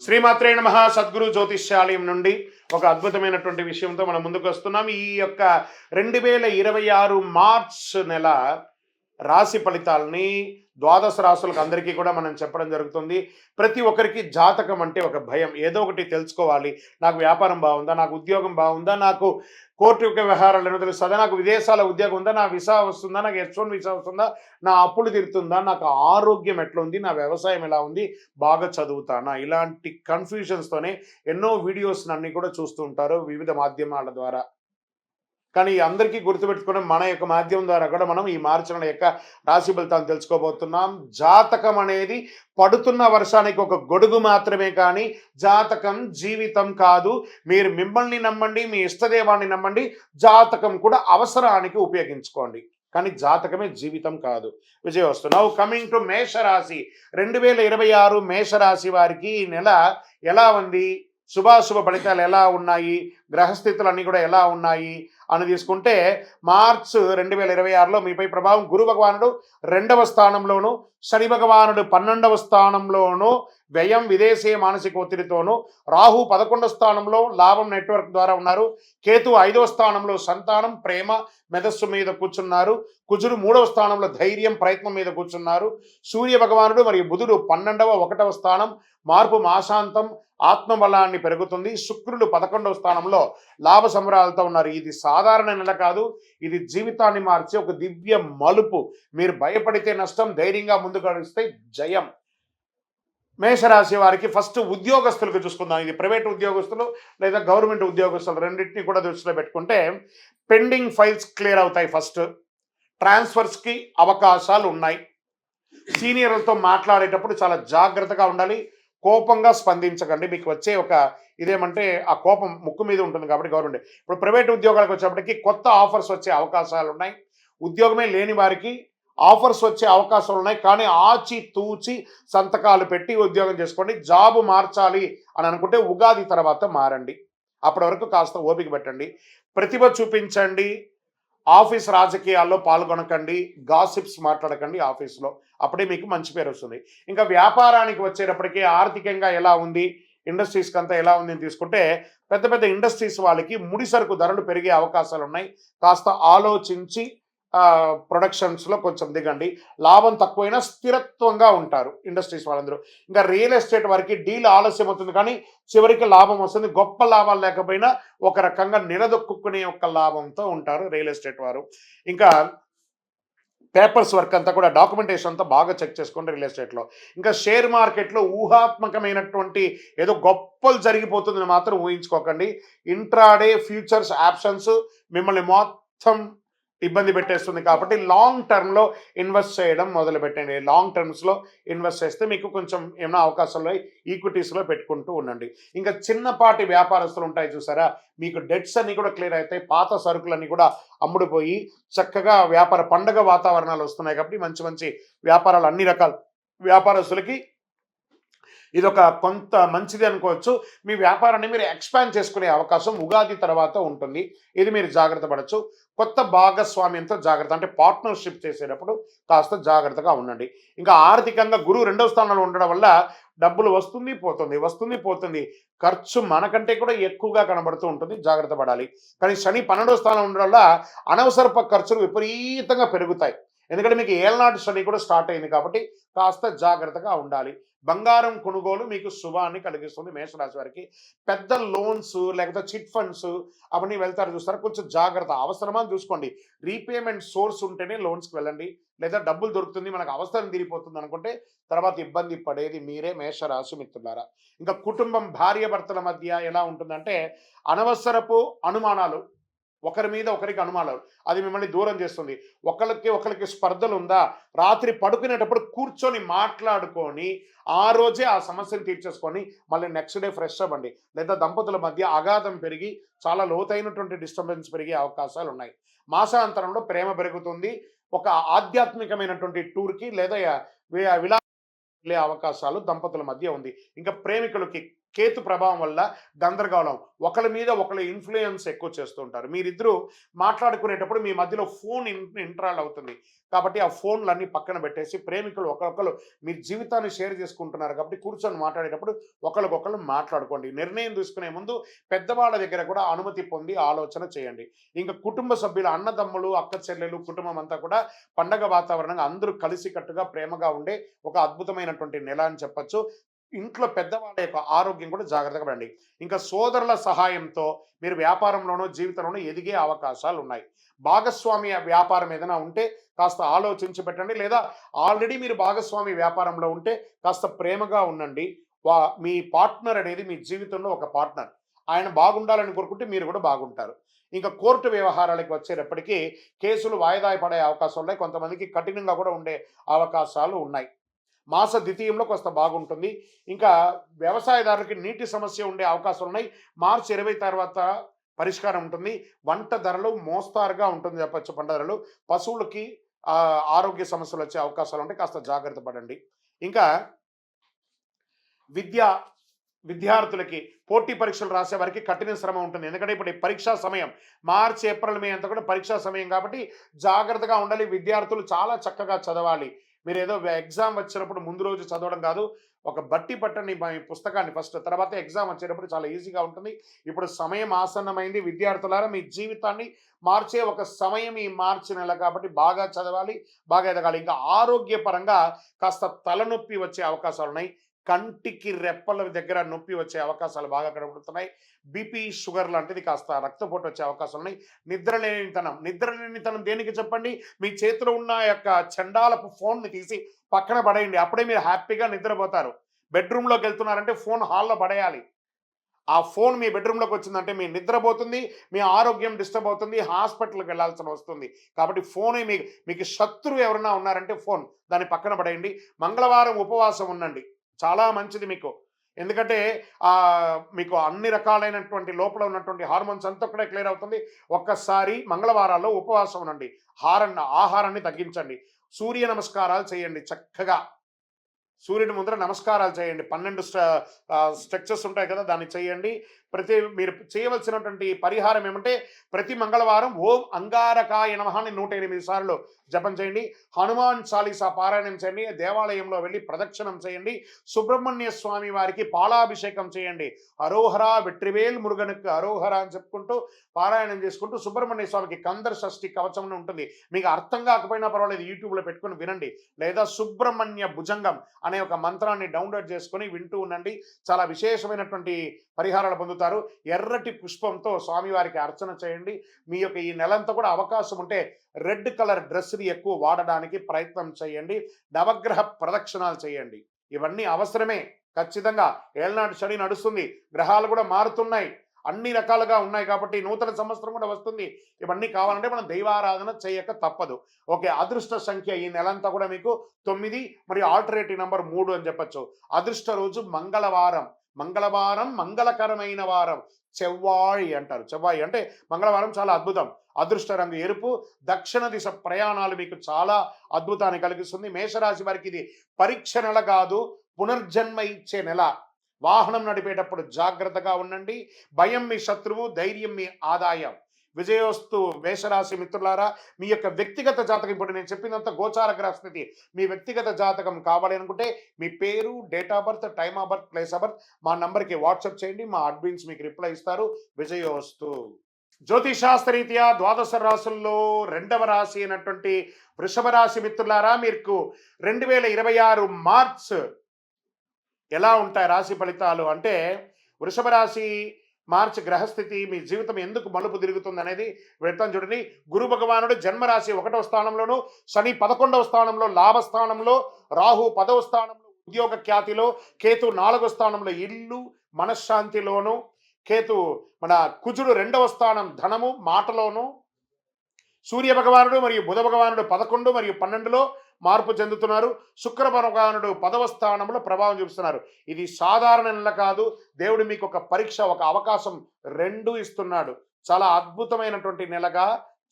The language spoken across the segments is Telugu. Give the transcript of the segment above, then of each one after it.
శ్రీమాత్రే నమః. సద్గురు జ్యోతిష్యాలయం నుండి ఒక అద్భుతమైనటువంటి విషయంతో మనం ముందుకు వస్తున్నాం. ఈ యొక్క 2026 మార్చ్ నెల రాశి ఫలితాలని ద్వాదశ రాశులకు అందరికీ కూడా మనం చెప్పడం జరుగుతుంది. ప్రతి ఒక్కరికి జాతకం అంటే ఒక భయం. ఏదో ఒకటి తెలుసుకోవాలి. నాకు వ్యాపారం బాగుందా, నాకు ఉద్యోగం బాగుందా, నాకు కోర్టు యొక్క వ్యవహారాలు ఏమో తెలుస్తుందా, నాకు విదేశాల ఉద్యోగం ఉందా, నా వీసా వస్తుందా, నాకు H1 వీసా వస్తుందా, నా అప్పులు తీరుతుందా, నాకు ఆరోగ్యం ఎట్లా ఉంది, నా వ్యవసాయం ఎలా ఉంది, బాగా చదువుతానా, ఇలాంటి కన్ఫ్యూజన్స్తోనే ఎన్నో వీడియోస్ అన్ని కూడా చూస్తూ ఉంటారు వివిధ మాధ్యమాల ద్వారా. కానీ అందరికీ గుర్తుపెట్టుకుని మన యొక్క మాధ్యమం ద్వారా కూడా మనం ఈ మార్చి నెల యొక్క రాశి ఫలితాలు తెలుసుకోబోతున్నాం. జాతకం అనేది పడుతున్న వర్షానికి ఒక గొడుగు మాత్రమే, కానీ జాతకం జీవితం కాదు. మీరు మిమ్మల్ని నమ్మండి, మీ ఇష్టదేవాన్ని నమ్మండి, జాతకం కూడా అవసరానికి ఉపయోగించుకోండి, కానీ జాతకమే జీవితం కాదు. విజయవస్తు. నౌ కమింగ్ టు మేషరాశి. 2026 మేషరాశి వారికి ఈ నెల ఎలా ఉంది, శుభాశుభ ఫలితాలు ఎలా ఉన్నాయి, గ్రహస్థితులు అన్నీ కూడా ఎలా ఉన్నాయి అని తీసుకుంటే, మార్చ్ 2026లో మీపై ప్రభావం గురు భగవానుడు 2వ స్థానంలోను, శని భగవానుడు 12వ స్థానంలోను, వ్యయం విదేశీ మానసిక ఒత్తిడితోనూ, రాహు 11వ స్థానంలో లాభం నెట్వర్క్ ద్వారా ఉన్నారు, కేతు 5వ స్థానంలో సంతానం ప్రేమ మెదస్సు మీద కూర్చున్నారు, కుజుడు 3వ స్థానంలో ధైర్యం ప్రయత్నం మీద కూర్చున్నారు, సూర్య భగవానుడు మరియు బుధుడు 12వ 1వ స్థానం మార్పు మాసాంతం ఆత్మబలాన్ని పెరుగుతుంది, శుక్రుడు 11వ స్థానంలో లాభ సంబరాలతో ఉన్నారు. ఇది సాధారణ నెల కాదు, ఇది జీవితాన్ని మార్చే ఒక దివ్య మలుపు. మీరు భయపడితే నష్టం, ధైర్యంగా ముందుకు నడిస్తే జయం. మేషరాశి వారికి ఫస్ట్ ఉద్యోగస్తులకు చూసుకుందాం. ఇది ప్రైవేట్ ఉద్యోగస్తులు లేదా గవర్నమెంట్ ఉద్యోగస్తులు రెండింటినీ కూడా దృష్టిలో పెట్టుకుంటే పెండింగ్ ఫైల్స్ క్లియర్ అవుతాయి. ఫస్ట్ ట్రాన్స్ఫర్స్కి అవకాశాలు ఉన్నాయి. సీనియర్లతో మాట్లాడేటప్పుడు చాలా జాగ్రత్తగా ఉండాలి, కోపంగా స్పందించకండి. మీకు వచ్చే ఒక ఇదేమంటే ఆ కోపం ముక్కు మీద ఉంటుంది కాబట్టి గవర్నమెంట్. ఇప్పుడు ప్రైవేట్ ఉద్యోగాలకు వచ్చేప్పటికి కొత్త ఆఫర్స్ వచ్చే అవకాశాలు ఉన్నాయి. ఉద్యోగమే లేని వారికి ఆఫర్స్ వచ్చే అవకాశాలు ఉన్నాయి, కానీ ఆచి తూచి సంతకాలు పెట్టి ఉద్యోగం చేసుకోండి. జాబు మార్చాలి అని అనుకుంటే ఉగాది తర్వాత మారండి. అప్పటి వరకు కాస్త ఓపిక పెట్టండి, ప్రతిభ చూపించండి. ఆఫీస్ రాజకీయాల్లో పాల్గొనకండి, గాసిప్స్ మాట్లాడకండి ఆఫీస్లో, అప్పుడే మీకు మంచి పేరు వస్తుంది. ఇంకా వ్యాపారానికి వచ్చేటప్పటికీ ఆర్థికంగా ఎలా ఉంది, ఇండస్ట్రీస్కి అంతా ఎలా ఉంది అని తీసుకుంటే, పెద్ద పెద్ద ఇండస్ట్రీస్ వాళ్ళకి ముడి సరుకు ధరలు పెరిగే అవకాశాలు ఉన్నాయి. కాస్త ఆలోచించి ప్రొడక్షన్స్లో కొంచెం దిగండి. లాభం తక్కువైనా స్థిరత్వంగా ఉంటారు ఇండస్ట్రీస్ వాళ్ళందరూ. ఇంకా రియల్ ఎస్టేట్ వారికి డీల్ ఆలస్యం అవుతుంది, కానీ చివరికి లాభం వస్తుంది. గొప్ప లాభాలు లేకపోయినా ఒక రకంగా నిలదొక్కునే ఒక లాభంతో ఉంటారు రియల్ ఎస్టేట్ వారు. ఇంకా పేపర్స్ వర్క్ అంతా కూడా డాక్యుమెంటేషన్ అంతా బాగా చెక్ చేసుకోండి రియల్ ఎస్టేట్లో. ఇంకా షేర్ మార్కెట్లో ఊహాత్మకమైనటువంటి ఏదో గొప్పలు జరిగిపోతుందని మాత్రం ఊహించుకోకండి. ఇంట్రాడే ఫ్యూచర్స్ ఆప్షన్స్ మిమ్మల్ని మొత్తం ఇబ్బంది పెట్టేస్తుంది, కాబట్టి లాంగ్ టర్మ్లో ఇన్వెస్ట్ చేయడం మొదలు పెట్టండి. లాంగ్ టర్మ్స్లో ఇన్వెస్ట్ చేస్తే మీకు కొంచెం ఏమైనా అవకాశాలు ఈక్విటీస్లో పెట్టుకుంటూ ఉండండి. ఇంకా చిన్నపాటి వ్యాపారస్తులు ఉంటాయి చూసారా, మీకు డెట్స్ అన్నీ కూడా క్లియర్ అవుతాయి. పాత సరుకులన్నీ కూడా అమ్ముడుపోయి చక్కగా వ్యాపార పండగ వాతావరణాలు వస్తున్నాయి, కాబట్టి మంచి మంచి వ్యాపారాలు అన్ని రకాల వ్యాపారస్తులకి ఇదొక కొంత మంచిది అనుకోవచ్చు. మీ వ్యాపారాన్ని మీరు ఎక్స్పాండ్ చేసుకునే అవకాశం ఉగాది తర్వాత ఉంటుంది. ఇది మీరు జాగ్రత్త పడచ్చు. కొత్త భాగస్వామ్యంతో జాగ్రత్త, అంటే పార్ట్నర్షిప్ చేసేటప్పుడు కాస్త జాగ్రత్తగా ఉండండి. ఇంకా ఆర్థికంగా గురువు 2వ స్థానంలో ఉండడం వల్ల డబ్బులు వస్తుంది పోతుంది, వస్తుంది పోతుంది, ఖర్చు మనకంటే కూడా ఎక్కువగా కనబడుతూ ఉంటుంది, జాగ్రత్త పడాలి. కానీ శని 12వ స్థానం ఉండడం వల్ల అనవసరపు ఖర్చులు విపరీతంగా పెరుగుతాయి. ఎందుకంటే మీకు ఏళ్ళనాటి శని కూడా స్టార్ట్ అయింది, కాబట్టి కాస్త జాగ్రత్తగా ఉండాలి. బంగారం కొనుగోలు మీకు శుభాన్ని కలిగిస్తుంది. మేషరాశి వారికి పెద్ద లోన్స్ లేకపోతే చిట్ ఫండ్స్ అవన్నీ వెళ్తారు చూస్తారా, కొంచెం జాగ్రత్త, అవసరమా చూసుకోండి. రీపేమెంట్ సోర్స్ ఉంటేనే లోన్స్కి వెళ్ళండి, లేదా డబ్బులు దొరుకుతుంది మనకు అవసరం తీరిపోతుంది అనుకుంటే తర్వాత ఇబ్బంది పడేది మీరే మేషరాశి మిత్రులారా. ఇంకా కుటుంబం భార్య భర్తల మధ్య ఎలా ఉంటుందంటే అనవసరపు అనుమానాలు, ఒకరి మీద ఒకరికి అనుమానాలు, అది మిమ్మల్ని దూరం చేస్తుంది. ఒకరికి స్పర్ధలు ఉందా, రాత్రి పడుకునేటప్పుడు కూర్చొని మాట్లాడుకొని ఆ రోజే ఆ సమస్యను తీర్చేసుకొని మళ్ళీ నెక్స్ట్ డే ఫ్రెష్ అవ్వండి. లేదా దంపతుల మధ్య అగాధం పెరిగి చాలా లోతైనటువంటి డిస్టర్బెన్స్ పెరిగే అవకాశాలు ఉన్నాయి. మాసాంతరంలో ప్రేమ పెరుగుతుంది. ఒక ఆధ్యాత్మికమైనటువంటి టూర్కి లేదా విలా వెళ్ళే అవకాశాలు దంపతుల మధ్య ఉంది. ఇంకా ప్రేమికులకి కేతు ప్రభావం వల్ల గందరగోళం, ఒకరి మీద ఒకరు ఇన్ఫ్లుయెన్స్ ఎక్కువ చేస్తూ ఉంటారు. మీరిద్దరూ మాట్లాడుకునేటప్పుడు మీ మధ్యలో ఫోన్ ఇంటరాల్ అవుతుంది. కాబట్టి ఆ ఫోన్లన్నీ పక్కన పెట్టేసి ప్రేమికులు ఒకరికొకరు మీ జీవితాన్ని షేర్ చేసుకుంటున్నారు కాబట్టి కూర్చొని మాట్లాడేటప్పుడు ఒకరికొకరు మాట్లాడుకోండి. నిర్ణయం తీసుకునే ముందు పెద్దవాళ్ళ దగ్గర కూడా అనుమతి పొంది ఆలోచన చేయండి. ఇంకా కుటుంబ సభ్యులు, అన్నదమ్ములు, అక్క చెల్లెలు, కుటుంబం అంతా కూడా పండగ వాతావరణంగా అందరూ కలిసికట్టుగా ప్రేమగా ఉండే ఒక అద్భుతమైనటువంటి నెల అని చెప్పొచ్చు. ఇంట్లో పెద్దవాళ్ళ యొక్క ఆరోగ్యం కూడా జాగ్రత్తగా పడండి. ఇంకా సోదరుల సహాయంతో మీరు వ్యాపారంలోనో, జీవితంలోనో ఎదిగే అవకాశాలు ఉన్నాయి. భాగస్వామ్య వ్యాపారం ఏదైనా ఉంటే కాస్త ఆలోచించి పెట్టండి. లేదా ఆల్రెడీ మీరు భాగస్వామి వ్యాపారంలో ఉంటే కాస్త ప్రేమగా ఉండండి. మీ పార్ట్నర్ అనేది మీ జీవితంలో ఒక పార్ట్నర్. ఆయన బాగుండాలని కోరుకుంటే మీరు కూడా బాగుంటారు. ఇంకా కోర్టు వ్యవహారాలకు వచ్చేటప్పటికి కేసులు వాయిదా పడే అవకాశాలు ఉన్నాయి. కొంతమందికి కఠినంగా కూడా ఉండే అవకాశాలు ఉన్నాయి. మాస ద్వితీయంలో కొంత బాగుంటుంది. ఇంకా వ్యవసాయదారులకి నీటి సమస్య ఉండే అవకాశాలు ఉన్నాయి. మార్చి 20 తర్వాత పరిష్కారం ఉంటుంది. వంట ధరలు మోస్తారుగా ఉంటుంది చెప్పొచ్చు. పంట ధరలు, పశువులకి ఆరోగ్య సమస్యలు వచ్చే అవకాశాలు ఉంటాయి. కాస్త జాగ్రత్త పడండి. ఇంకా విద్య విద్యార్థులకి పోటీ పరీక్షలు రాసే వారికి కఠిన శ్రమ ఉంటుంది. ఎందుకంటే ఇప్పుడు ఈ పరీక్షా సమయం మార్చి, ఏప్రిల్, మే అంతా కూడా పరీక్షా సమయం కాబట్టి జాగ్రత్తగా ఉండాలి. విద్యార్థులు చాలా చక్కగా చదవాలి. మీరు ఏదో ఎగ్జామ్ వచ్చినప్పుడు ముందు రోజు చదవడం కాదు. ఒక బట్టి పట్టండి మీ పుస్తకాన్ని ఫస్ట్, తర్వాత ఎగ్జామ్ వచ్చేటప్పుడు చాలా ఈజీగా ఉంటుంది. ఇప్పుడు సమయం ఆసన్నమైంది. విద్యార్థులారా, మీ జీవితాన్ని మార్చే ఒక సమయం ఈ మార్చి నెల కాబట్టి బాగా చదవాలి, బాగా ఎదగాలి. ఇంకా ఆరోగ్యపరంగా కాస్త తలనొప్పి వచ్చే అవకాశాలు ఉన్నాయి. కంటికి రెప్పల దగ్గర నొప్పి వచ్చే అవకాశాలు బాగా కనబడుతున్నాయి. బీపీ, షుగర్ లాంటిది కాస్త రక్తపోటు వచ్చే అవకాశాలు ఉన్నాయి. నిద్ర లేనితనం దేనికి చెప్పండి? మీ చేతిలో ఉన్న యొక్క చండాలపు ఫోన్ని తీసి పక్కన పడేయండి. అప్పుడే మీరు హ్యాపీగా నిద్రపోతారు. బెడ్రూమ్లోకి వెళ్తున్నారంటే ఫోన్ హాల్లో పడేయాలి. ఆ ఫోన్ మీ బెడ్రూమ్లోకి వచ్చిందంటే మీ నిద్రపోతుంది, మీ ఆరోగ్యం డిస్టర్బ్ అవుతుంది, హాస్పిటల్కి వెళ్ళాల్సిన వస్తుంది. కాబట్టి ఫోనే మీకు శత్రువు ఎవరైనా ఉన్నారంటే ఫోన్, దాన్ని పక్కన పడేయండి. మంగళవారం ఉపవాసం ఉండండి, చాలా మంచిది మీకు. ఎందుకంటే మీకు అన్ని రకాలైనటువంటి లోపల ఉన్నటువంటి హార్మోన్స్ అంతా కూడా క్లియర్ అవుతుంది. ఒక్కసారి మంగళవారాల్లో ఉపవాసం ఉండండి. ఆహారాన్ని తగ్గించండి. సూర్య నమస్కారాలు చేయండి. చక్కగా సూర్యుడి ముందర నమస్కారాలు చేయండి. 12 స్ట్రెచెస్ ఉంటాయి కదా, దాన్ని చేయండి. మీరు చేయవలసినటువంటి పరిహారం ఏమంటే ప్రతి మంగళవారం ఓం అంగారకాయ నమః అని 108 సార్లు జపం చేయండి. హనుమాన్ చాలీసా పారాయణం చేయండి. దేవాలయంలో వెళ్ళి ప్రదక్షిణం చేయండి. సుబ్రహ్మణ్య స్వామి వారికి పాలాభిషేకం చేయండి. అరోహరా వెట్రివేల్ మురుగనుకు అరోహరా అని చెప్పుకుంటూ పారాయణం చేసుకుంటూ సుబ్రహ్మణ్య స్వామికి కందర్ షష్ఠి కవచం ఉంటుంది. మీకు అర్థం కాకపోయినా పర్వాలేదు, యూట్యూబ్లో పెట్టుకుని వినండి. లేదా సుబ్రహ్మణ్య భుజంగం అనే ఒక మంత్రాన్ని డౌన్లోడ్ చేసుకొని వింటూ ఉండండి. చాలా విశేషమైనటువంటి పరిహారాలు పొందుతారు. ఎర్రటి పుష్పంతో స్వామివారికి అర్చన చేయండి. మీ యొక్క ఈ నెలంతా కూడా అవకాశం ఉంటే రెడ్ కలర్ డ్రెస్ని ఎక్కువ వాడడానికి ప్రయత్నం చేయండి. నవగ్రహ ప్రదక్షిణాలు చేయండి. ఇవన్నీ అవసరమే ఖచ్చితంగా. ఏళ్నాటి శని నడుస్తుంది, గ్రహాలు కూడా మారుతున్నాయి, అన్ని రకాలుగా ఉన్నాయి కాబట్టి నూతన సంవత్సరం కూడా వస్తుంది. ఇవన్నీ కావాలంటే మనం దైవారాధన చేయక తప్పదు. ఓకే, అదృష్ట సంఖ్య ఈ నెలంతా కూడా మీకు 9 మరియు ఆల్టర్నేటివ్ నెంబర్ 3 అని చెప్పచ్చు. అదృష్ట రోజు మంగళవారం. మంగళకరమైన వారం. చెవ్వాయి అంటారు. చెవ్వాయి అంటే మంగళవారం చాలా అద్భుతం. అదృష్ట రంగు ఎరుపు. దక్షిణ దిశ ప్రయాణాలు మీకు చాలా అద్భుతాన్ని కలిగిస్తుంది. మేషరాశి వారికి ఇది పరీక్ష నెల కాదు, పునర్జన్మ ఇచ్చే నెల. వాహనం నడిపేటప్పుడు జాగ్రత్తగా ఉండండి. భయం మీ శత్రువు, ధైర్యం మీ ఆదాయం. విజయోస్తు మేషరాశి మిత్రులారా. మీ యొక్క వ్యక్తిగత జాతకం, ఇప్పుడు నేను చెప్పినంత గోచార గ్రహ స్థితి, మీ వ్యక్తిగత జాతకం కావాలి అనుకుంటే మీ పేరు, date of birth, time of birth, place of birth మా నంబర్కి వాట్సాప్ చేయండి. మా అడ్మిన్స్ మీకు రిప్లై ఇస్తారు. విజయోస్తు. జ్యోతిశాస్త్రరీత్యా ద్వాదశ రాశుల్లో 2వ రాశి అయినటువంటి వృషభ రాశి మిత్రులారా, మీకు 2026 మార్చ్ ఎలా ఉంటాయి రాశి ఫలితాలు అంటే, వృషభ రాశి మార్చి గ్రహస్థితి మీ జీవితం ఎందుకు మలుపు తిరుగుతుంది అనేది వెళ్తాం చూడండి. గురు భగవానుడు జన్మరాశి 1వ స్థానంలోను, శని 11వ స్థానంలో లాభస్థానంలో, రాహు 10వ స్థానంలో ఉద్యోగ ఖ్యాతిలో, కేతు 4వ స్థానంలో ఇల్లు మనశ్శాంతిలోను, కేతు మన కుజుడు 2వ స్థానం ధనము మాటలోను, సూర్య భగవానుడు మరియు బుధ భగవానుడు 11 మరియు 12లో మార్పు చెందుతున్నారు. శుక్ర భగవానుడు 10వ స్థానంలో ప్రభావం చూపిస్తున్నారు. ఇది సాధారణ నెల కాదు. దేవుడు మీకు ఒక పరీక్ష, ఒక అవకాశం 2 ఇస్తున్నాడు. చాలా అద్భుతమైనటువంటి నెలగా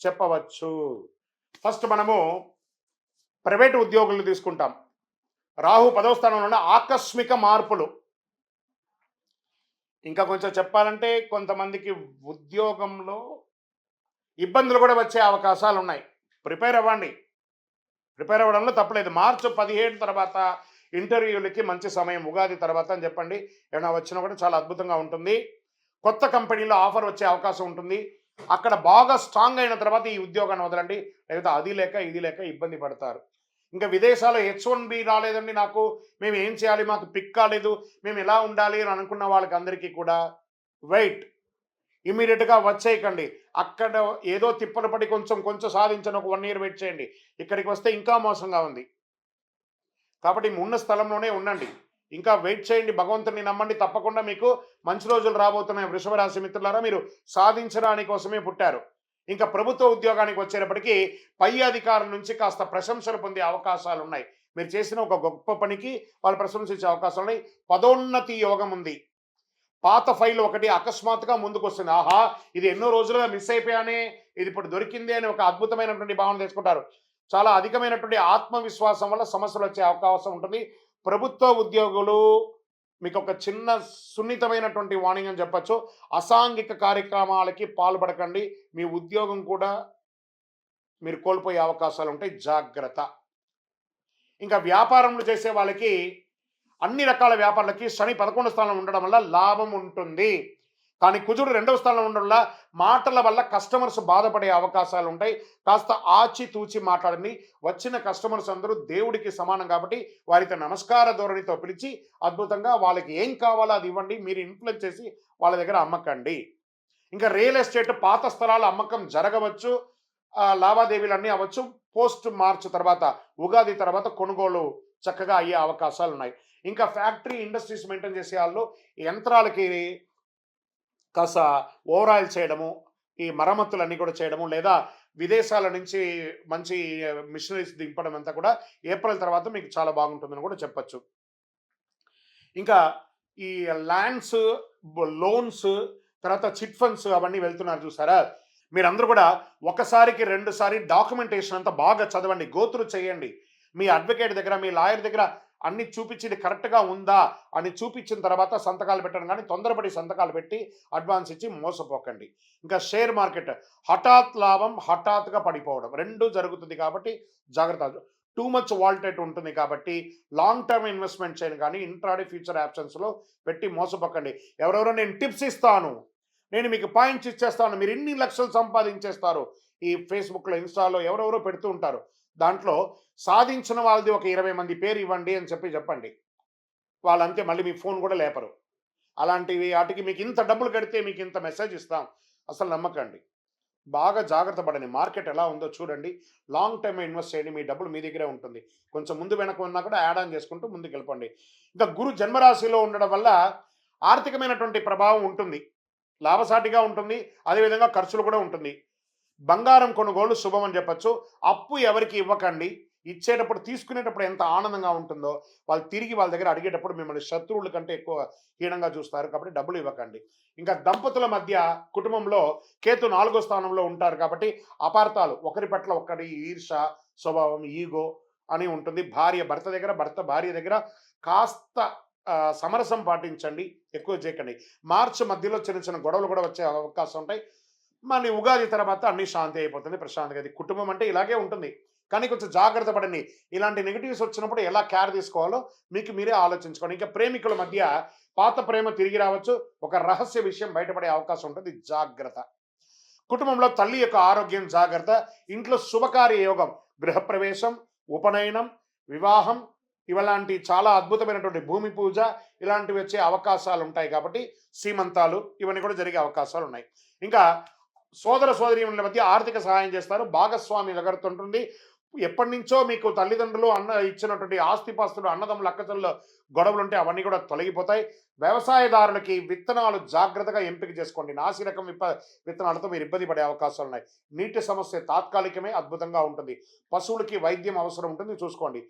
చెప్పవచ్చు. ఫస్ట్ మనము ప్రైవేటు ఉద్యోగులను తీసుకుంటాం. రాహు 10వ స్థానంలో ఆకస్మిక మార్పులు. ఇంకా కొంచెం చెప్పాలంటే కొంతమందికి ఉద్యోగంలో ఇబ్బందులు కూడా వచ్చే అవకాశాలున్నాయి. ప్రిపేర్ అవ్వండి. ప్రిపేర్ అవ్వడంలో తప్పులేదు. మార్చి 17 తర్వాత ఇంటర్వ్యూలకి మంచి సమయం. ఉగాది తర్వాత అని చెప్పండి. ఏమైనా వచ్చినా కూడా చాలా అద్భుతంగా ఉంటుంది. కొత్త కంపెనీలో ఆఫర్ వచ్చే అవకాశం ఉంటుంది. అక్కడ బాగా స్ట్రాంగ్ అయిన తర్వాత ఈ ఉద్యోగాన్ని వదలండి. లేకపోతే అది లేక, ఇది లేక ఇబ్బంది పడతారు. ఇంకా విదేశాల్లో H1B రాలేదండి నాకు. మేము ఏం చేయాలి? మాకు పిక్ కాలేదు. మేము ఎలా ఉండాలి అని అనుకున్న వాళ్ళకి అందరికీ కూడా వెయిట్. ఇమ్మీడియట్‌గా వచ్చేయకండి. అక్కడ ఏదో తిప్పలు పడి కొంచెం కొంచెం సాధించండి. ఒక 1 ఇయర్ వెయిట్ చేయండి. ఇక్కడికి వస్తే ఇంకా మోసంగా ఉంది. కాబట్టి ఉన్న స్థలంలోనే ఉండండి. ఇంకా వెయిట్ చేయండి. భగవంతుడిని నమ్మండి. తప్పకుండా మీకు మంచి రోజులు రాబోతున్నాయి. వృషభ రాశి మిత్రులారా, మీరు సాధించడానికి కోసమే పుట్టారు. ఇంకా ప్రభుత్వ ఉద్యోగానికి వచ్చేటప్పటికి పై అధికారుల నుంచి కాస్త ప్రశంసలు పొందే అవకాశాలున్నాయి. మీరు చేసిన ఒక గొప్ప పనికి వాళ్ళు ప్రశంసించే అవకాశాలున్నాయి. పదోన్నతి యోగం ఉంది. పాత ఫైల్ ఒకటి అకస్మాత్తుగా ముందుకొస్తుంది. ఆహా! ఇది ఎన్నో రోజులుగా మిస్ అయిపోయానే, ఇది ఇప్పుడు దొరికింది అని ఒక అద్భుతమైనటువంటి భావన తెచ్చుకుంటారు. చాలా అధికమైనటువంటి ఆత్మవిశ్వాసం వల్ల సమస్యలు వచ్చే అవకాశం ఉంటుంది. ప్రభుత్వ ఉద్యోగులు మీకు ఒక చిన్న సున్నితమైనటువంటి వార్నింగ్ అని చెప్పొచ్చు. అసాంఘిక కార్యక్రమాలకి పాల్పడకండి. మీ ఉద్యోగం కూడా మీరు కోల్పోయే అవకాశాలు ఉంటాయి. జాగ్రత్త. ఇంకా వ్యాపారములు చేసే వాళ్ళకి అన్ని రకాల వ్యాపారాలకి శని 11 స్థానంలో ఉండడం వల్ల లాభం ఉంటుంది. కానీ కుజుడు 2వ స్థానంలో ఉండడం వల్ల మాటల వల్ల కస్టమర్స్ బాధపడే అవకాశాలు ఉంటాయి. కాస్త ఆచితూచి మాట్లాడండి. వచ్చిన కస్టమర్స్ అందరూ దేవుడికి సమానం కాబట్టి వారితో నమస్కార ధోరణితో పిలిచి అద్భుతంగా వాళ్ళకి ఏం కావాలో అది ఇవ్వండి. మీరు ఇన్ఫ్లుయెన్స్ చేసి వాళ్ళ దగ్గర అమ్మకండి. ఇంకా రియల్ ఎస్టేట్ పాత స్థలాల అమ్మకం జరగవచ్చు. లావాదేవీలన్నీ అవ్వచ్చు. పోస్ట్ మార్చ్ తర్వాత ఉగాది తర్వాత కొనుగోలు చక్కగా అయ్యే అవకాశాలు ఉన్నాయి. ఇంకా ఫ్యాక్టరీ ఇండస్ట్రీస్ మెయింటైన్ చేసే వాళ్ళు యంత్రాలకి కాస్త ఓవరాయిల్ చేయడము, ఈ మరమ్మతులన్నీ కూడా చేయడము, లేదా విదేశాల నుంచి మంచి మిషనరీస్ దింపడం అంతా కూడా ఏప్రిల్ తర్వాత మీకు చాలా బాగుంటుందని కూడా చెప్పచ్చు. ఇంకా ఈ ల్యాండ్స్, లోన్స్, తర్వాత చిట్ ఫండ్స్ అవన్నీ వెళ్తున్నారు చూసారా? మీరందరూ కూడా ఒకసారికి 2 సారి డాక్యుమెంటేషన్ అంతా బాగా చదవండి. గోత్రు చేయండి. మీ అడ్వకేట్ దగ్గర, మీ లాయర్ దగ్గర అన్ని చూపించి ఇది కరెక్ట్గా ఉందా అని చూపించిన తర్వాత సంతకాలు పెట్టడం. కానీ తొందరపడి సంతకాలు పెట్టి అడ్వాన్స్ ఇచ్చి మోసపోకండి. ఇంకా షేర్ మార్కెట్ హఠాత్ లాభం, హఠాత్తుగా పడిపోవడం 2 జరుగుతుంది కాబట్టి జాగ్రత్త. టూ మచ్ వాల్టేట్ ఉంటుంది కాబట్టి లాంగ్ టర్మ్ ఇన్వెస్ట్మెంట్ చేయను కానీ ఇంట్రాడే ఫ్యూచర్ ఆప్షన్స్లో పెట్టి మోసపోకండి. ఎవరెవరో నేను టిప్స్ ఇస్తాను, నేను మీకు పాయింట్స్ ఇచ్చేస్తాను, మీరు ఇన్ని లక్షలు సంపాదించేస్తారు, ఈ ఫేస్బుక్లో, ఇన్స్టాలో ఎవరెవరో పెడుతూ ఉంటారు. దాంట్లో సాధించిన వాళ్ళది ఒక 20 మంది పేరు ఇవ్వండి అని చెప్పండి. వాళ్ళంతే, మళ్ళీ మీ ఫోన్ కూడా లేపరు. అలాంటివి వాటికి మీకు ఇంత డబ్బులు కడితే మీకు ఇంత మెసేజ్ ఇస్తాం, అసలు నమ్మకండి. బాగా జాగ్రత్త పడండి. మార్కెట్ ఎలా ఉందో చూడండి. లాంగ్ టర్మ్ ఇన్వెస్ట్ చేయండి. మీ డబ్బులు మీ దగ్గరే ఉంటుంది. కొంచెం ముందు వెనక ఉన్నా కూడా యాడ్ ఆన్ చేసుకుంటూ ముందుకు వెళ్ళిపోండి. ఇంకా గురు జన్మరాశిలో ఉండడం వల్ల ఆర్థికమైనటువంటి ప్రభావం ఉంటుంది. లాభసాటిగా ఉంటుంది. అదేవిధంగా ఖర్చులు కూడా ఉంటుంది. బంగారం కొనుగోలు శుభం అని చెప్పచ్చు. అప్పు ఎవరికి ఇవ్వకండి. ఇచ్చేటప్పుడు, తీసుకునేటప్పుడు ఎంత ఆనందంగా ఉంటుందో వాళ్ళు తిరిగి వాళ్ళ దగ్గర అడిగేటప్పుడు మిమ్మల్ని శత్రువుల కంటే ఎక్కువ హీనంగా చూస్తారు. కాబట్టి డబ్బులు ఇవ్వకండి. ఇంకా దంపతుల మధ్య కుటుంబంలో కేతు 4వ స్థానంలో ఉంటారు కాబట్టి అపార్థాలు, ఒకరి పట్ల ఒకరి ఈర్ష స్వభావం, ఈగో అని ఉంటుంది. భార్య భర్త దగ్గర, భర్త భార్య దగ్గర కాస్త సమరసం పాటించండి. ఎక్కువ చేయకండి. మార్చి మధ్యలో చిన్న చిన్న గొడవలు కూడా వచ్చే అవకాశం ఉంటాయి. మళ్ళీ ఉగాది తర్వాత అన్ని శాంతి అయిపోతుంది, ప్రశాంతంగా. అది కుటుంబం అంటే ఇలాగే ఉంటుంది. కానీ కొంచెం జాగ్రత్త పడండి. ఇలాంటి నెగిటివ్స్ వచ్చినప్పుడు ఎలా కేర్ తీసుకోవాలో మీకు మీరే ఆలోచించుకోండి. ఇంకా ప్రేమికుల మధ్య పాత ప్రేమ తిరిగి రావచ్చు. ఒక రహస్య విషయం బయటపడే అవకాశం ఉంటుంది. జాగ్రత్త. కుటుంబంలో తల్లి యొక్క ఆరోగ్యం జాగ్రత్త. ఇంట్లో శుభకార్య యోగం, గృహప్రవేశం, ఉపనయనం, వివాహం, ఇలాంటి చాలా అద్భుతమైనటువంటి భూమి పూజ ఇలాంటివి వచ్చే అవకాశాలు ఉంటాయి. కాబట్టి సీమంతాలు ఇవన్నీ కూడా జరిగే అవకాశాలు ఉన్నాయి. ఇంకా సోదర సోదరీమణుల మధ్య ఆర్థిక సహాయం చేస్తారు. భాగస్వామి ఎగరుతుంటుంది. ఎప్పటి నుంచో మీకు తల్లిదండ్రులు ఇచ్చినటువంటి ఆస్తిపాస్తులు, అన్నదమ్ములు, అక్కచెల్లెలు గొడవలు ఉంటే అవన్నీ కూడా తొలగిపోతాయి. వ్యవసాయదారులకి విత్తనాలు జాగ్రత్తగా ఎంపిక చేసుకోండి. నాసి రకం విత్తనాలతో మీరు ఇబ్బంది పడే అవకాశాలు ఉన్నాయి. నీటి సమస్య తాత్కాలికమే, అద్భుతంగా ఉంటుంది. పశువులకి వైద్యం అవసరం ఉంటుంది, చూసుకోండి.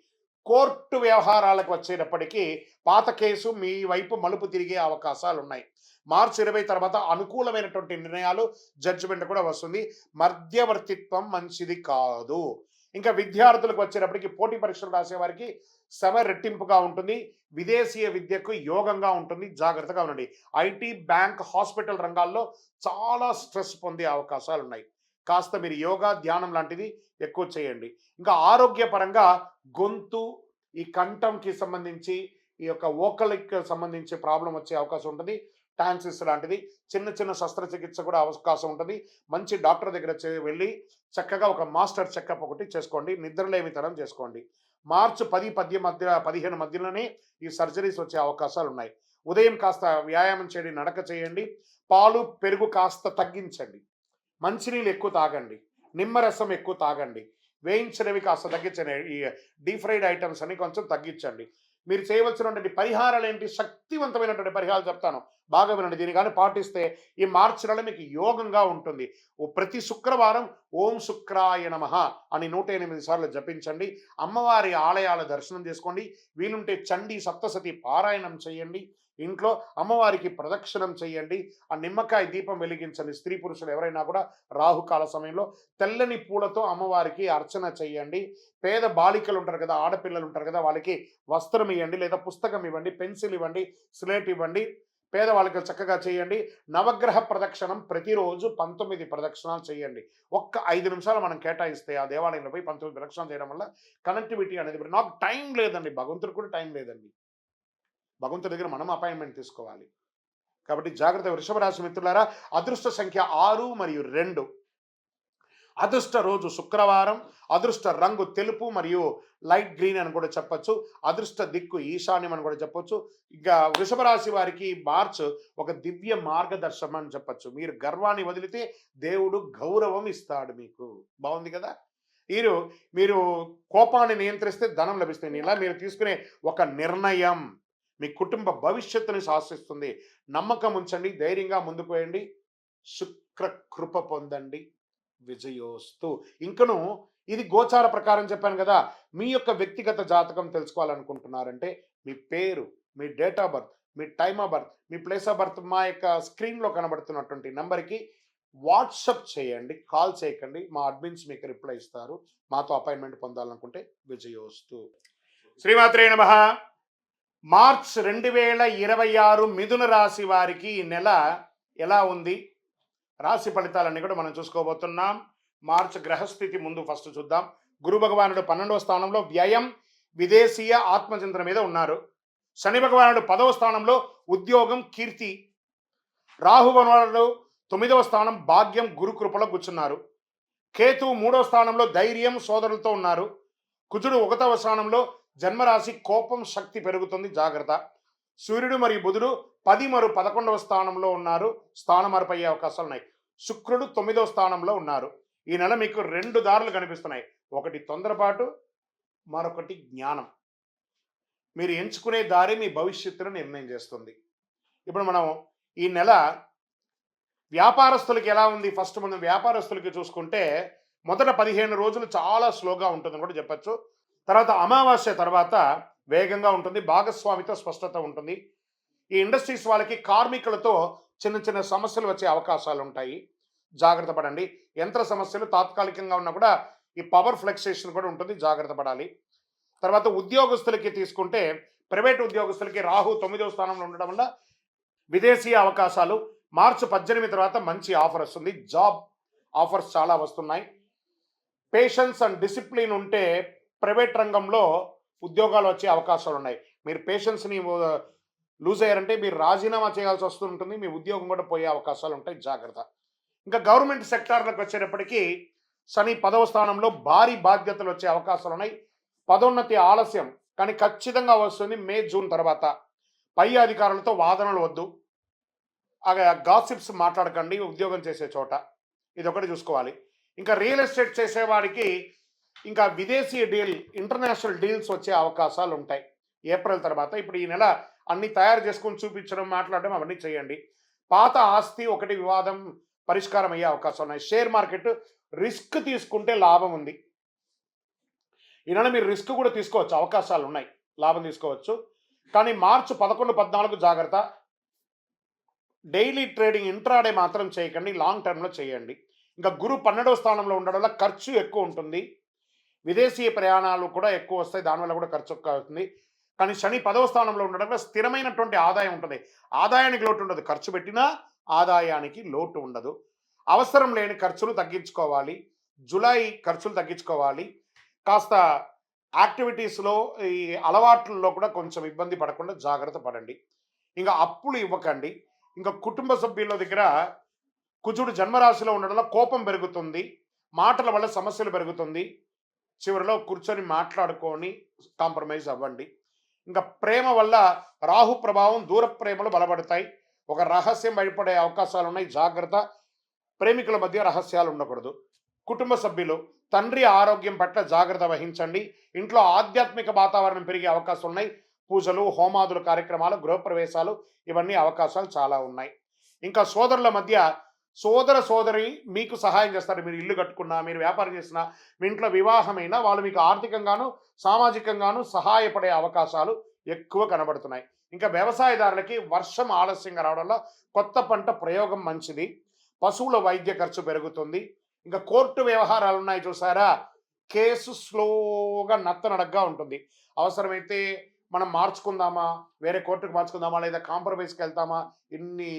కోర్టు వ్యవహారాలకు వచ్చేటప్పటికీ పాత కేసు మీ వైపు మలుపు తిరిగే అవకాశాలు ఉన్నాయి. మార్చి 20 తర్వాత అనుకూలమైనటువంటి నిర్ణయాలు, జడ్జిమెంట్ కూడా వస్తుంది. మధ్యవర్తిత్వం మంచిది కాదు. ఇంకా విద్యార్థులకు వచ్చేటప్పటికి పోటీ పరీక్షలు రాసే వారికి శ్రమ రెట్టింపుగా ఉంటుంది. విదేశీయ విద్యకు యోగంగా ఉంటుంది. జాగ్రత్తగా ఉండండి. ఐటీ, బ్యాంక్, హాస్పిటల్ రంగాల్లో చాలా స్ట్రెస్ పొందే అవకాశాలు ఉన్నాయి. కాస్త మీరు యోగా, ధ్యానం లాంటిది ఎక్కువ చేయండి. ఇంకా ఆరోగ్యపరంగా గొంతు, ఈ కంఠంకి సంబంధించి, ఈ యొక్క వోకలిక్ సంబంధించి ప్రాబ్లం వచ్చే అవకాశం ఉంటుంది. టాన్సిస్ లాంటిది చిన్న చిన్న శస్త్రచికిత్స కూడా అవకాశం ఉంటుంది. మంచి డాక్టర్ దగ్గర వెళ్ళి చక్కగా ఒక మాస్టర్ చెకప్ ఒకటి చేసుకోండి. నిద్రలేమితనం చేసుకోండి. మార్చి 10, 10 మధ్య 15 మధ్యలోనే ఈ సర్జరీస్ వచ్చే అవకాశాలు ఉన్నాయి. ఉదయం కాస్త వ్యాయామం చేయండి, నడక చేయండి. పాలు, పెరుగు కాస్త తగ్గించండి. మంచినీళ్ళు ఎక్కువ తాగండి. నిమ్మరసం ఎక్కువ తాగండి. వేయించినవి కాస్త తగ్గించండి. ఈ డీప్ ఫ్రైడ్ ఐటమ్స్ అని కొంచెం తగ్గించండి. మీరు చేయవలసినటువంటి పరిహారాలు ఏంటి? శక్తివంతమైనటువంటి పరిహారాలు చెప్తాను, బాగా వినండి. దీన్ని కానీ పాటిస్తే ఈ మార్చి నెల మీకు యోగంగా ఉంటుంది. ప్రతి శుక్రవారం ఓం శుక్రాయ నమః అని 108 సార్లు జపించండి. అమ్మవారి ఆలయాల దర్శనం చేసుకోండి. వీలుంటే చండీ సప్తసతి పారాయణం చేయండి. ఇంట్లో అమ్మవారికి ప్రదక్షిణం చేయండి. ఆ నిమ్మకాయ దీపం వెలిగించండి. స్త్రీ పురుషులు ఎవరైనా కూడా రాహుకాల సమయంలో తెల్లని పూలతో అమ్మవారికి అర్చన చేయండి. పేద బాలికలు ఉంటారు కదా, ఆడపిల్లలు ఉంటారు కదా, వాళ్ళకి వస్త్రం ఇవ్వండి, లేదా పుస్తకం ఇవ్వండి, పెన్సిల్ ఇవ్వండి, స్లేట్ ఇవ్వండి. పేదవాళ్ళకి చక్కగా చేయండి. నవగ్రహ ప్రదక్షిణం ప్రతిరోజు 19 ప్రదక్షిణాలు చేయండి. ఒక్క 5 నిమిషాలు మనం కేటాయిస్తే ఆ దేవాలయంలో పోయి 19 ప్రదక్షిణాలు చేయడం వల్ల కనెక్టివిటీ అనేది, నాకు టైం లేదండి, భగవంతుడికి కూడా టైం లేదండి. భగవంతుడి దగ్గర మనం అపాయింట్మెంట్ తీసుకోవాలి. కాబట్టి జాగ్రత్త. వృషభ రాశి మిత్రులారా, అదృష్ట సంఖ్య 6 మరియు 2. అదృష్ట రోజు శుక్రవారం. అదృష్ట రంగు తెలుపు మరియు లైట్ గ్రీన్ అని కూడా చెప్పొచ్చు. అదృష్ట దిక్కు ఈశాన్యం అని కూడా చెప్పొచ్చు. ఇక వృషభ రాశి వారికి మార్చ్ ఒక దివ్య మార్గదర్శనం అని చెప్పొచ్చు. మీరు గర్వాన్ని వదిలితే దేవుడు గౌరవం ఇస్తాడు మీకు. బాగుంది కదా. మీరు కోపాన్ని నియంత్రిస్తే ధనం లభిస్తుంది. ఇలా మీరు తీసుకునే ఒక నిర్ణయం మీ కుటుంబ భవిష్యత్తుని శాసిస్తుంది. నమ్మకం ఉంచండి, ధైర్యంగా ముందుకు వేయండి. శుక్ర కృప పొందండి. విజయోస్తు. ఇంకను ఇది గోచార ప్రకారం చెప్పాను కదా. మీ యొక్క వ్యక్తిగత జాతకం తెలుసుకోవాలనుకుంటున్నారంటే మీ పేరు, మీ డేట్ ఆఫ్ బర్త్, మీ టైమ్ ఆఫ్ బర్త్, మీ ప్లేస్ ఆఫ్ బర్త్ మా యొక్క స్క్రీన్లో కనబడుతున్నటువంటి నెంబర్కి వాట్సప్ చేయండి. కాల్ చేయకండి. మా అడ్మిన్స్ మీకు రిప్లై ఇస్తారు. మాతో అపాయింట్మెంట్ పొందాలనుకుంటే విజయోస్తు. శ్రీమాత్రే నమః. మార్చ్ 2026 మిథున రాశి వారికి ఈ నెల ఎలా ఉంది? రాశి ఫలితాలన్నీ కూడా మనం చూసుకోబోతున్నాం. మార్చ్ గ్రహస్థితి ముందు ఫస్ట్ చూద్దాం. గురు భగవానుడు 12వ స్థానంలో వ్యయం, విదేశీయ ఆత్మచింతన మీద ఉన్నారు. శని భగవానుడు 10వ స్థానంలో ఉద్యోగం, కీర్తి. రాహు భగవానుడు 9వ స్థానం భాగ్యం, గురు కృపలో కూర్చున్నారు. కేతు 3వ స్థానంలో ధైర్యం, సోదరులతో ఉన్నారు. కుజుడు 1వ స్థానంలో జన్మరాశి, కోపం, శక్తి పెరుగుతుంది, జాగ్రత్త. సూర్యుడు మరియు బుధుడు 10 మరియు 11వ స్థానంలో ఉన్నారు. స్థానం మార్పు అయ్యే అవకాశాలు ఉన్నాయి. శుక్రుడు 9వ స్థానంలో ఉన్నారు. ఈ నెల మీకు 2 దారులు కనిపిస్తున్నాయి. ఒకటి తొందరపాటు, మరొకటి జ్ఞానం. మీరు ఎంచుకునే దారి మీ భవిష్యత్తును నిర్ణయం చేస్తుంది. ఇప్పుడు మనం ఈ నెల వ్యాపారస్తులకి ఎలా ఉంది? ఫస్ట్ మనం వ్యాపారస్తులకి చూసుకుంటే మొదట 15 రోజులు చాలా స్లోగా ఉంటుందని కూడా చెప్పచ్చు. తర్వాత అమావాస్య తర్వాత వేగంగా ఉంటుంది. భాగస్వామితో స్పష్టత ఉంటుంది. ఈ ఇండస్ట్రీస్ వాళ్ళకి కార్మికులతో చిన్న చిన్న సమస్యలు వచ్చే అవకాశాలు ఉంటాయి. జాగ్రత్త పడండి. యంత్ర సమస్యలు తాత్కాలికంగా ఉన్నా కూడా ఈ పవర్ ఫ్లక్సేషన్ కూడా ఉంటుంది, జాగ్రత్త పడాలి. తర్వాత ఉద్యోగస్తులకి తీసుకుంటే ప్రైవేట్ ఉద్యోగస్తులకి రాహు 9వ స్థానంలో ఉండడం వల్ల విదేశీ అవకాశాలు. మార్చి 18 తర్వాత మంచి ఆఫర్ వస్తుంది. జాబ్ ఆఫర్స్ చాలా వస్తున్నాయి. పేషెన్స్ అండ్ డిసిప్లిన్ ఉంటే ప్రైవేట్ రంగంలో ఉద్యోగాలు వచ్చే అవకాశాలు ఉన్నాయి. మీరు పేషెన్స్ని లూజ్ అయ్యారంటే మీరు రాజీనామా చేయాల్సి వస్తుంటుంది. మీ ఉద్యోగం కూడా పోయే అవకాశాలు ఉంటాయి, జాగ్రత్త. ఇంకా గవర్నమెంట్ సెక్టార్లకు వచ్చేటప్పటికి శని 10వ స్థానంలో భారీ బాధ్యతలు వచ్చే అవకాశాలు ఉన్నాయి. పదోన్నతి ఆలస్యం కానీ ఖచ్చితంగా వస్తుంది మే, జూన్ తర్వాత. పై అధికారులతో వాదనలు వద్దు. గాసిప్స్ మాట్లాడకండి ఉద్యోగం చేసే చోట. ఇది ఒకటి చూసుకోవాలి. ఇంకా రియల్ ఎస్టేట్ చేసేవాడికి ఇంకా విదేశీ డీల్, ఇంటర్నేషనల్ డీల్స్ వచ్చే అవకాశాలు ఉంటాయి ఏప్రిల్ తర్వాత. ఇప్పుడు ఈ నెల అన్ని తయారు చేసుకుని చూపించడం, మాట్లాడడం అవన్నీ చేయండి. పాత ఆస్తి ఒకటి వివాదం పరిష్కారం అయ్యే అవకాశం ఉన్నాయి. షేర్ మార్కెట్ రిస్క్ తీసుకుంటే లాభం ఉంది. ఈ నెల మీరు రిస్క్ కూడా తీసుకోవచ్చు, అవకాశాలు ఉన్నాయి, లాభం తీసుకోవచ్చు. కానీ మార్చి 11, 14 జాగ్రత్త. డైలీ ట్రేడింగ్, ఇంట్రాడే మాత్రం చేయకండి, లాంగ్ టర్మ్లో చేయండి. ఇంకా గురు 12వ స్థానంలో ఉండడం వల్ల ఖర్చు ఎక్కువ ఉంటుంది. విదేశీ ప్రయాణాలు కూడా ఎక్కువ వస్తాయి, దానివల్ల కూడా ఖర్చు ఎక్కువ అవుతుంది. కానీ శని 10వ స్థానంలో ఉండడం వల్ల స్థిరమైనటువంటి ఆదాయం ఉంటుంది. ఆదాయానికి లోటు ఉండదు. ఖర్చు పెట్టినా ఆదాయానికి లోటు ఉండదు. అవసరం లేని ఖర్చులు తగ్గించుకోవాలి. జులై ఖర్చులు తగ్గించుకోవాలి. కాస్త యాక్టివిటీస్‌లో ఈ అలవాట్లలో కూడా కొంచెం ఇబ్బంది పడకుండా జాగ్రత్త పడండి. ఇంక అప్పులు ఇవ్వకండి. ఇంక కుటుంబ సభ్యుల దగ్గర కుజుడు జన్మరాశిలో ఉండడం వల్ల కోపం పెరుగుతుంది. మాటల వల్ల సమస్యలు పెరుగుతుంది. చివరిలో కూర్చొని మాట్లాడుకొని కాంప్రమైజ్ అవ్వండి. ఇంకా ప్రేమ వల్ల రాహు ప్రభావం, దూర ప్రేమలు బలపడతాయి. ఒక రహస్యం బయటపడే అవకాశాలున్నాయి, జాగ్రత్త. ప్రేమికుల మధ్య రహస్యాలు ఉండకూడదు. కుటుంబ సభ్యులు, తండ్రి ఆరోగ్యం పట్ల జాగ్రత్త వహించండి. ఇంట్లో ఆధ్యాత్మిక వాతావరణం పెరిగే అవకాశాలు ఉన్నాయి. పూజలు, హోమాదులు కార్యక్రమాలు, గృహప్రవేశాలు, ఇవన్నీ అవకాశాలు చాలా ఉన్నాయి. ఇంకా సోదరుల మధ్య సోదరి మీకు సహాయం చేస్తారు. మీరు ఇల్లు కట్టుకున్నా, మీరు వ్యాపారం చేసినా, మీ ఇంట్లో వివాహమైనా వాళ్ళు మీకు ఆర్థికంగాను సామాజికంగాను సహాయపడే అవకాశాలు ఎక్కువ కనబడుతున్నాయి. ఇంకా వ్యవసాయదారులకి వర్షం ఆలస్యంగా రావడం వల్ల కొత్త పంట ప్రయోగం మంచిది. పశువుల వైద్య ఖర్చు పెరుగుతుంది. ఇంకా కోర్టు వ్యవహారాలు ఉన్నాయి చూసారా, కేసు స్లోగా నత్తనడగ్గా ఉంటుంది. అవసరమైతే మనం మార్చుకుందామా, వేరే కోర్టుకు మార్చుకుందామా, లేదా కాంప్రమైజ్కి వెళ్తామా, ఇన్ని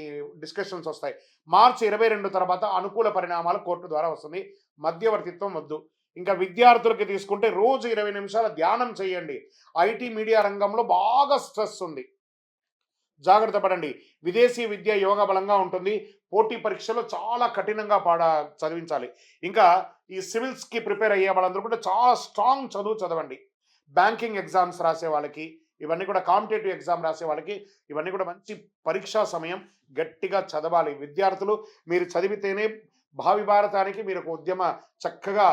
డిస్కషన్స్ వస్తాయి. మార్చి 22 తర్వాత అనుకూల పరిణామాలు కోర్టు ద్వారా వస్తుంది. మధ్యవర్తిత్వం వద్దు. ఇంకా విద్యార్థులకి తీసుకుంటే రోజు 20 నిమిషాల ధ్యానం చేయండి. ఐటీ మీడియా రంగంలో బాగా స్ట్రెస్ ఉంది, జాగ్రత్త పడండి. విదేశీ విద్య యోగ బలంగా ఉంటుంది. పోటీ పరీక్షలో చాలా కఠినంగా చదివించాలి. ఇంకా ఈ సివిల్స్కి ప్రిపేర్ అయ్యే వాళ్ళందరూ కూడా చాలా స్ట్రాంగ్ చదువు చదవండి. బ్యాంకింగ్ ఎగ్జామ్స్ రాసే వాళ్ళకి, ఇవన్నీ కూడా కాంపిటేటివ్ ఎగ్జామ్ రాసే వాళ్ళకి, ఇవన్నీ కూడా మంచి పరీక్షా సమయం. గట్టిగా చదవాలి విద్యార్థులు. మీరు చదివితేనే భావి భారతానికి మీరు ఒక ఉద్యమ చక్కగా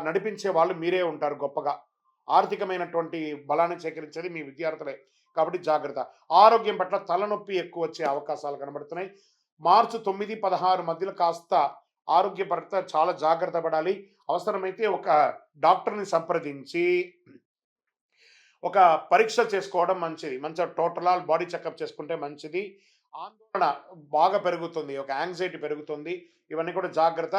నడిపించే వాళ్ళు మీరే ఉంటారు గొప్పగా. ఆర్థికమైనటువంటి బలాన్ని సేకరించేది మీ విద్యార్థులే. కాబట్టి జాగ్రత్త. ఆరోగ్యం పట్ల తలనొప్పి ఎక్కువ వచ్చే అవకాశాలు కనబడుతున్నాయి. మార్చి 9, 16 మధ్యలో కాస్త ఆరోగ్య పట్ల చాలా జాగ్రత్త పడాలి. అవసరమైతే ఒక డాక్టర్ని సంప్రదించి ఒక పరీక్ష చేసుకోవడం మంచిది. మంచిగా టోటల్ ఆల్ బాడీ చెకప్ చేసుకుంటే మంచిది. ఆందోళన బాగా పెరుగుతుంది, ఒక యాంగ్జైటీ పెరుగుతుంది. ఇవన్నీ కూడా జాగ్రత్త.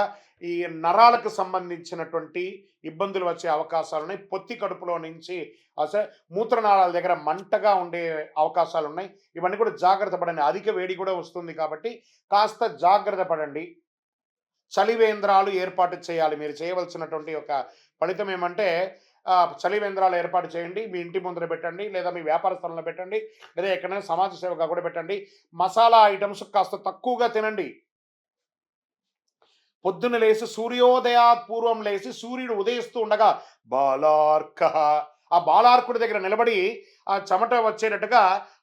ఈ నరాలకు సంబంధించినటువంటి ఇబ్బందులు వచ్చే అవకాశాలు ఉన్నాయి. పొత్తి కడుపులో నుంచి అసలు మూత్రనాళాల దగ్గర మంటగా ఉండే అవకాశాలు ఉన్నాయి. ఇవన్నీ కూడా జాగ్రత్త పడండి. అధిక వేడి కూడా వస్తుంది కాబట్టి కాస్త జాగ్రత్త పడండి. చలివేంద్రాలు ఏర్పాటు చేయాలి. మీరు చేయవలసినటువంటి ఒక ఫలితం ఏమంటే చలివేంద్రాలు ఏర్పాటు చేయండి. మీ ఇంటి ముందర పెట్టండి, లేదా మీ వ్యాపార స్థలంలో పెట్టండి, లేదా ఎక్కడైనా సమాజ సేవగా కూడా పెట్టండి. మసాలా ఐటమ్స్ కాస్త తక్కువగా తినండి. పొద్దున్న లేచి సూర్యోదయాత్ పూర్వం లేచి సూర్యుడు ఉదయిస్తూ ఉండగా బాలార్క, ఆ బాలార్కుడి దగ్గర నిలబడి ఆ చెమట వచ్చేటట్టుగా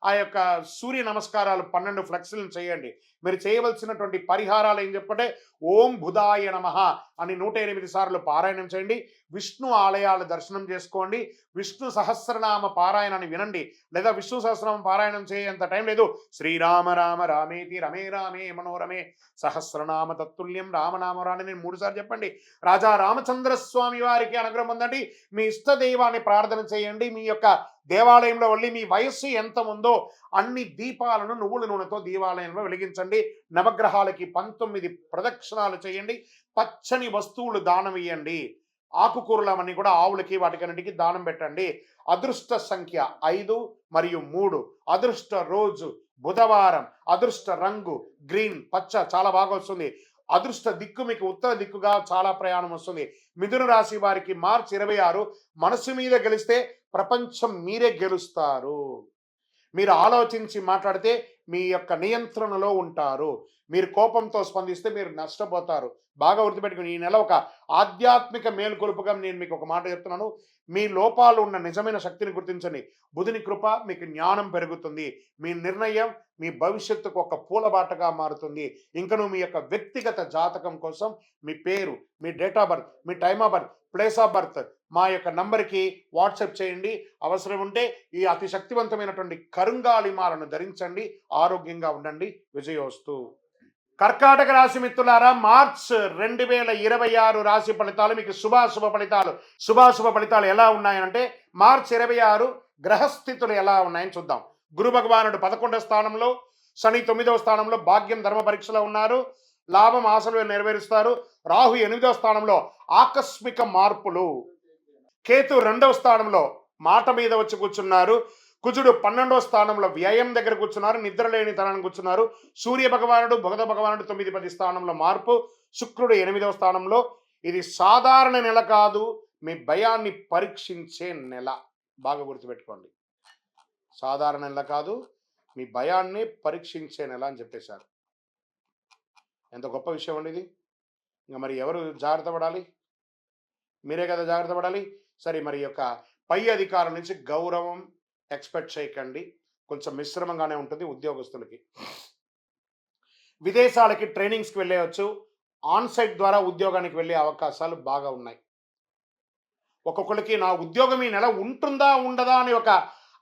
ఆ యొక్క సూర్య నమస్కారాలు 12 ఫ్లెక్స్లను చేయండి. మీరు చేయవలసినటువంటి పరిహారాలు ఏం చెప్పంటే ఓం బుధాయ నమః అని 108 సార్లు పారాయణం చేయండి. విష్ణు ఆలయాలు దర్శనం చేసుకోండి. విష్ణు సహస్రనామ పారాయణాన్ని వినండి, లేదా విష్ణు సహస్రనామ పారాయణం చేయేంత టైం లేదు. శ్రీరామ రామ రామేతి రమే రామే మనోరమే సహస్రనామ తత్తుల్యం రామనామరాని నేను 3 సార్లు చెప్పండి. రాజా రామచంద్రస్వామి వారికి అనుగ్రహం పొందండి. మీ ఇష్ట దైవాన్ని ప్రార్థన చేయండి. మీ యొక్క దేవాలయంలో వెళ్ళి మీ వయస్సు ఎంత ఉందో అన్ని దీపాలను నువ్వుల నూనెతో దేవాలయంలో వెలిగించండి. నవగ్రహాలకి 19 ప్రదక్షిణాలు చేయండి. పచ్చని వస్తువులు దానం ఇవ్వండి. ఆకుకూరలవన్నీ కూడా ఆవులకి వాటికన్నిటికీ దానం పెట్టండి. అదృష్ట సంఖ్య 5 మరియు 3. అదృష్ట రోజు బుధవారం. అదృష్ట రంగు గ్రీన్, పచ్చ, చాలా బాగా వస్తుంది. అదృష్ట దిక్కు మీకు ఉత్తర దిక్కుగా చాలా ప్రయాణం వస్తుంది. మిథున రాశి వారికి మార్చి 26 మనసు మీద గెలిస్తే ప్రపంచం మీరే గెలుస్తారు. మీరు ఆలోచించి మాట్లాడితే మీ యొక్క నియంత్రణలో ఉంటారు. మీరు కోపంతో స్పందిస్తే మీరు నష్టపోతారు. బాగా గుర్తుపెట్టుకుని ఈ నెల ఒక ఆధ్యాత్మిక మేలుకొలుపుగా నేను మీకు ఒక మాట చెప్తున్నాను. మీ లోపాలు ఉన్న నిజమైన శక్తిని గుర్తించండి. బుధుని కృప మీకు జ్ఞానం పెరుగుతుంది. మీ నిర్ణయం మీ భవిష్యత్తుకు ఒక పూలబాటగా మారుతుంది. ఇంకను మీ యొక్క వ్యక్తిగత జాతకం కోసం మీ పేరు, మీ డేట్ ఆఫ్ బర్త్, మీ time of birth, place of birth మా యొక్క నంబర్కి వాట్సాప్ చేయండి. అవసరం ఉంటే ఈ అతి శక్తివంతమైనటువంటి కరుంగాలిమాలను ధరించండి. ఆరోగ్యంగా ఉండండి. విజయోస్తు. కర్కాటక రాశి మిత్రులారా, మార్చ్ 2026 రాశి ఫలితాలు మీకు శుభాశుభ ఫలితాలు ఎలా ఉన్నాయంటే మార్చ్ 26 గ్రహస్థితులు ఎలా ఉన్నాయని చూద్దాం. గురు భగవానుడు 11వ స్థానంలో, శని 9వ స్థానంలో భాగ్యం ధర్మ పరీక్షలో ఉన్నారు. లాభం ఆశలు నెరవేరుస్తారు. రాహు 8వ స్థానంలో ఆకస్మిక మార్పులు. కేతు 2వ స్థానంలో మాట మీద వచ్చి కూర్చున్నారు. కుజుడు 12వ స్థానంలో వ్యయం దగ్గర కూర్చున్నారు. నిద్ర లేని తనాన్ని కూర్చున్నారు. సూర్య భగవానుడు బుధ భగవానుడు 9-10 స్థానంలో మార్పు. శుక్రుడు 8వ స్థానంలో. ఇది సాధారణ నెల కాదు, మీ భయాన్ని పరీక్షించే నెల. బాగా గుర్తుపెట్టుకోండి. సాధారణ నెల కాదు, మీ భయాన్ని పరీక్షించే నెల అని చెప్పేశారు. ఎంత గొప్ప విషయం అండి ఇది. ఇంకా మరి ఎవరు జాగ్రత్త పడాలి? మీరే కదా జాగ్రత్త పడాలి. సరే, మరి యొక్క పై అధికారుల నుంచి గౌరవం ఎక్స్పెక్ట్ చేయకండి. కొంచెం మిశ్రమంగానే ఉంటుంది ఉద్యోగస్తులకి. విదేశాలకి ట్రైనింగ్స్కి వెళ్ళవచ్చు. ఆన్సైట్ ద్వారా ఉద్యోగానికి వెళ్ళే అవకాశాలు బాగా ఉన్నాయి. ఒక్కొక్కరికి నా ఉద్యోగం ఈ నెల ఉంటుందా ఉండదా అని ఒక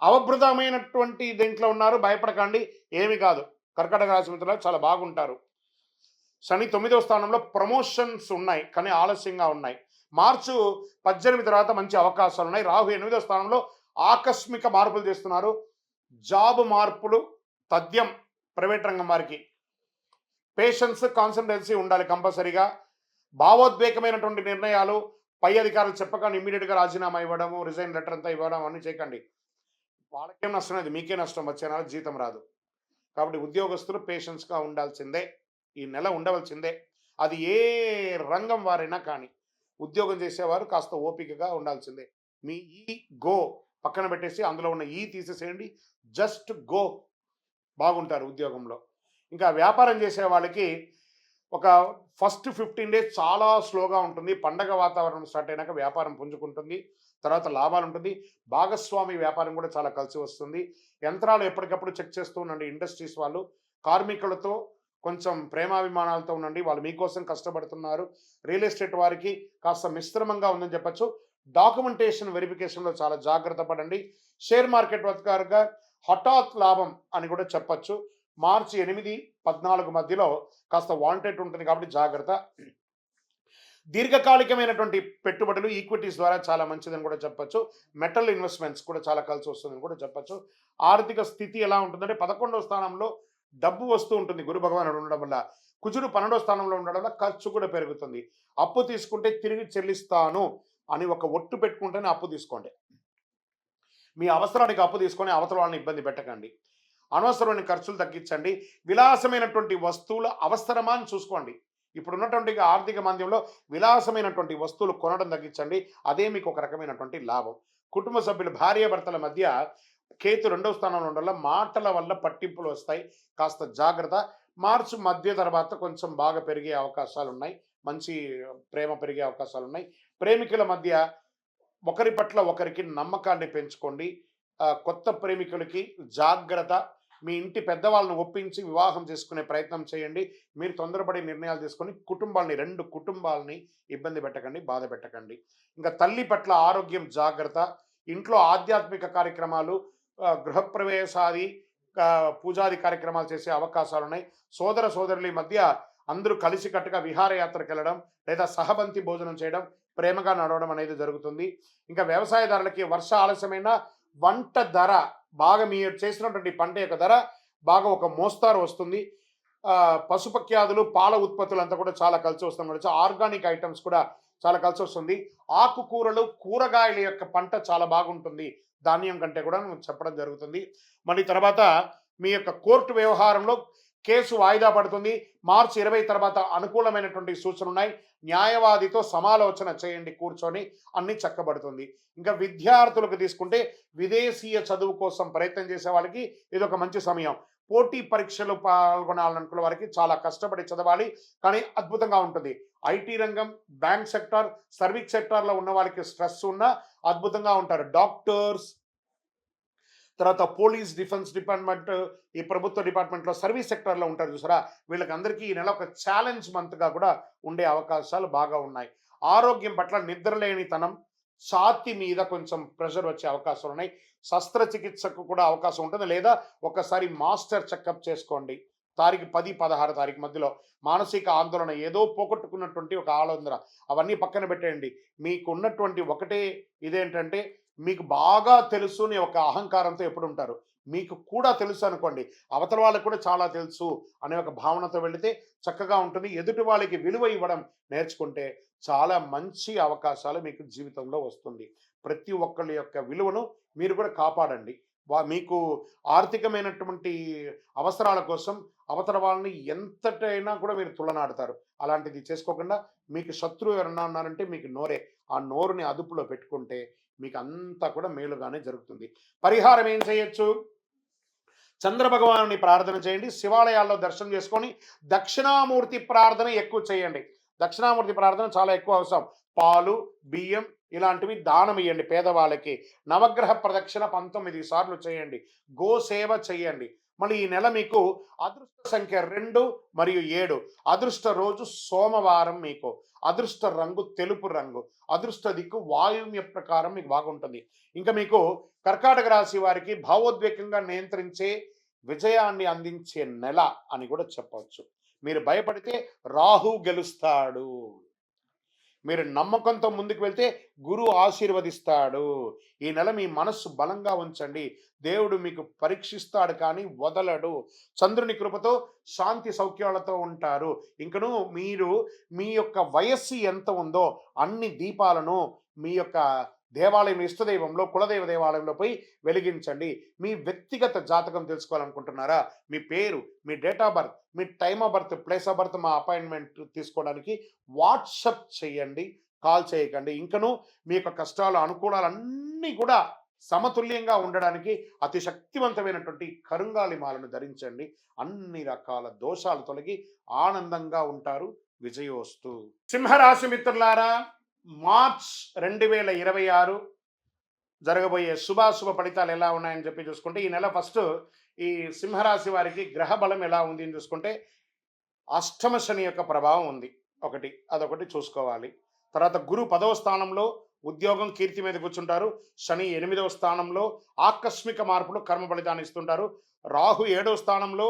అవబృతమైనటువంటి దీంట్లో ఉన్నారు. భయపడకండి, ఏమి కాదు. కర్కాటక రాశి మిత్రులు చాలా బాగుంటారు. శని 9వ స్థానంలో ప్రమోషన్స్ ఉన్నాయి, కానీ ఆలస్యంగా ఉన్నాయి. మార్చి 18 తర్వాత మంచి అవకాశాలు ఉన్నాయి. రాహు 8వ స్థానంలో ఆకస్మిక మార్పులు చేస్తున్నారు. జాబ్ మార్పులు తథ్యం. ప్రైవేట్ రంగం వారికి పేషెన్స్, కాన్సన్ట్రేన్సీ ఉండాలి కంపల్సరీగా. భావోద్వేగమైనటువంటి నిర్ణయాలు పై అధికారులు చెప్పకుండా ఇమ్మీడియట్గా రాజీనామా ఇవ్వడము, రిజైన్ లెటర్ అంతా ఇవ్వడం అన్నీ చేయకండి. వాళ్ళకేం నష్టం లేదు, మీకే నష్టం. వచ్చే నెల జీతం రాదు. కాబట్టి ఉద్యోగస్తులు పేషెన్స్గా ఉండాల్సిందే. ఈ నెల ఉండవలసిందే. అది ఏ రంగం వారైనా కానీ ఉద్యోగం చేసేవారు కాస్త ఓపికగా ఉండాల్సిందే. మీ ఈ గో పక్కన పెట్టేసి అందులో ఉన్న ఈ తీసేసేయండి. Just go. బాగుంటారు ఉద్యోగంలో. ఇంకా వ్యాపారం చేసే వాళ్ళకి ఒక ఫస్ట్ 15 డేస్ చాలా స్లోగా ఉంటుంది. పండగ వాతావరణం స్టార్ట్ అయినాక వ్యాపారం పుంజుకుంటుంది. తర్వాత లాభాలు ఉంటుంది. భాగస్వామి వ్యాపారం కూడా చాలా కలిసి వస్తుంది. యంత్రాలు ఎప్పటికప్పుడు చెక్ చేస్తూ ఉండండి. ఇండస్ట్రీస్ వాళ్ళు కార్మికులతో కొంచెం ప్రేమాభిమానాలతో ఉండండి. వాళ్ళు మీకోసం కష్టపడుతున్నారు. రియల్ ఎస్టేట్ వారికి కాస్త మిశ్రమంగా ఉందని చెప్పచ్చు. డాక్యుమెంటేషన్ వెరిఫికేషన్లో చాలా జాగ్రత్త పడండి. షేర్ మార్కెట్ వర్గారుగా హఠాత్ లాభం అని కూడా చెప్పచ్చు. మార్చి 8-14 మధ్యలో కాస్త వాంటెడ్ ఉంటుంది కాబట్టి జాగ్రత్త. దీర్ఘకాలికమైనటువంటి పెట్టుబడులు ఈక్విటీస్ ద్వారా చాలా మంచిదని కూడా చెప్పచ్చు. మెటల్ ఇన్వెస్ట్మెంట్స్ కూడా చాలా కలిసి వస్తుందని కూడా చెప్పచ్చు. ఆర్థిక స్థితి ఎలా ఉంటుందంటే 11వ స్థానంలో డబ్బు వస్తూ ఉంటుంది గురు భగవానుడు ఉండడం వల్ల. కుజుడు 12వ స్థానంలో ఉండడం వల్ల ఖర్చు కూడా పెరుగుతుంది. అప్పు తీసుకుంటే తిరిగి చెల్లిస్తాను అని ఒక ఒట్టు పెట్టుకుంటేనే అప్పు తీసుకోండి. మీ అవసరానికి అప్పు తీసుకొని అవతల వాళ్ళని ఇబ్బంది పెట్టకండి. అనవసరమైన ఖర్చులు తగ్గించండి. విలాసమైనటువంటి వస్తువుల అవసరమా అని చూసుకోండి. ఇప్పుడున్నటువంటి ఆర్థిక మాంద్యంలో విలాసమైనటువంటి వస్తువులు కొనడం తగ్గించండి. అదే మీకు ఒక రకమైనటువంటి లాభం. కుటుంబ సభ్యులు భార్యాభర్తల మధ్య కేతు 2వ స్థానంలో ఉండడం వల్ల మాటల వల్ల పట్టింపులు వస్తాయి. కాస్త జాగ్రత్త. మార్చి మధ్య తర్వాత కొంచెం బాగా పెరిగే అవకాశాలు ఉన్నాయి. మంచి ప్రేమ పెరిగే అవకాశాలు ఉన్నాయి. ప్రేమికుల మధ్య ఒకరి పట్ల ఒకరికి నమ్మకాన్ని పెంచుకోండి. కొత్త ప్రేమికులకి జాగ్రత్త. మీ ఇంటి పెద్దవాళ్ళను ఒప్పించి వివాహం చేసుకునే ప్రయత్నం చేయండి. మీరు తొందరపడి నిర్ణయాలు తీసుకొని రెండు కుటుంబాలని ఇబ్బంది పెట్టకండి, బాధ పెట్టకండి. ఇంకా తల్లి పట్ల ఆరోగ్యం జాగ్రత్త. ఇంట్లో ఆధ్యాత్మిక కార్యక్రమాలు, గృహప్రవేశాది, పూజాది కార్యక్రమాలు చేసే అవకాశాలు ఉన్నాయి. సోదర సోదరుల మధ్య అందరూ కలిసికట్టుగా విహారయాత్రకు వెళ్ళడం లేదా సహబంతి భోజనం చేయడం, ప్రేమగా నడవడం అనేది జరుగుతుంది. ఇంకా వ్యవసాయదారులకి వర్ష ఆలస్యమైన వంట ధర బాగా, మీరు చేసినటువంటి పంట యొక్క ధర బాగా ఒక మోస్తారు వస్తుంది. పశుపక్ష్యాదులు, పాల ఉత్పత్తులు అంతా కూడా చాలా కలిసి వస్తుంది. ఆర్గానిక్ ఐటమ్స్ కూడా చాలా కలిసి వస్తుంది. ఆకుకూరలు, కూరగాయల యొక్క పంట చాలా బాగుంటుంది ధాన్యం కంటే కూడా చెప్పడం జరుగుతుంది. మళ్ళీ తర్వాత మీ యొక్క కోర్టు వ్యవహారంలో కేసు వాయిదా పడుతుంది. మార్చి 20 తర్వాత అనుకూలమైనటువంటి సూచనలు ఉన్నాయి. న్యాయవాదితో సమాలోచన చేయండి కూర్చొని, అన్ని చక్కబడుతుంది. ఇంకా విద్యార్థులకు తీసుకుంటే విదేశీయ చదువు కోసం ప్రయత్నం చేసే వాళ్ళకి ఇది ఒక మంచి సమయం. పోటీ పరీక్షలు పాల్గొనాలనుకున్న వారికి చాలా కష్టపడి చదవాలి, కానీ అద్భుతంగా ఉంటుంది. ఐటీ రంగం, బ్యాంక్ సెక్టార్, సర్వీస్ సెక్టార్లో ఉన్న వారికి స్ట్రెస్ ఉన్నా అద్భుతంగా ఉంటారు. డాక్టర్స్, తర్వాత పోలీస్, డిఫెన్స్ డిపార్ట్మెంట్, ఈ ప్రభుత్వ డిపార్ట్మెంట్లో సర్వీస్ సెక్టార్లో ఉంటారు చూసారా, వీళ్ళకి అందరికీ ఈ నెల ఒక ఛాలెంజ్ మంత్గా కూడా ఉండే అవకాశాలు బాగా ఉన్నాయి. ఆరోగ్యం పట్ల నిద్రలేనితనం, ఛాతీ మీద కొంచెం ప్రెషర్ వచ్చే అవకాశాలు ఉన్నాయి. శస్త్రచికిత్సకు కూడా అవకాశం ఉంటుంది, లేదా ఒకసారి మాస్టర్ చెకప్ చేసుకోండి. తారీఖు 10-16 తారీఖు మధ్యలో మానసిక ఆందోళన, ఏదో పోగొట్టుకున్నటువంటి ఒక ఆలోచన, అవన్నీ పక్కన పెట్టేయండి. మీకు ఉన్నటువంటి ఒకటే ఇదేంటంటే, మీకు బాగా తెలుసు అనే ఒక అహంకారంతో ఎప్పుడు ఉంటారు. మీకు కూడా తెలుసు అనుకోండి, అవతల వాళ్ళకు కూడా చాలా తెలుసు అనే ఒక భావనతో వెళితే చక్కగా ఉంటుంది. ఎదుటి వాళ్ళకి విలువ ఇవ్వడం నేర్చుకుంటే చాలా మంచి అవకాశాలు మీకు జీవితంలో వస్తుంది. ప్రతి ఒక్కళ్ళ యొక్క విలువను మీరు కూడా కాపాడండి. మీకు ఆర్థికమైనటువంటి అవసరాల కోసం అవతల వాళ్ళని ఎంతటైనా కూడా మీరు తులనాడతారు. అలాంటిది చేసుకోకుండా మీకు శత్రువు ఎవరన్నా ఉన్నారంటే మీకు నోరే. ఆ నోరుని అదుపులో పెట్టుకుంటే మీకు అంతా కూడా మేలుగానే జరుగుతుంది. పరిహారం ఏం చేయొచ్చు? చంద్రభగవానుని ప్రార్థన చేయండి. శివాలయాల్లో దర్శనం చేసుకొని దక్షిణామూర్తి ప్రార్థన ఎక్కువ చేయండి. దక్షిణామూర్తి ప్రార్థన చాలా ఎక్కువ అవసరం. పాలు, బియ్యం ఇలాంటివి దానం ఇయ్యండి పేదవాళ్ళకి. నవగ్రహ ప్రదక్షిణ 19 సార్లు చేయండి. గోసేవ చేయండి. మళ్ళీ ఈ నెల మీకు అదృష్ట సంఖ్య 2 మరియు 7. అదృష్ట రోజు సోమవారం. మీకు అదృష్ట రంగు తెలుపు రంగు. అదృష్ట దిక్కు వాయువ్య ప్రకారం మీకు బాగుంటుంది. ఇంకా మీకు కర్కాటక రాశి వారికి భావోద్వేగంగా నియంత్రించే విజయాన్ని అందించే నెల అని కూడా చెప్పవచ్చు. మీరు భయపడితే రాహు గెలుస్తాడు. మీరు నమ్మకంతో ముందుకు వెళ్తే గురువు ఆశీర్వదిస్తాడు. ఈ నెల మీ మనస్సు బలంగా ఉంచండి. దేవుడు మీకు పరీక్షిస్తాడు కానీ వదలడు. చంద్రుని కృపతో శాంతి సౌఖ్యాలతో ఉంటారు. ఇంకను మీరు మీ యొక్క వయస్సు ఎంత ఉందో అన్ని దీపాలను మీ యొక్క దేవాలయం, ఇష్టదైవంలో, కులదైవ దేవాలయంలో పోయి వెలిగించండి. మీ వ్యక్తిగత జాతకం తెలుసుకోవాలనుకుంటున్నారా? మీ పేరు, మీ డేట్ ఆఫ్ బర్త్, మీ time of birth, place of birth, మా అపాయింట్మెంట్ తీసుకోవడానికి వాట్సప్ చేయండి. కాల్ చేయకండి. ఇంకను మీ యొక్క కష్టాలు, అనుకూలాలన్నీ కూడా సమతుల్యంగా ఉండడానికి అతి శక్తివంతమైనటువంటి కరుంగాలి మాలను ధరించండి. అన్ని రకాల దోషాలు తొలగి ఆనందంగా ఉంటారు. విజయోస్తు. సింహరాశి మిత్రులారా, మార్చ్ 2026 జరగబోయే శుభాశుభ ఫలితాలు ఎలా ఉన్నాయని చెప్పి చూసుకుంటే, ఈ నెల ఫస్ట్ ఈ సింహరాశి వారికి గ్రహ బలం ఎలా ఉంది అని చూసుకుంటే, అష్టమ శని యొక్క ప్రభావం ఉంది అదొకటి చూసుకోవాలి. తర్వాత గురు 10వ స్థానంలో ఉద్యోగం, కీర్తి మీద కూర్చుంటారు. శని 8వ స్థానంలో ఆకస్మిక మార్పులు, కర్మ ఫలితాన్ని ఇస్తుంటారు. రాహు 7వ స్థానంలో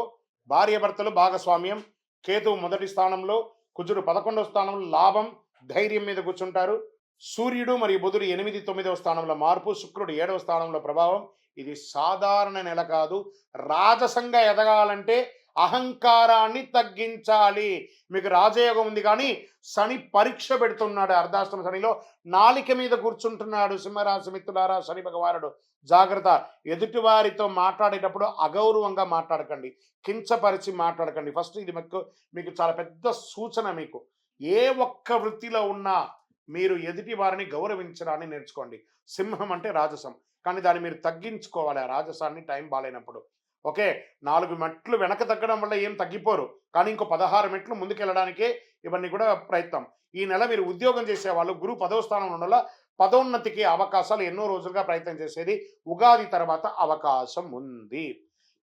భార్యాభర్తలు భాగస్వామ్యం. కేతువు 1వ స్థానంలో, కుజుడు 11వ స్థానంలో లాభం, ధైర్యం మీద కూర్చుంటారు. సూర్యుడు మరియు బుధుడు 8, 9వ స్థానంలో మార్పు, శుక్రుడు 7వ స్థానంలో ప్రభావం. ఇది సాధారణ నెల కాదు. రాజసంగా ఎదగాలంటే అహంకారాన్ని తగ్గించాలి. మీకు రాజయోగం ఉంది కానీ శని పరీక్ష పెడుతున్నాడు. అర్ధాష్టమ శనిలో నాలిక మీద కూర్చుంటున్నాడు. సింహరాశి మిత్రులారా, శని భగవానుడు జాగ్రత్త. ఎదుటివారితో మాట్లాడేటప్పుడు అగౌరవంగా మాట్లాడకండి, కించపరిచి మాట్లాడకండి. ఫస్ట్ ఇది మీకు చాలా పెద్ద సూచన. మీకు ఏ ఒక్క వృత్తిలో ఉన్నా మీరు ఎదుటి వారిని గౌరవించడాన్ని నేర్చుకోండి. సింహం అంటే రాజసం, కానీ దాన్ని మీరు తగ్గించుకోవాలి. ఆ రాజసాన్ని టైం బాగాలేనప్పుడు. ఓకే, 4 మెట్లు వెనక తగ్గడం వల్ల ఏం తగ్గిపోరు, కానీ ఇంకో 16 మెట్లు ముందుకెళ్ళడానికే ఇవన్నీ కూడా ప్రయత్నం. ఈ నెల మీరు ఉద్యోగం చేసేవాళ్ళు గురువు 10వ స్థానంలో ఉండాల. పదోన్నతికి అవకాశాలు ఎన్నో రోజులుగా ప్రయత్నం చేసేది. ఉగాది తర్వాత అవకాశం ఉంది.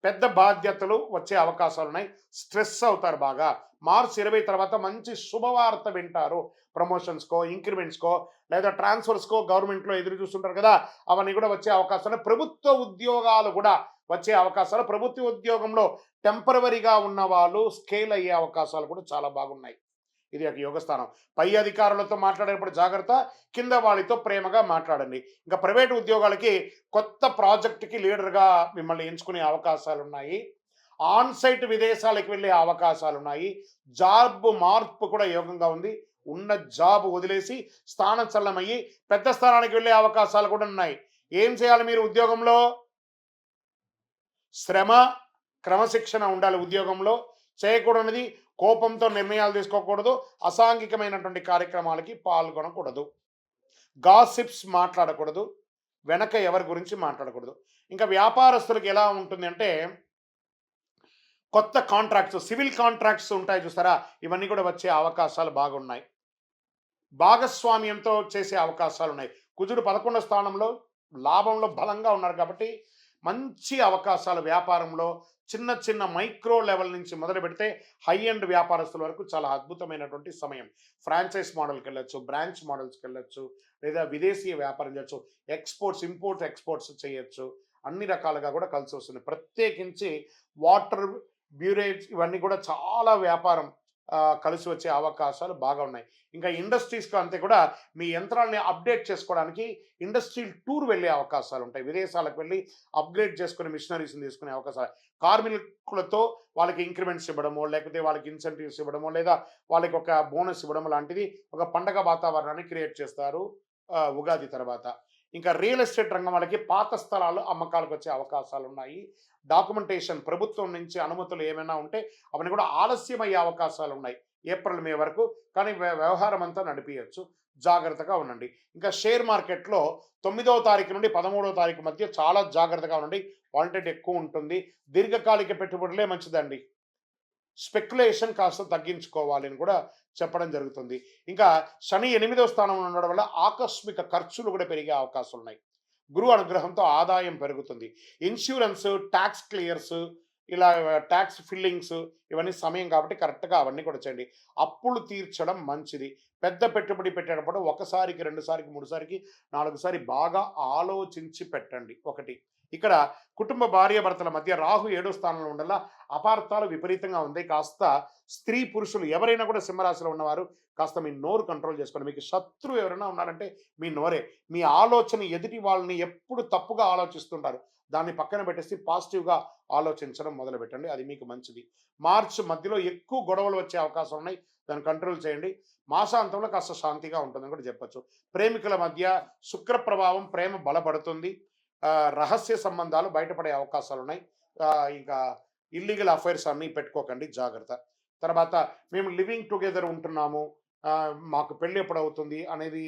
పెద్ద బాధ్యతలు వచ్చే అవకాశాలు ఉన్నాయి. స్ట్రెస్ అవుతారు బాగా. మార్చ్ 20 తర్వాత మంచి శుభవార్త వింటారు. ప్రమోషన్స్కో, ఇంక్రిమెంట్స్కో లేదా ట్రాన్స్ఫర్స్కో గవర్నమెంట్లో ఎదురు చూస్తుంటారు కదా, అవన్నీ కూడా వచ్చే అవకాశాలు. ప్రభుత్వ ఉద్యోగాలు కూడా వచ్చే అవకాశాలు. ప్రభుత్వ ఉద్యోగంలో టెంపరవరీగా ఉన్న వాళ్ళు స్కేల్ అయ్యే అవకాశాలు కూడా చాలా బాగున్నాయి. ఇది ఒక యోగస్థానం. పై అధికారులతో మాట్లాడేటప్పుడు జాగ్రత్త, కింద వాళ్ళతో ప్రేమగా మాట్లాడండి. ఇంకా ప్రైవేట్ ఉద్యోగాలకి కొత్త ప్రాజెక్టుకి లీడర్గా మిమ్మల్ని ఎంచుకునే అవకాశాలు ఉన్నాయి. ఆన్ సైట్ విదేశాలకు వెళ్ళే అవకాశాలు ఉన్నాయి. జాబ్ మార్పు కూడా యోగంగా ఉంది. ఉన్న జాబ్ వదిలేసి స్థానచలనమయ్యి పెద్ద స్థానానికి వెళ్ళే అవకాశాలు కూడా ఉన్నాయి. ఏం చేయాలి మీరు ఉద్యోగంలో? శ్రమ, క్రమశిక్షణ ఉండాలి. ఉద్యోగంలో చేయకూడనిది కోపంతో నిర్ణయాలు తీసుకోకూడదు. అసాంఘికమైనటువంటి కార్యక్రమాలకి పాల్గొనకూడదు. గాసిప్స్ మాట్లాడకూడదు. వెనక ఎవరి గురించి మాట్లాడకూడదు. ఇంకా వ్యాపారస్తులకు ఎలా ఉంటుంది అంటే, కొత్త కాంట్రాక్ట్స్, సివిల్ కాంట్రాక్ట్స్ ఉంటాయి చూస్తారా, ఇవన్నీ కూడా వచ్చే అవకాశాలు బాగున్నాయి. భాగస్వామ్యంతో చేసే అవకాశాలు ఉన్నాయి. కుజుడు 11వ స్థానంలో లాభంలో బలంగా ఉన్నారు కాబట్టి మంచి అవకాశాలు వ్యాపారంలో. చిన్న చిన్న మైక్రో లెవెల్ నుంచి మొదలు పెడితే హై ఎండ్ వ్యాపారస్తుల వరకు చాలా అద్భుతమైనటువంటి సమయం. ఫ్రాంచైజ్ మోడల్కి వెళ్ళొచ్చు, బ్రాంచ్ మోడల్స్కి వెళ్ళొచ్చు, లేదా విదేశీయ వ్యాపారం చేయొచ్చు, ఎక్స్పోర్ట్స్, ఇంపోర్ట్ ఎక్స్పోర్ట్స్ చేయొచ్చు. అన్ని రకాలుగా కూడా కలిసి వస్తుంది. ప్రత్యేకించి వాటర్ బ్యూరేజ్ ఇవన్నీ కూడా చాలా వ్యాపారం కలిసి వచ్చే అవకాశాలు బాగా ఉన్నాయి. ఇంకా ఇండస్ట్రీస్కి అంతే కూడా మీ యంత్రాలని అప్డేట్ చేసుకోవడానికి ఇండస్ట్రియల్ టూర్ వెళ్ళే అవకాశాలు ఉంటాయి. విదేశాలకు వెళ్ళి అప్గ్రేడ్ చేసుకునే మిషనరీస్ని తీసుకునే అవకాశాలు. కార్మికులతో వాళ్ళకి ఇంక్రిమెంట్స్ ఇవ్వడమో, లేకపోతే వాళ్ళకి ఇన్సెంటివ్స్ ఇవ్వడమో, లేదా వాళ్ళకి ఒక బోనస్ ఇవ్వడం లాంటిది ఒక పండగ వాతావరణాన్ని క్రియేట్ చేస్తారు ఉగాది తర్వాత. ఇంకా రియల్ ఎస్టేట్ రంగం వాళ్ళకి పాత స్థలాలు అమ్మకాలకు వచ్చే అవకాశాలు ఉన్నాయి. డాక్యుమెంటేషన్ ప్రభుత్వం నుంచి అనుమతులు ఏమైనా ఉంటే అవన్నీ కూడా ఆలస్యం అయ్యే అవకాశాలు ఉన్నాయి ఏప్రిల్ మే వరకు. కానీ వ్యవహారం అంతా నడిపియచ్చు, జాగ్రత్తగా ఉండండి. ఇంకా షేర్ మార్కెట్లో 9వ తారీఖు నుండి 13వ తారీఖు మధ్య చాలా జాగ్రత్తగా ఉండండి. వాలంటెడ్ ఎక్కువ ఉంటుంది. దీర్ఘకాలిక పెట్టుబడులే మంచిదండి. స్పెక్యులేషన్ కాస్త తగ్గించుకోవాలి అని కూడా చెప్పడం జరుగుతుంది. ఇంకా శని 8వ స్థానంలో ఉండడం వల్ల ఆకస్మిక ఖర్చులు కూడా పెరిగే అవకాశాలు ఉన్నాయి. గురువు అనుగ్రహంతో ఆదాయం పెరుగుతుంది. ఇన్సూరెన్స్, ట్యాక్స్ క్లియర్స్, ఇలా ట్యాక్స్ ఫిల్లింగ్స్ ఇవన్నీ సమయం కాబట్టి కరెక్ట్గా అవన్నీ కూడా చేయండి. అప్పులు తీర్చడం మంచిది. పెద్ద పెట్టుబడి పెట్టేటప్పుడు ఒకసారికి, రెండుసారికి, మూడుసారికి, నాలుగుసారి బాగా ఆలోచించి పెట్టండి. ఒకటి ఇక్కడ కుటుంబ భార్యాభర్తల మధ్య రాహు 7వ స్థానంలో ఉండలా అపార్థాలు విపరీతంగా ఉంది. కాస్త స్త్రీ పురుషులు ఎవరైనా కూడా సింహరాశిలో ఉన్నవారు కాస్త మీ నోరు కంట్రోల్ చేసుకోండి. మీకు శత్రువు ఎవరైనా ఉన్నారంటే మీ నోరే. మీ ఆలోచన ఎదుటి వాళ్ళని ఎప్పుడు తప్పుగా ఆలోచిస్తుంటారు. దాన్ని పక్కన పెట్టేసి పాజిటివ్గా ఆలోచించడం మొదలు పెట్టండి. అది మీకు మంచిది. మార్చ్ మధ్యలో ఎక్కువ గొడవలు వచ్చే అవకాశం ఉన్నాయి. దాన్ని కంట్రోల్ చేయండి. మాసాంతంలో కాస్త శాంతిగా ఉంటుందని కూడా చెప్పచ్చు. ప్రేమికుల మధ్య శుక్ర ప్రభావం, ప్రేమ బలపడుతుంది. రహస్య సంబంధాలు బయటపడే అవకాశాలు ఉన్నాయి. ఇంకా ఇల్లీగల్ అఫైర్స్ అన్నీ పెట్టుకోకండి, జాగ్రత్త. తర్వాత మేము లివింగ్ టుగెదర్ ఉంటున్నాము, మాకు పెళ్ళి ఎప్పుడు అవుతుంది అనేది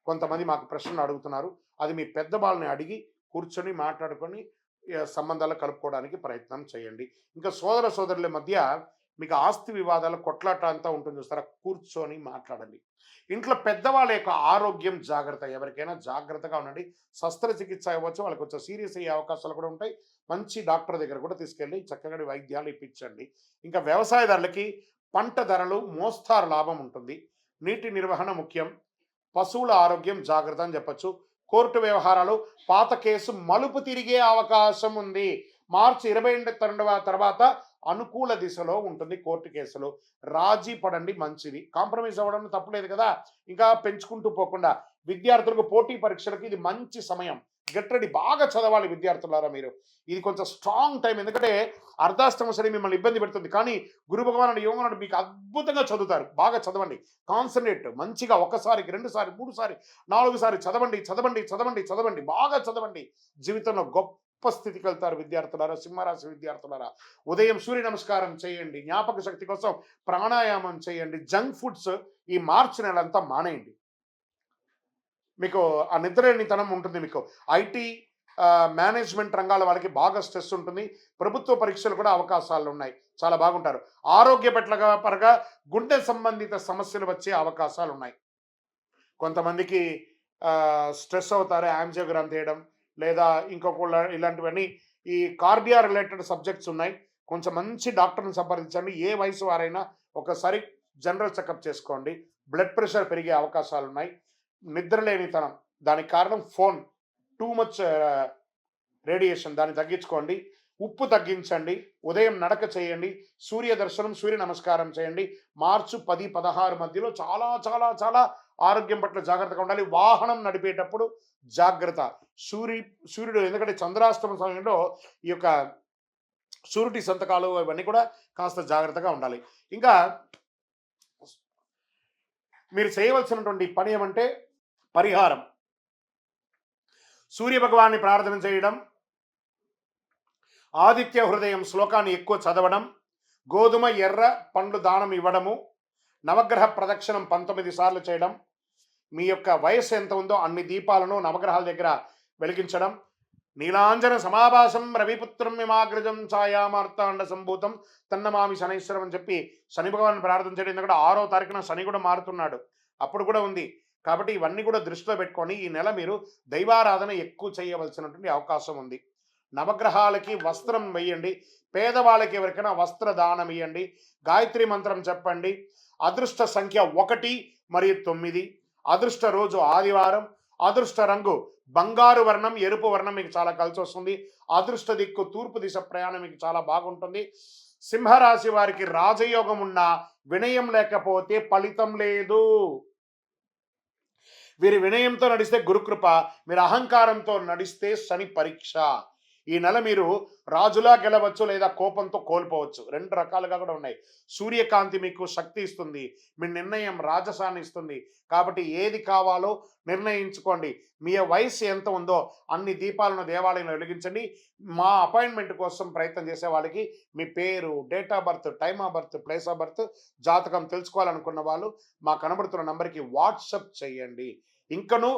కొంతమంది మాకు ప్రశ్నలు అడుగుతున్నారు. అది మీ పెద్దవాళ్ళని అడిగి కూర్చొని మాట్లాడుకొని సంబంధాలు కలుపుకోవడానికి ప్రయత్నం చేయండి. ఇంకా సోదర సోదరుల మధ్య మీకు ఆస్తి వివాదాల కొట్లాట అంతా ఉంటుంది చూస్తారా, కూర్చొని మాట్లాడండి. ఇంట్లో పెద్దవాళ్ళ యొక్క ఆరోగ్యం జాగ్రత్త. ఎవరికైనా జాగ్రత్తగా ఉండండి. శస్త్రచికిత్స అవ్వచ్చు, వాళ్ళకి కొంచెం సీరియస్ అయ్యే అవకాశాలు కూడా ఉంటాయి. మంచి డాక్టర్ దగ్గర కూడా తీసుకెళ్ళి చక్కగా వైద్యాలు ఇప్పించండి. ఇంకా వ్యవసాయదారులకి పంట ధరలు మోస్తారు లాభం ఉంటుంది. నీటి నిర్వహణ ముఖ్యం. పశువుల ఆరోగ్యం జాగ్రత్త అని చెప్పచ్చు. కోర్టు వ్యవహారాలు, పాత కేసు మలుపు తిరిగే అవకాశం ఉంది. మార్చి 22 తర్వాత అనుకూల దిశలో ఉంటుంది. కోర్టు కేసులు రాజీ పడండి, మంచిది. కాంప్రమైజ్ అవ్వడం తప్పులేదు కదా. ఇంకా పెంచుకుంటూ పోకుండా విద్యార్థులకు పోటీ పరీక్షలకు ఇది మంచి సమయం. గెట్ రెడీ, బాగా చదవాలి విద్యార్థులారా మీరు. ఇది కొంచెం స్ట్రాంగ్ టైం. ఎందుకంటే అర్ధాష్టమ శని మిమ్మల్ని ఇబ్బంది పెడుతుంది. కానీ గురు భగవానుడు యోగనాడు మీకు అద్భుతంగా చదువుతారు. బాగా చదవండి, కాన్సన్ట్రేట్ మంచిగా. ఒకసారికి, రెండుసారి, మూడుసారి, 4 సారి చదవండి, చదవండి, చదవండి, చదవండి, బాగా చదవండి. జీవితంలో గొప్ప స్థితికి వెళ్తారు విద్యార్థులారా, సింహరాశి విద్యార్థులారా. ఉదయం సూర్య నమస్కారం చేయండి. జ్ఞాపక శక్తి కోసం ప్రాణాయామం చేయండి. జంక్ ఫుడ్స్ ఈ మార్చి నెలంతా మానేయండి. మీకు ఆ నిద్రలేనితనం ఉంటుంది. మీకు ఐటీ, మేనేజ్మెంట్ రంగాల వాళ్ళకి బాగా స్ట్రెస్ ఉంటుంది. ప్రభుత్వ పరీక్షలు కూడా అవకాశాలు ఉన్నాయి. చాలా బాగుంటారు. ఆరోగ్య పరంగా గుండె సంబంధిత సమస్యలు వచ్చే అవకాశాలు ఉన్నాయి. కొంతమందికి స్ట్రెస్ అవుతారు, యాంజియోగ్రామ్ తీయడం లేదా ఇంకొక ఇలాంటివన్నీ. ఈ కార్డియా రిలేటెడ్ సబ్జెక్ట్స్ ఉన్నాయి. కొంచెం మంచి డాక్టర్ని సంప్రదించండి. ఏ వయసు వారైనా ఒకసారి జనరల్ చెకప్ చేసుకోండి. బ్లడ్ ప్రెషర్ పెరిగే అవకాశాలు ఉన్నాయి. నిద్రలేనితనం, దానికి కారణం ఫోన్, టూ మచ్ రేడియేషన్, దాన్ని తగ్గించుకోండి. ఉప్పు తగ్గించండి. ఉదయం నడక చేయండి. సూర్య దర్శనం, సూర్య నమస్కారం చేయండి. మార్చి 10, 16 మధ్యలో చాలా చాలా చాలా ఆరోగ్యం పట్ల జాగ్రత్తగా ఉండాలి. వాహనం నడిపేటప్పుడు జాగ్రత్త. సూర్యుడు ఎందుకంటే చంద్రాష్టమ సమయంలో ఈ యొక్క సూర్యుడి సంతకాలు ఇవన్నీ కూడా కాస్త జాగ్రత్తగా ఉండాలి. ఇంకా మీరు చేయవలసినటువంటి పని ఏమంటే పరిహారం. సూర్య భగవాన్ని ప్రార్థన చేయడం, ఆదిత్య హృదయం శ్లోకాన్ని ఎక్కువ చదవడం, గోధుమ ఎర్ర పండ్లు దానం ఇవ్వడము, నవగ్రహ ప్రదక్షిణం 19 సార్లు చేయడం, మీ యొక్క వయస్సు ఎంత ఉందో అన్ని దీపాలను నవగ్రహాల దగ్గర వెలిగించడం, నీలాంజన సమాభాసం రవిపుత్రం మిమాగ్రజం ఛాయామార్తాండ సంభూతం తన్నమామి శనైశ్వరం అని చెప్పి శని భగవాన్ని ప్రార్థన చేయడం. ఎందుకంటే 6వ తారీఖున శని కూడా మారుతున్నాడు, అప్పుడు కూడా ఉంది. కాబట్టి ఇవన్నీ కూడా దృష్టిలో పెట్టుకొని ఈ నెల మీరు దైవారాధన ఎక్కువ చేయవలసినటువంటి అవకాశం ఉంది. నవగ్రహాలకి వస్త్రం వేయండి. పేదవాళ్ళకి ఎవరికైనా వస్త్ర దానం ఇవ్వండి. గాయత్రి మంత్రం చెప్పండి. అదృష్ట సంఖ్య 1 మరియు 9. అదృష్ట రోజు ఆదివారం. అదృష్ట రంగు బంగారు వర్ణం, ఎరుపు వర్ణం మీకు చాలా కలిసి వస్తుంది. అదృష్ట దిక్కు తూర్పు దిశ ప్రయాణం మీకు చాలా బాగుంటుంది. సింహరాశి వారికి రాజయోగం ఉన్న వినయం లేకపోతే ఫలితం లేదు. వీరి వినయంతో నడిస్తే గురుకృప, మీరు అహంకారంతో నడిస్తే శని పరీక్ష. ఈ నెల మీరు రాజులా గెలవచ్చు లేదా కోపంతో కోల్పోవచ్చు. 2 రకాలుగా కూడా ఉన్నాయి. సూర్యకాంతి మీకు శక్తి ఇస్తుంది. మీ నిర్ణయం రాజసాన్ని ఇస్తుంది. కాబట్టి ఏది కావాలో నిర్ణయించుకోండి. మీ వయసు ఎంత ఉందో అన్ని దీపాలను దేవాలయంలో వెలిగించండి. మా అపాయింట్మెంట్ కోసం ప్రయత్నం చేసే వాళ్ళకి మీ పేరు, date of birth, time of birth, place of birth, జాతకం తెలుసుకోవాలనుకున్న వాళ్ళు మా కనబడుతున్న నంబర్కి వాట్సప్ చేయండి. ఇంకను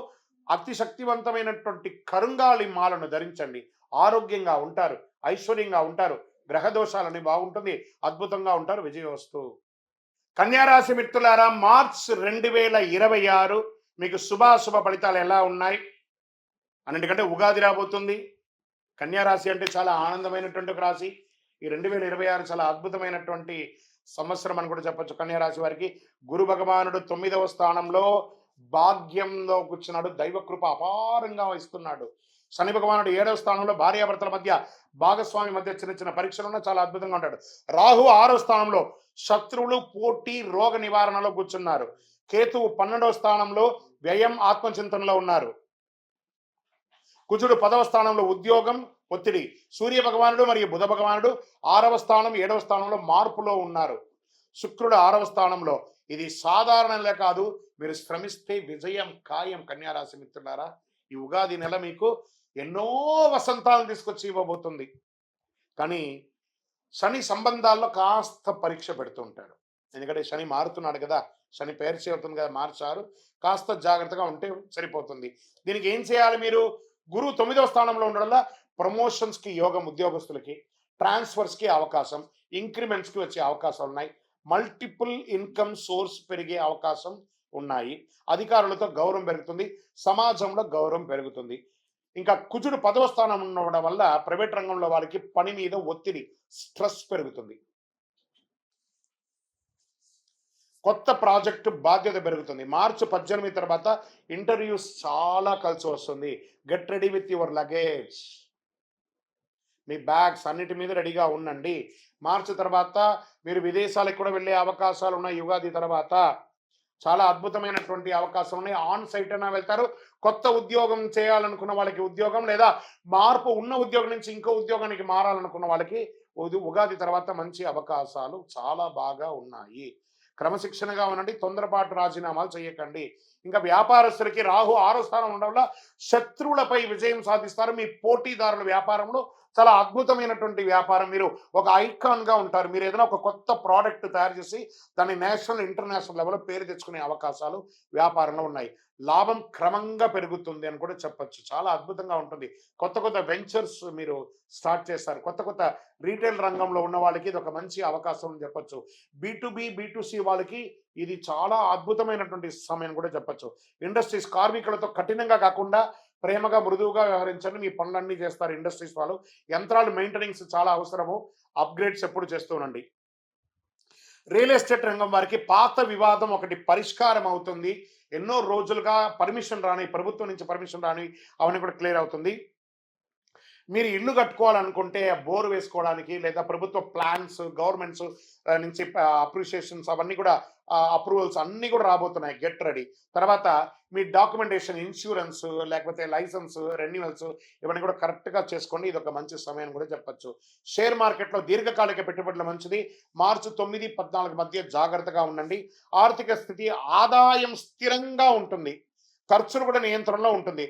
అతి శక్తివంతమైనటువంటి కరుంగాలి మాలను ధరించండి. ఆరోగ్యంగా ఉంటారు, ఐశ్వర్యంగా ఉంటారు, గ్రహ దోషాలని బాగుంటుంది, అద్భుతంగా ఉంటారు. విజయోస్తు. కన్యారాశి మిత్రులారా, మార్చ్ 2026 మీకు శుభాశుభ ఫలితాలు ఎలా ఉన్నాయి? అన్నిటికంటే ఉగాది రాబోతుంది. కన్యారాశి అంటే చాలా ఆనందమైనటువంటి ఒక రాశి. ఈ 2026 చాలా అద్భుతమైనటువంటి సంవత్సరం అని కూడా చెప్పొచ్చు. కన్యారాశి వారికి గురు భగవానుడు 9వ స్థానంలో భాగ్యంలో కూర్చున్నాడు. దైవకృప అపారంగా ఇస్తున్నాడు. శని భగవానుడు 7వ స్థానంలో భార్యాభర్తల మధ్య, భాగస్వామి మధ్య చిన్న చిన్న పరీక్షలు చాలా అద్భుతంగా ఉంటాడు. రాహు 6వ స్థానంలో శత్రువులు, పోటీ, రోగ నివారణలో కూర్చున్నారు. కేతువు 12వ స్థానంలో వ్యయం, ఆత్మచింతనలో ఉన్నారు. కుజుడు 10వ స్థానంలో ఉద్యోగం, ఒత్తిడి. సూర్య భగవానుడు మరియు బుధ భగవానుడు 6వ స్థానం, 7వ స్థానంలో మార్పులో ఉన్నారు. శుక్రుడు 6వ స్థానంలో. ఇది సాధారణంగా కాదు, మీరు శ్రమిస్తే విజయం ఖాయం. కన్యారాశి మిత్రులారా, ఈ ఉగాది నెల మీకు ఎన్నో వసంతాలను తీసుకొచ్చి ఇవ్వబోతుంది. కానీ శని సంబంధాల్లో కాస్త పరీక్ష పెడుతూ ఉంటాడు. ఎందుకంటే శని మారుతున్నాడు కదా, శని పేరు అవుతుంది కదా, మార్చారు. కాస్త జాగ్రత్తగా ఉంటే సరిపోతుంది. దీనికి ఏం చేయాలి? మీరు గురువు 9వ స్థానంలో ఉండడం వల్ల ప్రమోషన్స్కి యోగం, ఉద్యోగస్తులకి ట్రాన్స్ఫర్స్కి అవకాశం, ఇంక్రిమెంట్స్కి వచ్చే అవకాశాలు ఉన్నాయి. మల్టిపుల్ ఇన్కమ్ సోర్స్ పెరిగే అవకాశం ఉన్నాయి. అధికారులతో గౌరవం పెరుగుతుంది, సమాజంలో గౌరవం పెరుగుతుంది. ఇంకా కుజుడు 10వ స్థానం ఉండడం వల్ల ప్రైవేట్ రంగంలో వారికి పని మీద ఒత్తిడి, స్ట్రెస్ పెరుగుతుంది. కొత్త ప్రాజెక్టు బాధ్యత పెరుగుతుంది. మార్చి 18 తర్వాత ఇంటర్వ్యూస్ చాలా కలిసి వస్తుంది. Get ready with your luggage. Me bags అన్నిటి మీద రెడీగా ఉండండి. మార్చి తర్వాత మీరు విదేశాలకు కూడా వెళ్ళే అవకాశాలు ఉన్నాయి. యుగాది తర్వాత చాలా అద్భుతమైనటువంటి అవకాశం ఉన్నాయి. ఆన్ సైట్ అయినా వెళ్తారు. కొత్త ఉద్యోగం చేయాలనుకున్న వాళ్ళకి ఉద్యోగం, లేదా మార్పు ఉన్న ఉద్యోగం నుంచి ఇంకో ఉద్యోగానికి మారాలనుకున్న వాళ్ళకి ఉగాది తర్వాత మంచి అవకాశాలు చాలా బాగా ఉన్నాయి. క్రమశిక్షణగా ఉండండి, తొందరపాటు రాజీనామాలు చేయకండి. ఇంకా వ్యాపారస్తులకి రాహు 6వ స్థానం ఉండడం వల్ల శత్రువులపై విజయం సాధిస్తారు. మీ పోటీదారుల వ్యాపారంలో చాలా అద్భుతమైనటువంటి వ్యాపారం. మీరు ఒక ఐకాన్గా ఉంటారు. మీరు ఏదైనా ఒక కొత్త ప్రోడక్ట్ తయారు చేసి దాన్ని నేషనల్, ఇంటర్నేషనల్ లెవెల్లో పేరు తెచ్చుకునే అవకాశాలు వ్యాపారంలో ఉన్నాయి. లాభం క్రమంగా పెరుగుతుంది అని కూడా చెప్పచ్చు. చాలా అద్భుతంగా ఉంటుంది. కొత్త కొత్త వెంచర్స్ మీరు స్టార్ట్ చేస్తారు. కొత్త కొత్త రీటైల్ రంగంలో ఉన్న వాళ్ళకి ఇది ఒక మంచి అవకాశం అని చెప్పచ్చు. B2B, B2C వాళ్ళకి ఇది చాలా అద్భుతమైనటువంటి సమయం కూడా చెప్పచ్చు. ఇండస్ట్రీస్ కార్మికులతో కఠినంగా కాకుండా ప్రేమగా, మృదువుగా వ్యవహరించండి. మీ పనులన్నీ చేస్తారు ఇండస్ట్రీస్ వాళ్ళు. యంత్రాలు మెయింటెనెన్స్ చాలా అవసరము. అప్గ్రేడ్స్ ఎప్పుడు చేస్తూ ఉండండి. రియల్ ఎస్టేట్ రంగం వారికి పాత వివాదం ఒకటి పరిష్కారం అవుతుంది. ఎన్నో రోజులుగా పర్మిషన్ రాని, ప్రభుత్వం నుంచి పర్మిషన్ రాని, అవన్నీ కూడా క్లియర్ అవుతుంది. మీరు ఇల్లు కట్టుకోవాలనుకుంటే బోర్ వేసుకోవడానికి, లేదా ప్రభుత్వ ప్లాన్స్, గవర్నమెంట్స్ నుంచి అప్రిషియేషన్స్, అవన్నీ కూడా అప్రూవల్స్ అన్నీ కూడా రాబోతున్నాయి. Get ready. తర్వాత మీ డాక్యుమెంటేషన్, ఇన్సూరెన్స్, లేకపోతే లైసెన్స్, రెన్యువల్స్, ఇవన్నీ కూడా కరెక్ట్గా చేసుకోండి. ఇది ఒక మంచి సమయం కూడా చెప్పచ్చు. షేర్ మార్కెట్లో దీర్ఘకాలిక పెట్టుబడులు మంచిది. మార్చి 9, 14 మధ్య జాగ్రత్తగా ఉండండి. ఆర్థిక స్థితి, ఆదాయం స్థిరంగా ఉంటుంది, ఖర్చులు కూడా నియంత్రణలో ఉంటుంది.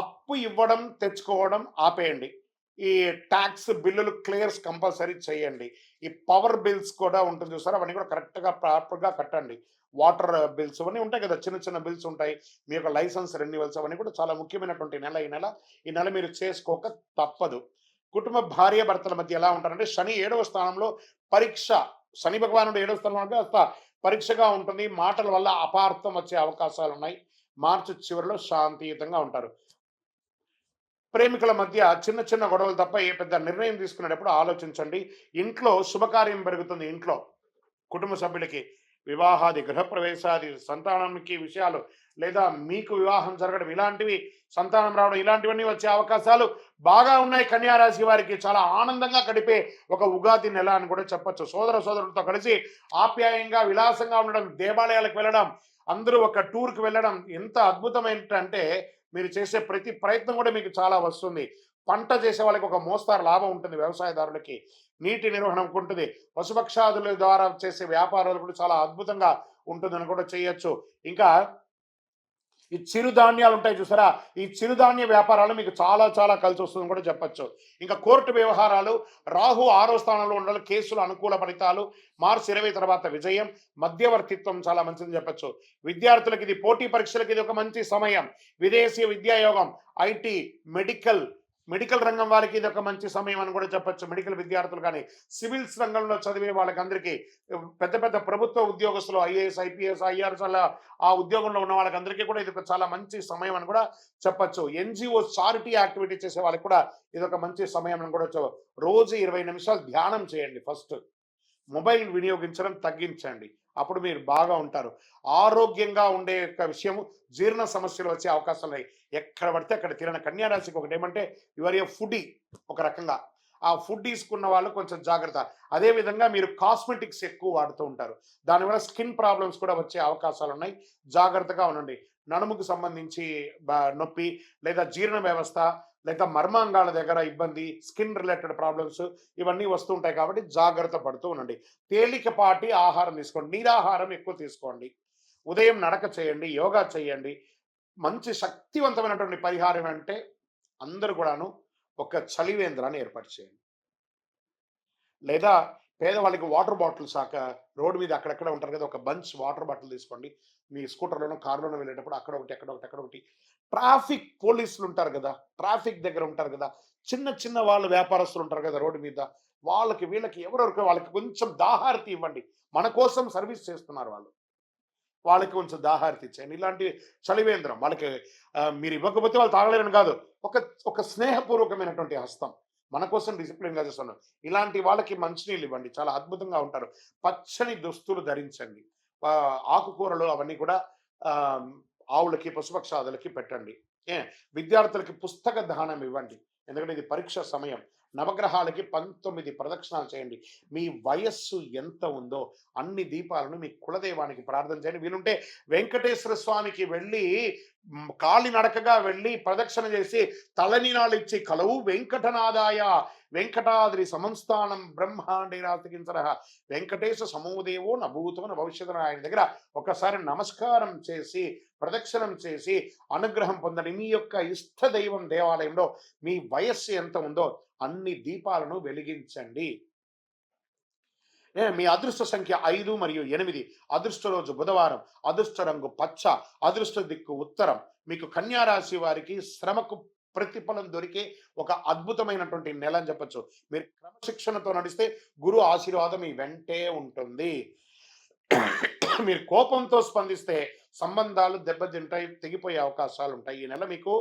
అప్పు ఇవ్వడం, తెచ్చుకోవడం ఆపేయండి. ఈ ట్యాక్స్ బిల్లులు క్లియర్స్ కంపల్సరీ చేయండి. ఈ పవర్ బిల్స్ కూడా ఉంటుంది చూసారా, అవన్నీ కూడా కరెక్ట్గా ప్రాపర్గా కట్టండి. వాటర్ బిల్స్ అవన్నీ ఉంటాయి కదా, చిన్న చిన్న బిల్స్ ఉంటాయి. మీ యొక్క లైసెన్స్ రెన్యువల్స్ అవన్నీ కూడా చాలా ముఖ్యమైనటువంటి నెల ఈ నెల మీరు చేసుకోక తప్పదు. కుటుంబ భార్య భర్తల మధ్య ఎలా ఉంటారంటే, శని 7వ స్థానంలో పరీక్ష. శని భగవానుడు 7వ స్థానంలో అంటే కాస్త పరీక్షగా ఉంటుంది. మాటల వల్ల అపార్థం వచ్చే అవకాశాలు ఉన్నాయి. మార్చి చివరిలో శాంతియుతంగా ఉంటారు. ప్రేమికుల మధ్య చిన్న చిన్న గొడవలు తప్ప ఏ పెద్ద నిర్ణయం తీసుకునేటప్పుడు ఆలోచించండి. ఇంట్లో శుభకార్యం పెరుగుతుంది. ఇంట్లో కుటుంబ సభ్యులకి వివాహాది, గృహప్రవేశాది, సంతానానికి విషయాలు, లేదా మీకు వివాహం జరగడం, ఇలాంటివి, సంతానం రావడం, ఇలాంటివన్నీ వచ్చే అవకాశాలు బాగా ఉన్నాయి. కన్యారాశి వారికి చాలా ఆనందంగా గడిపే ఒక ఉగాది నెల అని కూడా చెప్పచ్చు. సోదర సోదరులతో కలిసి ఆప్యాయంగా, విలాసంగా ఉండడం, దేవాలయాలకు వెళ్ళడం, అందరూ ఒక టూర్కి వెళ్ళడం ఎంత అద్భుతమైనటంటే మీరు చేసే ప్రతి ప్రయత్నం కూడా మీకు చాలా వస్తుంది. పంట చేసే వాళ్ళకి ఒక మోస్తారు లాభం ఉంటుంది, వ్యవసాయదారులకి నీటి నిర్వహణ ఉంటుంది, పశుపక్షాదుల ద్వారా చేసే వ్యాపారాలు కూడా చాలా అద్భుతంగా ఉంటుందని కూడా చేయొచ్చు. ఇంకా ఈ చిరుధాన్యాలు ఉంటాయి చూసారా, ఈ చిరుధాన్య వ్యాపారాలు మీకు చాలా చాలా కలిసి వస్తుందని కూడా చెప్పొచ్చు. ఇంకా కోర్టు వ్యవహారాలు, రాహు 6వ స్థానంలో ఉండాలి, కేసులు అనుకూల ఫలితాలు, మార్చి 20 తర్వాత విజయం, మధ్యవర్తిత్వం చాలా మంచిదని చెప్పొచ్చు. విద్యార్థులకు ఇది పోటీ పరీక్షలకు ఇది ఒక మంచి సమయం. విదేశీ విద్యాయోగం, ఐటీ, మెడికల్ రంగం వారికి ఇది ఒక మంచి సమయం అని కూడా చెప్పొచ్చు. మెడికల్ విద్యార్థులు కానీ సివిల్స్ రంగంలో చదివే వాళ్ళకి అందరికీ, పెద్ద పెద్ద ప్రభుత్వ ఉద్యోగస్తులు ఐఏఎస్, ఐపీఎస్, ఐఆర్ఎస్ అలా ఆ ఉద్యోగంలో ఉన్న వాళ్ళకి అందరికీ కూడా ఇది ఒక చాలా మంచి సమయం అని కూడా చెప్పొచ్చు. ఎన్జిఓ చారిటీ యాక్టివిటీ చేసే వాళ్ళకి కూడా ఇది ఒక మంచి సమయం అని కూడా రోజు 20 నిమిషాలు ధ్యానం చేయండి. ఫస్ట్ మొబైల్ వినియోగించడం తగ్గించండి, అప్పుడు మీరు బాగా ఉంటారు. ఆరోగ్యంగా ఉండే యొక్క విషయము, జీర్ణ సమస్యలు వచ్చే అవకాశాలు ఉన్నాయి. ఎక్కడ పడితే అక్కడ తినని కన్యా రాశికి ఒకటి ఏమంటే యువర్ ఏ ఫుడీ, ఒక రకంగా ఆ ఫుడ్ తీసుకున్న వాళ్ళు కొంచెం జాగ్రత్త. అదేవిధంగా మీరు కాస్మెటిక్స్ ఎక్కువ వాడుతూ ఉంటారు, దానివల్ల స్కిన్ ప్రాబ్లమ్స్ కూడా వచ్చే అవకాశాలు ఉన్నాయి, జాగ్రత్తగా ఉండండి. నడుముకు సంబంధించి నొప్పి, లేదా జీర్ణ వ్యవస్థ, లేదా మర్మాంగాల దగ్గర ఇబ్బంది, స్కిన్ రిలేటెడ్ ప్రాబ్లమ్స్ ఇవన్నీ వస్తూ ఉంటాయి కాబట్టి జాగ్రత్త పడుతూ ఉండండి. తేలికపాటి ఆహారం తీసుకోండి, నీరాహారం ఎక్కువ తీసుకోండి, ఉదయం నడక చేయండి, యోగా చేయండి. మంచి శక్తివంతమైనటువంటి పరిహారం అంటే అందరూ కూడాను ఒక చలివేంద్రాన్ని ఏర్పాటు చేయండి, లేదా పేదవాళ్ళకి వాటర్ బాటిల్ రోడ్డు మీద అక్కడక్కడ ఉంటారు కదా, ఒక బంచ్ వాటర్ బాటిల్ తీసుకోండి. మీ స్కూటర్లోనో కార్లోనో వెళ్ళేటప్పుడు అక్కడ ఒకటి, అక్కడ ఒకటి, అక్కడ ఒకటి. ట్రాఫిక్ పోలీసులు ఉంటారు కదా, ట్రాఫిక్ దగ్గర ఉంటారు కదా, చిన్న చిన్న వాళ్ళు వ్యాపారస్తులు ఉంటారు కదా రోడ్డు మీద, వాళ్ళకి వీళ్ళకి ఎవరెవరికి వాళ్ళకి కొంచెం దాహారతి ఇవ్వండి. మన కోసం సర్వీస్ చేస్తున్నారు వాళ్ళు, వాళ్ళకి కొంచెం దాహారతి ఇచ్చేయండి. ఇలాంటి చలివేంద్రం వాళ్ళకి మీరు ఇవ్వకపోతే వాళ్ళు తాగలేరని కాదు, ఒక ఒక స్నేహపూర్వకమైనటువంటి హస్తం, మన కోసం డిసిప్లిన్గా చేస్తున్నారు. ఇలాంటి వాళ్ళకి మంచినీళ్ళు ఇవ్వండి, చాలా అద్భుతంగా ఉంటారు. పచ్చని దుస్తులు ధరించండి, ఆకుకూరలు అవన్నీ కూడా ఆవులకి, పశుపక్షాదులకి పెట్టండి. విద్యార్థులకి పుస్తక దానం ఇవ్వండి, ఎందుకంటే ఇది పరీక్ష సమయం. నవగ్రహాలకి 19 ప్రదక్షిణాలు చేయండి. మీ వయస్సు ఎంత ఉందో అన్ని దీపాలను మీ కులదైవానికి ప్రార్థన చేయండి. వీలుంటే వెంకటేశ్వర స్వామికి వెళ్ళి కాలినడకగా వెళ్ళి ప్రదక్షిణ చేసి తలనీనాలు ఇచ్చి కలవు వెంకటనాదాయ వెంకటాద్రి సమంస్థానం బ్రహ్మాండే రాతికించర వెంకటేశ సమోదేవో నభూతో భవిష్యత్తు ఆయన దగ్గర ఒకసారి నమస్కారం చేసి ప్రదక్షిణం చేసి అనుగ్రహం పొందండి. మీ యొక్క ఇష్ట దైవం దేవాలయంలో మీ వయస్సు ఎంత ఉందో అన్ని దీపాలను వెలిగించండి. మీ అదృష్ట సంఖ్య 5 మరియు 8, అదృష్ట రోజు బుధవారం, అదృష్ట రంగు పచ్చ, అదృష్ట దిక్కు ఉత్తరం. మీకు కన్యా రాశి వారికి శ్రమకు ప్రతిఫలం దొరికే ఒక అద్భుతమైనటువంటి నెల అని చెప్పచ్చు. మీరు క్రమశిక్షణతో నడిస్తే గురు ఆశీర్వాదం మీ వెంటే ఉంటుంది. మీరు కోపంతో స్పందిస్తే సంబంధాలు దెబ్బతింటాయి, తెగిపోయే అవకాశాలు ఉంటాయి. ఈ నెల మీకు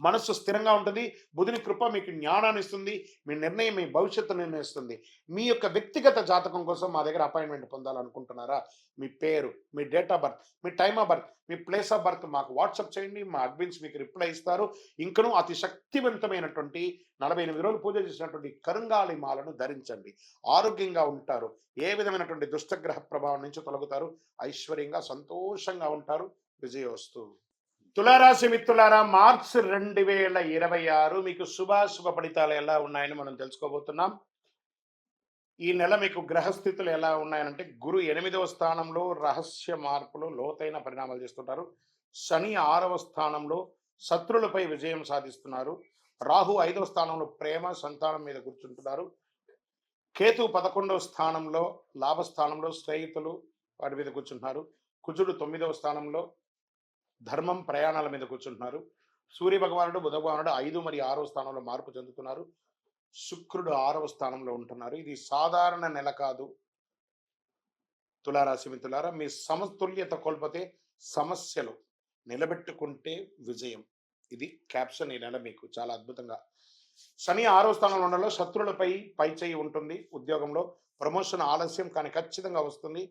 మనస్సు స్థిరంగా ఉంటుంది. బుధుని కృప మీకు జ్ఞానాన్ని ఇస్తుంది, మీ నిర్ణయం మీ భవిష్యత్తు నిర్ణయిస్తుంది. మీ యొక్క వ్యక్తిగత జాతకం కోసం మా దగ్గర అపాయింట్మెంట్ పొందాలనుకుంటున్నారా? మీ పేరు, మీ డేట్ ఆఫ్ బర్త్, మీ టైమ్ ఆఫ్ బర్త్, మీ ప్లేస్ ఆఫ్ బర్త్ మాకు వాట్సాప్ చేయండి, మా అడ్మిన్స్ మీకు రిప్లై ఇస్తారు. ఇంకనూ అతి శక్తివంతమైనటువంటి 48 రోజులు పూజ చేసినటువంటి కరుంగాలి మాలను ధరించండి, ఆరోగ్యంగా ఉంటారు. ఏ విధమైనటువంటి దుష్టగ్రహ ప్రభావం నుంచి తొలగుతారు, ఐశ్వర్యంగా సంతోషంగా ఉంటారు. విజయోస్తు. తులారాశి మిత్రులారా, మార్చి 2026 మీకు శుభ ఫలితాలు ఎలా ఉన్నాయని మనం తెలుసుకోబోతున్నాం. ఈ నెల మీకు గ్రహస్థితులు ఎలా ఉన్నాయనంటే, గురు 8వ స్థానంలో రహస్య మార్పులు, లోతైన పరిణామాలు చేస్తుంటారు. శని 6వ స్థానంలో శత్రులపై విజయం సాధిస్తున్నారు. రాహు 5వ స్థానంలో ప్రేమ, సంతానం మీద కూర్చుంటున్నారు. కేతు 11వ స్థానంలో లాభస్థానంలో స్నేహితులు వాటి మీద కూర్చుంటున్నారు. కుజుడు 9వ స్థానంలో ధర్మం, ప్రయాణాల మీద కూర్చుంటున్నారు. సూర్య భగవానుడు, బుధ భగవానుడు 5 మరియు 6వ స్థానంలో మార్పు చెందుతున్నారు. శుక్రుడు 6వ స్థానంలో ఉంటున్నారు. ఇది సాధారణ నెల కాదు. తులారాశి మిత్రులారా, మీ సమతుల్యత కోల్పోతే సమస్యలు, నిలబెట్టుకుంటే విజయం. ఇది క్యాప్షన్ ఈ నెల మీకు చాలా అద్భుతంగా. శని 6వ స్థానంలో ఉండడంలో శత్రులపై పైచేయి ఉంటుంది. ఉద్యోగంలో ప్రమోషన్ ఆలస్యం కానీ ఖచ్చితంగా వస్తుంది.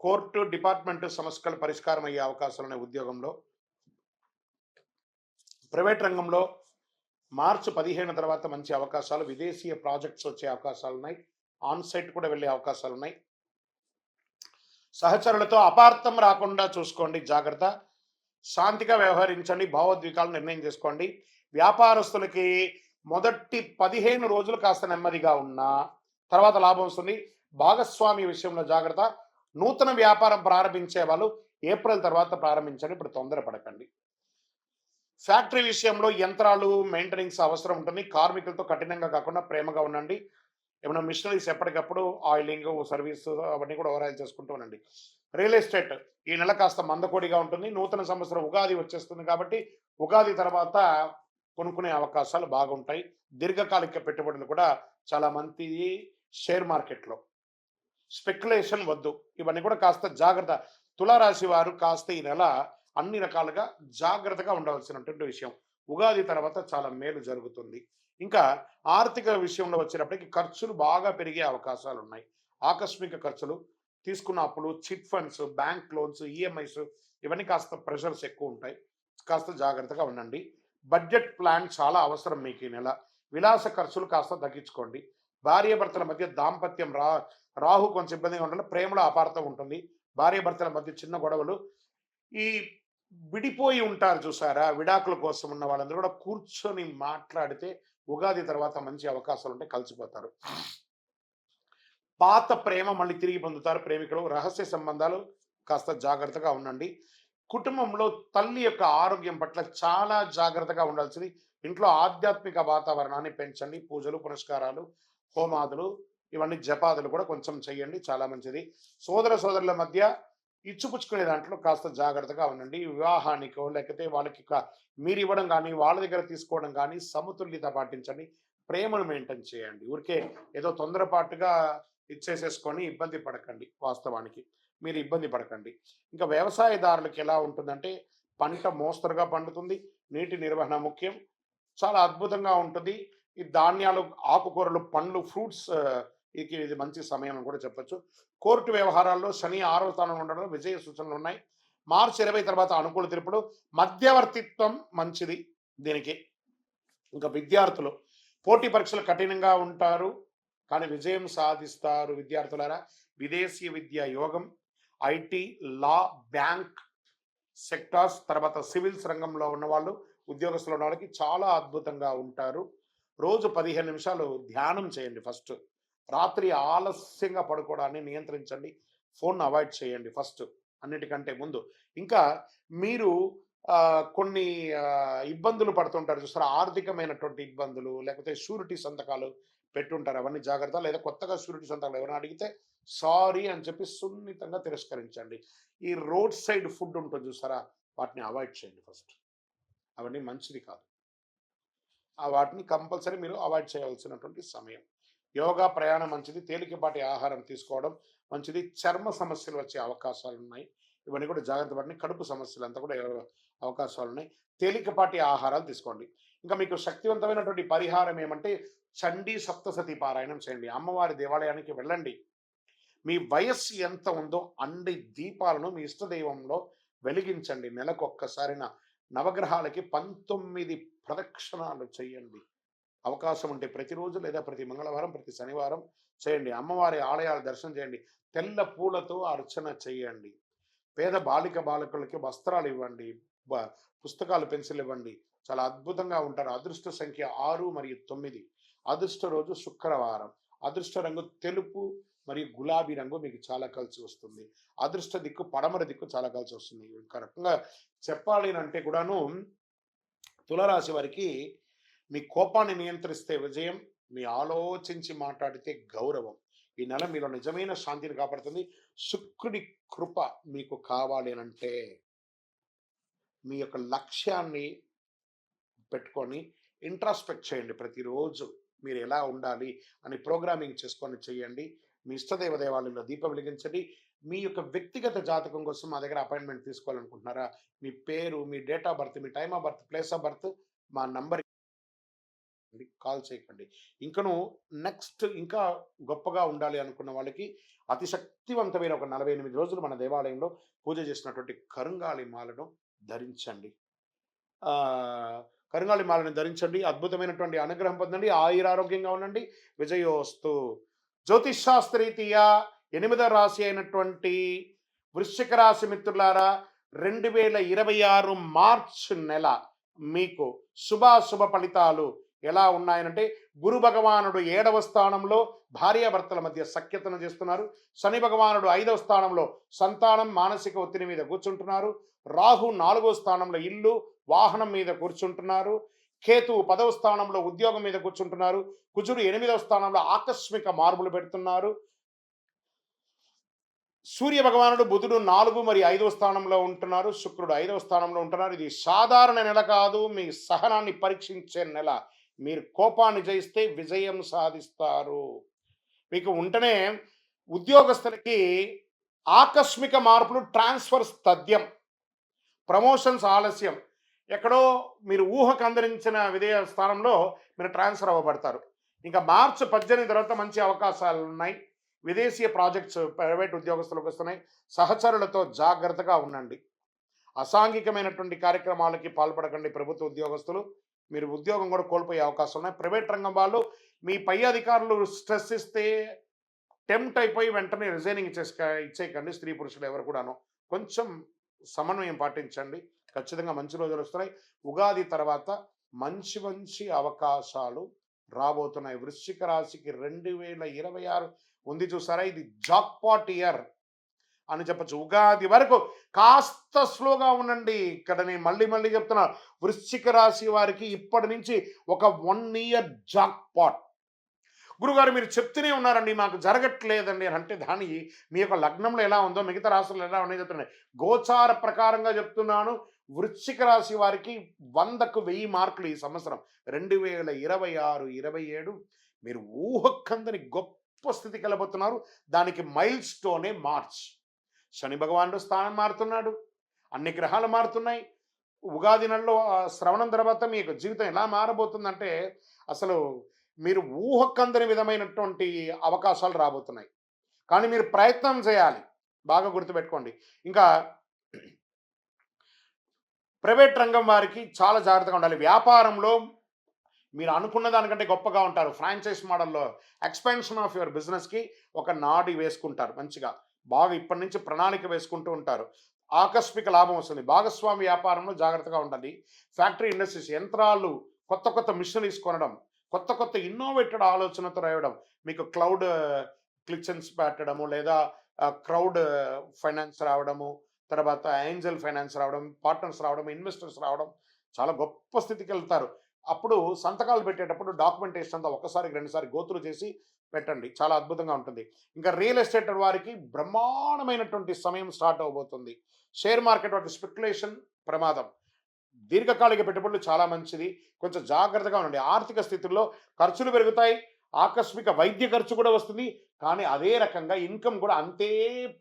కోర్టు, డిపార్ట్మెంట్ సమస్యలు పరిష్కారం అయ్యే అవకాశాలు ఉన్నాయి. ఉద్యోగంలో, ప్రైవేట్ రంగంలో మార్చి 15 తర్వాత మంచి అవకాశాలు, విదేశీయ ప్రాజెక్ట్స్ వచ్చే అవకాశాలు ఉన్నాయి. ఆన్ సైట్ కూడా వెళ్ళే అవకాశాలు ఉన్నాయి. సహచరులతో అపార్థం రాకుండా చూసుకోండి, జాగ్రత్త. శాంతిగా వ్యవహరించండి, భావోద్వేగాలు నిర్ణయం చేసుకోండి. వ్యాపారస్తులకి మొదటి 15 రోజులు కాస్త నెమ్మదిగా ఉన్నా తర్వాత లాభం వస్తుంది. భాగస్వామి విషయంలో జాగ్రత్త. నూతన వ్యాపారం ప్రారంభించే వాళ్ళు ఏప్రిల్ తర్వాత ప్రారంభించండి. ఇప్పుడు తొందరపడకండి. ఫ్యాక్టరీ విషయంలో యంత్రాలు మెయింటెనెన్స్ అవసరం ఉంటుంది. కార్మికులతో కఠినంగా కాకుండా ప్రేమగా ఉండండి. ఏమైనా మిషనరీస్ ఎప్పటికప్పుడు ఆయిలింగ్, సర్వీస్ అవన్నీ కూడా ఓవరాల్ చేసుకుంటూ ఉండండి. రియల్ ఎస్టేట్ ఈ నెల కాస్త మందకొడిగా ఉంటుంది. నూతన సంవత్సరం ఉగాది వచ్చేస్తుంది కాబట్టి ఉగాది తర్వాత కొనుక్కునే అవకాశాలు బాగుంటాయి. దీర్ఘకాలిక పెట్టుబడులు కూడా చాలా మంచిది. షేర్ మార్కెట్లో స్పెక్యులేషన్ వద్దు. ఇవన్నీ కూడా కాస్త జాగ్రత్త. తులారాశి వారు కాస్త ఈ నెల అన్ని రకాలుగా జాగ్రత్తగా ఉండవలసినటువంటి విషయం. ఉగాది తర్వాత చాలా మేలు జరుగుతుంది. ఇంకా ఆర్థిక విషయంలో వచ్చేటప్పటికి ఖర్చులు బాగా పెరిగే అవకాశాలు ఉన్నాయి. ఆకస్మిక ఖర్చులు, తీసుకున్న అప్పులు, chit funds, bank loans, EMIs ఇవన్నీ కాస్త ప్రెషర్స్ ఎక్కువ ఉంటాయి. కాస్త జాగ్రత్తగా ఉండండి. బడ్జెట్ ప్లాన్ చాలా అవసరం మీకు ఈ నెల. విలాస ఖర్చులు కాస్త తగ్గించుకోండి. భార్యాభర్తల మధ్య దాంపత్యం రాహు కొంచెం ఇబ్బందిగా ఉండాలి. ప్రేమలో అపార్థం ఉంటుంది. భార్యాభర్తల మధ్య చిన్న గొడవలు. ఈ విడిపోయి ఉంటారు చూసారా, విడాకుల కోసం ఉన్న వాళ్ళందరూ కూడా కూర్చొని మాట్లాడితే ఉగాది తర్వాత మంచి అవకాశాలు ఉంటే కలిసిపోతారు. పాత ప్రేమ మళ్ళీ తిరిగి పొందుతారు ప్రేమికులు. రహస్య సంబంధాలు కాస్త జాగ్రత్తగా ఉండండి. కుటుంబంలో తల్లి యొక్క ఆరోగ్యం పట్ల చాలా జాగ్రత్తగా ఉండాల్సింది. ఇంట్లో ఆధ్యాత్మిక వాతావరణాన్ని పెంచండి. పూజలు, పునస్కారాలు, హోమాదులు, ఇవన్నీ జపాదులు కూడా కొంచెం చేయండి, చాలా మంచిది. సోదర సోదరుల మధ్య ఇచ్చిపుచ్చుకునే దాంట్లో కాస్త జాగ్రత్తగా ఉండండి. వివాహానికో లేకపోతే వాళ్ళకి మీరు ఇవ్వడం కానీ వాళ్ళ దగ్గర తీసుకోవడం కానీ సమతుల్యత పాటించండి. ప్రేమను మెయింటైన్ చేయండి. ఊరికే ఏదో తొందరపాటుగా ఇచ్చేసేసుకొని ఇబ్బంది పడకండి. వాస్తవానికి మీరు ఇబ్బంది పడకండి. ఇంకా వ్యవసాయదారులకు ఎలా ఉంటుందంటే పంట మోస్తరుగా పండుతుంది. నీటి నిర్వహణ ముఖ్యం. చాలా అద్భుతంగా ఉంటుంది. ఈ ధాన్యాలు, ఆకుకూరలు, పండ్లు, ఫ్రూట్స్ ఇది మంచి సమయం అని కూడా చెప్పొచ్చు. కోర్టు వ్యవహారాల్లో శని 6వ స్థానంలో ఉండడం విజయ సూచనలు ఉన్నాయి. మార్చి 20 తర్వాత అనుకూల తీర్పులు. మధ్యవర్తిత్వం మంచిది దీనికి. ఇంకా విద్యార్థులు పోటీ పరీక్షలు కఠినంగా ఉంటారు కానీ విజయం సాధిస్తారు. విద్యార్థులారా, విదేశీ విద్యా యోగం, ఐటీ, లా, బ్యాంక్ సెక్టార్స్, తర్వాత సివిల్స్ రంగంలో ఉన్న వాళ్ళు, ఉద్యోగస్తులు ఉన్న వాళ్ళకి చాలా అద్భుతంగా ఉంటారు. రోజు 15 నిమిషాలు ధ్యానం చేయండి. ఫస్ట్ రాత్రి ఆలస్యంగా పడుకోవడాన్ని నియంత్రించండి. ఫోన్ అవాయిడ్ చేయండి ఫస్ట్ అన్నిటికంటే ముందు. ఇంకా మీరు కొన్ని ఇబ్బందులు పడుతుంటారు చూస్తారా, ఆర్థికమైనటువంటి ఇబ్బందులు, లేకపోతే షూరిటీ సంతకాలు పెట్టుంటారు, అవన్నీ జాగ్రత్త. లేదా కొత్తగా షూరిటీ సంతకాలు ఎవరైనా అడిగితే సారీ అని చెప్పి సున్నితంగా తిరస్కరించండి. ఈ రోడ్ సైడ్ ఫుడ్ ఉంటుంది చూస్తారా, వాటిని అవాయిడ్ చేయండి ఫస్ట్. అవన్నీ మంచిది కాదు. వాటిని కంపల్సరీ మీరు అవాయిడ్ చేయవలసినటువంటి సమయం. యోగా, ప్రయాణం మంచిది. తేలికపాటి ఆహారం తీసుకోవడం మంచిది. చర్మ సమస్యలు వచ్చే అవకాశాలు ఉన్నాయి. ఇవన్నీ కూడా జాగ్రత్త పడిన. కడుపు సమస్యలు అంతా కూడా అవకాశాలు ఉన్నాయి. తేలికపాటి ఆహారాలు తీసుకోండి. ఇంకా మీకు శక్తివంతమైనటువంటి పరిహారం ఏమంటే చండీ సప్తసతి పారాయణం చేయండి. అమ్మవారి దేవాలయానికి వెళ్ళండి. మీ వయస్సు ఎంత ఉందో అన్ని దీపాలను మీ ఇష్టదైవంలో వెలిగించండి. నెలకు ఒక్కసారిన నవగ్రహాలకి 19 ప్రదక్షిణాలు చేయండి. అవకాశం ఉంటే ప్రతిరోజు లేదా ప్రతి మంగళవారం, ప్రతి శనివారం చేయండి. అమ్మవారి ఆలయాలు దర్శనం చేయండి. తెల్ల పూలతో అర్చన చేయండి. పేద బాలిక బాలకులకి వస్త్రాలు ఇవ్వండి. పుస్తకాలు, పెన్సిల్ ఇవ్వండి. చాలా అద్భుతంగా ఉంటారు. అదృష్ట సంఖ్య 6 మరియు 9. అదృష్ట రోజు శుక్రవారం. అదృష్ట రంగు తెలుపు మరియు గులాబీ రంగు మీకు చాలా కలిసి వస్తుంది. అదృష్ట దిక్కు పడమర దిక్కు చాలా కలిసి వస్తుంది. ఒక రకంగా చెప్పాలి అంటే కూడాను తులారాశి వారికి మీ కోపాన్ని నియంత్రిస్తే విజయం, మీ ఆలోచించి మాట్లాడితే గౌరవం. ఈ నెల మీలో నిజమైన శాంతిని కాపాడుతుంది. శుక్రుడి కృప మీకు కావాలి అంటే మీ యొక్క లక్ష్యాన్ని పెట్టుకొని ఇంట్రాస్పెక్ట్ చేయండి. ప్రతిరోజు మీరు ఎలా ఉండాలి అని ప్రోగ్రామింగ్ చేసుకొని చేయండి. మీ ఇష్టదైవ దేవాలయంలో దీపం వెలిగించండి. మీ యొక్క వ్యక్తిగత జాతకం కోసం మా దగ్గర అపాయింట్మెంట్ తీసుకోవాలనుకుంటున్నారా? మీ పేరు, మీ డేట్ ఆఫ్ బర్త్, మీ time of birth, place of birth మా నంబర్ కాల్ చేయకండి. ఇంకను నెక్స్ట్ ఇంకా గొప్పగా ఉండాలి అనుకున్న వాళ్ళకి అతి శక్తివంతమైన ఒక 48 రోజులు మన దేవాలయంలో పూజ చేసినటువంటి కరుంగాళి మాలను ధరించండి. కరుంగాళి మాలను ధరించండి. అద్భుతమైనటువంటి అనుగ్రహం పొందండి. ఆయురారోగ్యంగా ఉండండి. విజయోస్తు. జ్యోతిష్ శాస్త్రీతీయ 8వ రాశి అయినటువంటి వృశ్చిక రాశి మిత్రులారా, 2026 మార్చ్ నెల మీకు శుభాశుభ ఫలితాలు ఎలా ఉన్నాయనంటే, గురు భగవానుడు 7వ స్థానంలో భార్యాభర్తల మధ్య సఖ్యతను చేస్తున్నారు. శని భగవానుడు 5వ స్థానంలో సంతానం, మానసిక ఒత్తిడి మీద కూర్చుంటున్నారు. రాహు 4వ స్థానంలో ఇల్లు, వాహనం మీద కూర్చుంటున్నారు. కేతువు 10వ స్థానంలో ఉద్యోగం మీద కూర్చుంటున్నారు. కుజుడు 8వ స్థానంలో ఆకస్మిక మార్పులు పెడుతున్నారు. సూర్య భగవానుడు, బుధుడు 4 మరియు 5వ స్థానంలో ఉంటున్నారు. శుక్రుడు 5వ స్థానంలో ఉంటున్నారు. ఇది సాధారణ నెల కాదు, మీ సహనాన్ని పరీక్షించే నెల. మీరు కోపాన్ని జయిస్తే విజయం సాధిస్తారు. మీకు ఉంటేనే ఉద్యోగస్తులకి ఆకస్మిక మార్పులు, ట్రాన్స్ఫర్స్ తథ్యం, ప్రమోషన్స్ ఆలస్యం, ఎక్కడో మీరు ఊహకు అందరించిన విధేయ స్థానంలో మీరు ట్రాన్స్ఫర్ అవ్వబడతారు. ఇంకా మార్చి 18 తర్వాత మంచి అవకాశాలు ఉన్నాయి. విదేశీయ ప్రాజెక్ట్స్ ప్రైవేట్ ఉద్యోగస్తులకు వస్తున్నాయి. సహచరులతో జాగ్రత్తగా ఉండండి. అసాంఘికమైనటువంటి కార్యక్రమాలకి పాల్పడకండి. ప్రభుత్వ ఉద్యోగస్తులు మీరు ఉద్యోగం కూడా కోల్పోయే అవకాశం ఉన్నాయి. ప్రైవేట్ రంగం వాళ్ళు మీ పై అధికారులు స్ట్రెస్ ఇస్తే టెంప్ట్ అయిపోయి వెంటనే రిజైనింగ్ ఇచ్చేయకండి. స్త్రీ పురుషులు ఎవరు కూడాను కొంచెం సమన్వయం పాటించండి. ఖచ్చితంగా మంచి రోజులు వస్తున్నాయి. ఉగాది తర్వాత మంచి మంచి అవకాశాలు రాబోతున్నాయి. వృశ్చిక రాశికి 2026 ఉంది చూసారా, ఇది జాక్పాట్ ఇయర్ అని చెప్పచ్చు. ఉగాది వరకు కాస్త స్లోగా ఉండండి. ఇక్కడ నేను మళ్ళీ మళ్ళీ చెప్తున్నా, వృశ్చిక రాశి వారికి ఇప్పటి నుంచి ఒక 1 ఇయర్ జాక్పాట్. గురుగారు మీరు చెప్తూనే ఉన్నారండి, మాకు జరగట్లేదండి అని అంటే దాని మీ యొక్క లగ్నంలో ఎలా ఉందో మిగతా రాశులు ఎలా ఉన్నాయో చెప్తున్నాయి. గోచార ప్రకారంగా చెప్తున్నాను. వృశ్చిక రాశి వారికి 100కు 1000 మార్కులు ఈ సంవత్సరం 2026, 27 మీరు ఊహకందని గొప్ప స్థితి కలబోతున్నారు. దానికి మైల్ స్టోనే మార్చ్. శని భగవానుడు స్థానం మారుతున్నాడు, అన్ని గ్రహాలు మారుతున్నాయి. ఉగాది నెలలో శ్రవణం తర్వాత మీకు జీవితం ఎలా మారబోతుందంటే అసలు మీరు ఊహకందని విధమైనటువంటి అవకాశాలు రాబోతున్నాయి. కానీ మీరు ప్రయత్నం చేయాలి. బాగా గుర్తుపెట్టుకోండి. ఇంకా ప్రైవేట్ రంగం వారికి చాలా జాగ్రత్తగా ఉండాలి. వ్యాపారంలో మీరు అనుకున్న దానికంటే గొప్పగా ఉంటారు. ఫ్రాంచైజ్ మోడల్లో ఎక్స్పాన్షన్ ఆఫ్ యువర్ బిజినెస్కి ఒక నాడి వేసుకుంటారు. మంచిగా బాగా ఇప్పటి నుంచి ప్రణాళిక వేసుకుంటూ ఉంటారు. ఆకస్మిక లాభం వస్తుంది. భాగస్వామి వ్యాపారంలో జాగ్రత్తగా ఉండాలి. ఫ్యాక్టరీ ఇండస్ట్రీస్, యంత్రాలు, కొత్త కొత్త మిషనరీస్ కొనడం, కొత్త కొత్త ఇన్నోవేటెడ్ ఆలోచనతో రాయడం, మీకు క్లౌడ్ క్లిచెన్స్ పెట్టడము, లేదా క్రౌడ్ ఫైనాన్స్ రావడము, తర్వాత ఏంజల్ ఫైనాన్స్ రావడం, పార్ట్నర్స్ రావడం, ఇన్వెస్టర్స్ రావడం, చాలా గొప్ప స్థితికి వెళ్తారు. అప్పుడు సంతకాలు పెట్టేటప్పుడు డాక్యుమెంటేషన్ అంతా ఒకసారి 2 సార్లు గోత్రు చేసి పెట్టండి. చాలా అద్భుతంగా ఉంటుంది. ఇంకా రియల్ ఎస్టేట్ వారికి బ్రహ్మాండమైనటువంటి సమయం స్టార్ట్ అవబోతుంది. షేర్ మార్కెట్ వారికి స్పెక్యులేషన్ ప్రమాదం. దీర్ఘకాలిక పెట్టుబడులు చాలా మంచిది. కొంచెం జాగ్రత్తగా ఉండండి. ఆర్థిక స్థితుల్లో ఖర్చులు పెరుగుతాయి. ఆకస్మిక వైద్య ఖర్చు కూడా వస్తుంది. కానీ అదే రకంగా ఇన్కమ్ కూడా అంతే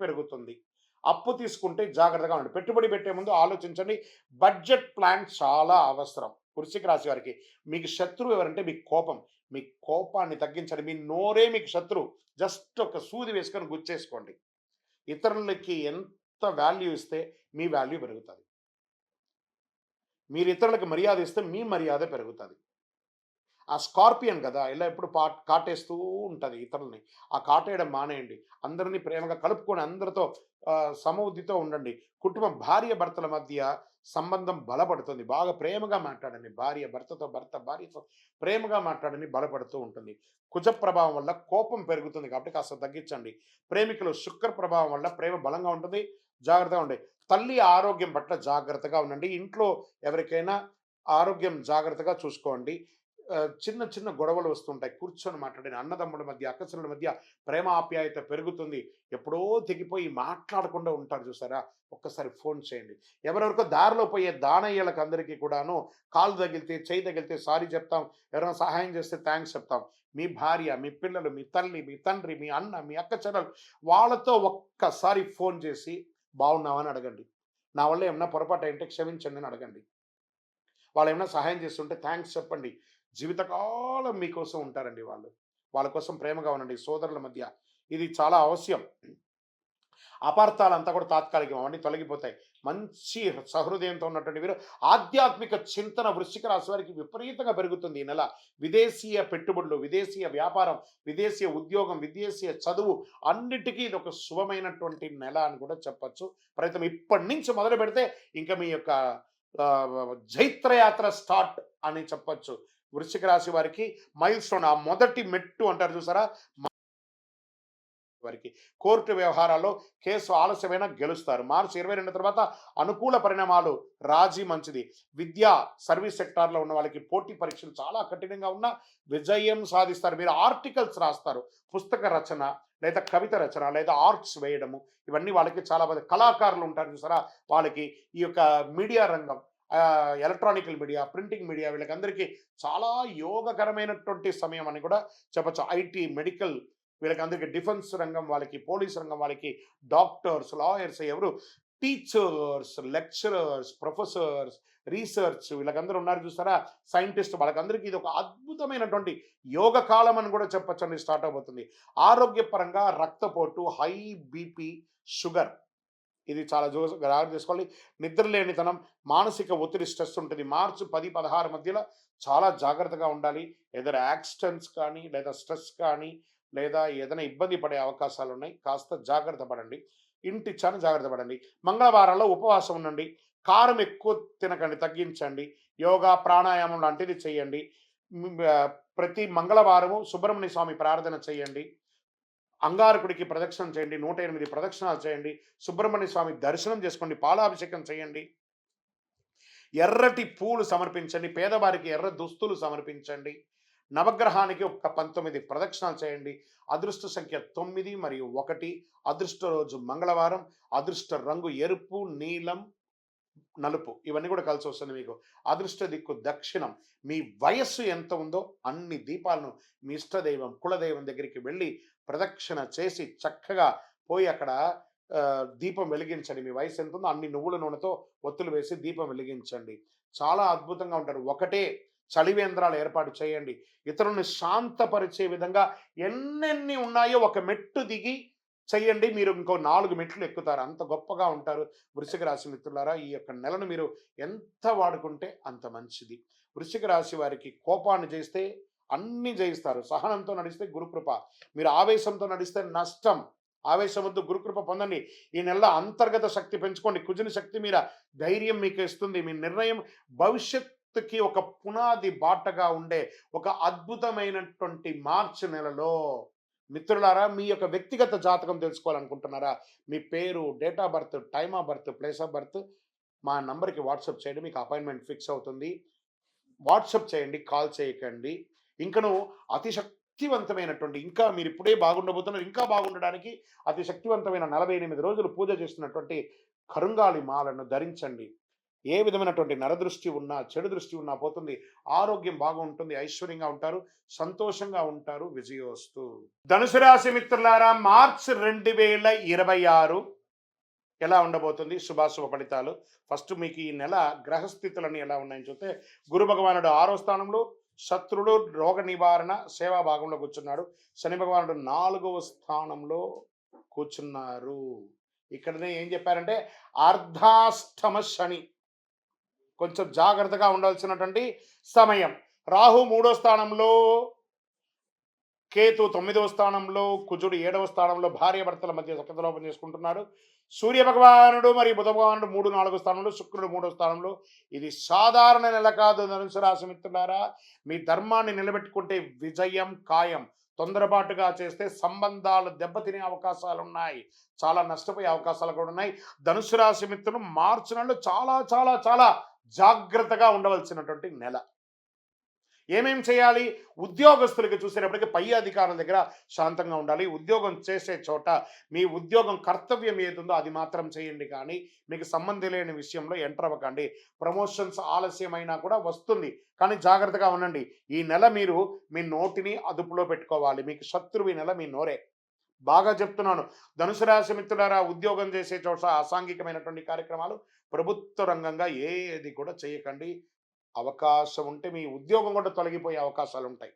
పెరుగుతుంది. అప్పు తీసుకుంటే జాగ్రత్తగా ఉండండి. పెట్టుబడి పెట్టే ముందు ఆలోచించండి. బడ్జెట్ ప్లాన్ చాలా అవసరం. వృశ్చిక రాశి వారికి మీకు శత్రువు ఎవరంటే మీకు కోపం. మీ కోపాన్ని తగ్గించండి. మీ నోరే మీకు శత్రువు. జస్ట్ ఒక సూది వేసుకొని గుచ్చేసుకోండి. ఇతరులకి ఎంత వాల్యూ ఇస్తే మీ వాల్యూ పెరుగుతుంది. మీరు ఇతరులకు మర్యాద ఇస్తే మీ మర్యాద పెరుగుతుంది. ఆ స్కార్పియన్ కదా ఇలా ఎప్పుడు కాటేస్తూ ఉంటుంది ఇతరులని. ఆ కాటేయడం మానేయండి. అందరినీ ప్రేమగా కలుపుకొని అందరితో సమబుద్ధితో ఉండండి. కుటుంబం, భార్య భర్తల మధ్య సంబంధం బలపడుతుంది. బాగా ప్రేమగా మాట్లాడండి. భార్య భర్తతో, భర్త భార్యతో ప్రేమగా మాట్లాడని బలపడుతూ ఉంటుంది. కుజ ప్రభావం వల్ల కోపం పెరుగుతుంది కాబట్టి కాస్త తగ్గించండి. ప్రేమికులు శుక్ర ప్రభావం వల్ల ప్రేమ బలంగా ఉంటుంది. జాగ్రత్తగా ఉండండి. తల్లి ఆరోగ్యం పట్ల జాగ్రత్తగా ఉండండి. ఇంట్లో ఎవరికైనా ఆరోగ్యం జాగ్రత్తగా చూసుకోండి. చిన్న చిన్న గొడవలు వస్తుంటాయి. కూర్చొని మాట్లాడిన అన్నదమ్ముల మధ్య, అక్కచెల్లెల మధ్య ప్రేమ ఆప్యాయత పెరుగుతుంది. ఎప్పుడో తెగిపోయి మాట్లాడకుండా ఉంటారు చూసారా, ఒక్కసారి ఫోన్ చేయండి. ఎవరెవరికో దారిలో పోయే దానయ్యలకు అందరికీ కూడాను కాలు తగిలితే, చేయి తగిలితే సారీ చెప్తాం. ఎవరైనా సహాయం చేస్తే థ్యాంక్స్ చెప్తాం. మీ భార్య, మీ పిల్లలు, మీ తల్లి, మీ తండ్రి, మీ అన్న, మీ అక్క చెల్లెలు వాళ్ళతో ఒక్కసారి ఫోన్ చేసి బాగున్నావని అడగండి. నా వల్ల ఏమన్నా పొరపాటు అయితే క్షమించండి అని అడగండి. వాళ్ళు ఏమైనా సహాయం చేస్తుంటే థ్యాంక్స్ చెప్పండి. జీవితకాలం మీకోసం ఉంటారండి వాళ్ళు. వాళ్ళ కోసం ప్రేమగా ఉండండి సోదరుల మధ్య. ఇది చాలా అవశ్యం. అపార్థాలంతా కూడా తాత్కాలికం, అవన్నీ తొలగిపోతాయి. మంచి సహృదయంతో ఉన్నటువంటి వీరు ఆధ్యాత్మిక చింతన వృశ్చిక రాశి వారికి విపరీతంగా పెరుగుతుంది ఈ నెల. విదేశీయ పెట్టుబడులు, విదేశీయ వ్యాపారం, విదేశీయ ఉద్యోగం, విదేశీయ చదువు అన్నిటికీ ఇది ఒక శుభమైనటువంటి నెల అని కూడా చెప్పచ్చు. ప్రయత్నం ఇప్పటి నుంచి మొదలు పెడితే ఇంకా మీ యొక్క జైత్రయాత్ర స్టార్ట్ అని చెప్పొచ్చు. వృశ్చిక రాశి వారికి మైల్ స్టోన్, ఆ మొదటి మెట్టు అంటారు చూసారా, వారికి కోర్టు వ్యవహారాల్లో కేసు ఆలస్యమైనా గెలుస్తారు. మార్చి 22 తర్వాత అనుకూల పరిణామాలు, రాజీ మంచిది. విద్యా సర్వీస్ సెక్టార్లో ఉన్న వాళ్ళకి పోటీ పరీక్షలు చాలా కఠినంగా ఉన్న విజయం సాధిస్తారు. మీరు ఆర్టికల్స్ రాస్తారు, పుస్తక రచన లేదా కవిత రచన లేదా ఆర్ట్స్ వేయడము, ఇవన్నీ వాళ్ళకి చాలా మంది కళాకారులు ఉంటారు చూసారా, వాళ్ళకి ఈ యొక్క మీడియా రంగం, ఎలక్ట్రానికల్ మీడియా, ప్రింటింగ్ మీడియా, వీళ్ళకందరికీ చాలా యోగకరమైనటువంటి సమయం అని కూడా చెప్పచ్చు. ఐటీ, మెడికల్, వీళ్ళకి అందరికీ డిఫెన్స్ రంగం వాళ్ళకి, పోలీస్ రంగం వాళ్ళకి, డాక్టర్స్, లాయర్స్, ఎవరు టీచర్స్, లెక్చరర్స్, ప్రొఫెసర్స్, రీసెర్చ్, వీళ్ళకందరూ ఉన్నారు చూస్తారా, సైంటిస్ట్, వాళ్ళకందరికీ ఇది ఒక అద్భుతమైన యోగ కాలం అని కూడా చెప్పొచ్చండి. స్టార్ట్ అవబోతుంది. ఆరోగ్యపరంగా రక్తపోటు, హై బీపీ, షుగర్, ఇది చాలా జాగ్రత్త తీసుకోవాలి. నిద్రలేనితనం, మానసిక ఒత్తిడి, స్ట్రెస్ ఉంటుంది. మార్చి 10, 16 మధ్యలో చాలా జాగ్రత్తగా ఉండాలి. ఏదైనా యాక్సిడెంట్స్ కానీ లేదా స్ట్రెస్ కానీ లేదా ఏదైనా ఇబ్బంది పడే అవకాశాలు ఉన్నాయి. కాస్త జాగ్రత్త పడండి. ఇంటి చాలా జాగ్రత్త పడండి. మంగళవారాల్లో ఉపవాసం ఉండండి. కారం ఎక్కువ తినకండి, తగ్గించండి. యోగా, ప్రాణాయామం లాంటిది చేయండి. ప్రతి మంగళవారము సుబ్రహ్మణ్య స్వామి ప్రార్థన చేయండి. అంగారకుడికి ప్రదక్షిణం చేయండి. 108 ప్రదక్షిణాలు చేయండి. సుబ్రహ్మణ్య స్వామి దర్శనం చేసుకోండి. పాలాభిషేకం చేయండి. ఎర్రటి పూలు సమర్పించండి. పేదవారికి ఎర్ర దుస్తులు సమర్పించండి. నవగ్రహానికి ఒక 19 ప్రదక్షిణాలు చేయండి. అదృష్ట సంఖ్య 9 మరియు 1. అదృష్ట రోజు మంగళవారం. అదృష్ట రంగు ఎరుపు, నీలం, నలుపు, ఇవన్నీ కూడా కలిసి వస్తుంది మీకు. అదృష్ట దిక్కు దక్షిణం. మీ వయస్సు ఎంత ఉందో అన్ని దీపాలను మీ ఇష్టదైవం, కులదైవం దగ్గరికి వెళ్ళి ప్రదక్షిణ చేసి చక్కగా పోయి అక్కడ దీపం వెలిగించండి. మీ వయసు ఎంత ఉందో అన్ని నువ్వుల నూనెతో ఒత్తులు వేసి దీపం వెలిగించండి. చాలా అద్భుతంగా ఉంటారు. ఒకటే చలివేంద్రాలు ఏర్పాటు చేయండి. ఇతరులను శాంతపరిచే విధంగా ఎన్నెన్ని ఉన్నాయో ఒక మెట్టు దిగి చెయ్యండి. మీరు ఇంకో 4 మెట్లు ఎక్కుతారు. అంత గొప్పగా ఉంటారు. వృశ్చిక రాశి మిత్రులారా, ఈ యొక్క నెలను మీరు ఎంత వాడుకుంటే అంత మంచిది. వృశ్చిక రాశి వారికి కోపాన్ని జయిస్తే అన్ని జయిస్తారు. సహనంతో నడిస్తే గురుకృప. మీరు ఆవేశంతో నడిస్తే నష్టం. ఆవేశం వద్దు, గురుకృప పొందండి. ఈ నెలలో అంతర్గత శక్తి పెంచుకోండి. కుజుని శక్తి మీద ధైర్యం మీకు ఇస్తుంది. మీ నిర్ణయం భవిష్యత్తుకి ఒక పునాది బాటగా ఉండే ఒక అద్భుతమైనటువంటి మార్చి నెలలో మిత్రులారా, మీ యొక్క వ్యక్తిగత జాతకం తెలుసుకోవాలనుకుంటున్నారా? మీ పేరు, date of birth, time of birth, place of birth మా నంబర్కి వాట్సాప్ చేయండి. మీకు అపాయింట్మెంట్ ఫిక్స్ అవుతుంది. వాట్సాప్ చేయండి, కాల్ చేయకండి. ఇంకను అతి శక్తివంతమైనటువంటి, ఇంకా మీరు ఇప్పుడే బాగుండబోతున్నారు, ఇంకా బాగుండడానికి అతి శక్తివంతమైన 48 రోజులు పూజ చేస్తున్నటువంటి కరుంగాలి మాలను ధరించండి. ఏ విధమైనటువంటి నరదృష్టి ఉన్నా, చెడు దృష్టి ఉన్నా పోతుంది. ఆరోగ్యం బాగుంటుంది. ఐశ్వర్యంగా ఉంటారు, సంతోషంగా ఉంటారు. విజయోస్తు. ధనుసు రాశి మిత్రులారా, మార్చి 2026 ఎలా ఉండబోతుంది? శుభాశుభ ఫలితాలు. ఫస్ట్ మీకు ఈ నెల గ్రహస్థితులన్నీ ఎలా ఉన్నాయని చూస్తే, గురు భగవానుడు 6వ స్థానంలో, శత్రుడు, రోగ నివారణ, సేవా భాగంలో కూర్చున్నాడు. శని భగవానుడు 4వ స్థానంలో కూర్చున్నారు. ఇక్కడనే ఏం చెప్పారంటే అర్ధాష్టమ శని, కొంచెం జాగ్రత్తగా ఉండాల్సినటువంటి సమయం. రాహు 3వ స్థానంలో, కేతు 9వ స్థానంలో, కుజుడు 7వ స్థానంలో భార్యాభర్తల మధ్య సఖ్యతలోపం చేసుకుంటున్నాడు. సూర్య భగవానుడు మరియు బుధ భగవానుడు 3, 4వ స్థానంలో, శుక్రుడు 3వ స్థానంలో. ఇది సాధారణ నెల కాదు. ధనుసు రాశి మిత్రులారా, మీ ధర్మాన్ని నిలబెట్టుకుంటే విజయం ఖాయం. తొందరపాటుగా చేస్తే సంబంధాలు దెబ్బతినే అవకాశాలు ఉన్నాయి. చాలా నష్టపోయే అవకాశాలు కూడా ఉన్నాయి. ధనుసు రాశి మిత్రులు మార్చి నెలలో చాలా చాలా చాలా జాగ్రత్తగా ఉండవలసినటువంటి నెల. ఏమేం చేయాలి? ఉద్యోగస్తులకి చూసేటప్పటికి పై అధికారుల దగ్గర శాంతంగా ఉండాలి. ఉద్యోగం చేసే చోట మీ ఉద్యోగం కర్తవ్యం ఏదుందో అది మాత్రం చేయండి. కానీ మీకు సంబంధం లేని విషయంలో ఎంటర్ అవ్వకండి. ప్రమోషన్స్ ఆలస్యమైనా కూడా వస్తుంది, కానీ జాగ్రత్తగా ఉండండి. ఈ నెల మీరు మీ నోటిని అదుపులో పెట్టుకోవాలి. మీకు శత్రువు ఈ నెల మీ నోరే. బాగా చెప్తున్నాను. ధనుసు రాశి మిత్రులారా, ఉద్యోగం చేసే చోట అసాంఘికమైనటువంటి కార్యక్రమాలు, ప్రభుత్వ రంగంగా ఏది కూడా చేయకండి. అవకాశం ఉంటే మీ ఉద్యోగం కూడా తొలగిపోయే అవకాశాలు ఉంటాయి.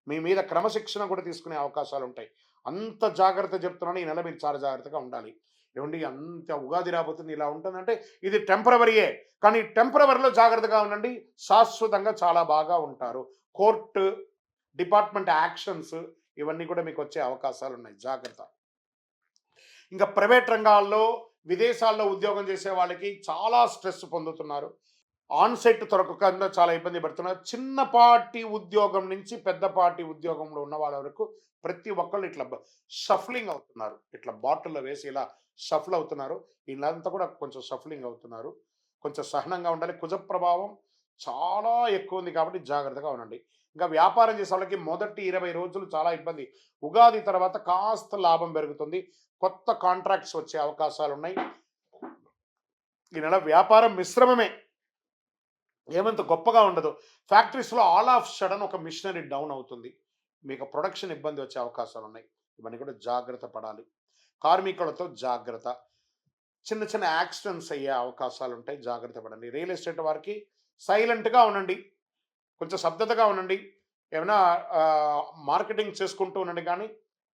మీ మీద క్రమశిక్షణ కూడా తీసుకునే అవకాశాలు ఉంటాయి. అంత జాగ్రత్త చెప్తున్నాను. ఈ నెల మీరు చాలా జాగ్రత్తగా ఉండాలి. ఏమండి, అంత ఉగాది రాబోతుంది, ఇలా ఉంటుందంటే ఇది టెంపరవరీయే. కానీ టెంపరవరీలో జాగ్రత్తగా ఉండండి. శాశ్వతంగా చాలా బాగా ఉంటారు. కోర్టు, డిపార్ట్మెంట్ యాక్షన్స్, ఇవన్నీ కూడా మీకు వచ్చే అవకాశాలు ఉన్నాయి. జాగ్రత్త. ఇంకా ప్రైవేట్ రంగాల్లో, విదేశాల్లో ఉద్యోగం చేసే వాళ్ళకి చాలా స్ట్రెస్ పొందుతున్నారు. ఆన్‌సైట్ దొరకకుండా చాలా ఇబ్బంది పడుతున్నారు. చిన్నపాటి ఉద్యోగం నుంచి పెద్దపాటి ఉద్యోగంలో ఉన్న వాళ్ళ వరకు ప్రతి ఒక్కళ్ళు ఇట్లా షఫ్లింగ్ అవుతున్నారు. ఇట్లా బాటిల్‌లో వేసి ఇలా షఫుల్ అవుతున్నారు. ఈళ్ళంతా కూడా కొంచెం షఫ్లింగ్ అవుతున్నారు. కొంచెం సహనంగా ఉండాలి. కుజ ప్రభావం చాలా ఎక్కువ ఉంది కాబట్టి జాగ్రత్తగా ఉండండి. ఇంకా వ్యాపారం చేసే వాళ్ళకి మొదటి 20 రోజులు చాలా ఇబ్బంది. ఉగాది తర్వాత కాస్త లాభం పెరుగుతుంది. కొత్త కాంట్రాక్ట్స్ వచ్చే అవకాశాలున్నాయి. ఈ నెల వ్యాపారం మిశ్రమమే. ఏమంత గొప్పగా ఉండదు. ఫ్యాక్టరీస్‌లో ఆల్ ఆఫ్ సడెన్ ఒక మిషనరీ డౌన్ అవుతుంది. మీకు ప్రొడక్షన్ ఇబ్బంది వచ్చే అవకాశాలున్నాయి. ఇవన్నీ కూడా జాగ్రత్త పడాలి. కార్మికులతో జాగ్రత్త. చిన్న చిన్న యాక్సిడెంట్స్ అయ్యే అవకాశాలుంటాయి. జాగ్రత్త పడండి. రియల్ ఎస్టేట్ వారికి సైలెంట్‌గా ఉండండి. కొంచెం స్తబ్దతగా ఉండండి. ఏమైనా మార్కెటింగ్ చేసుకుంటూ ఉండండి కానీ,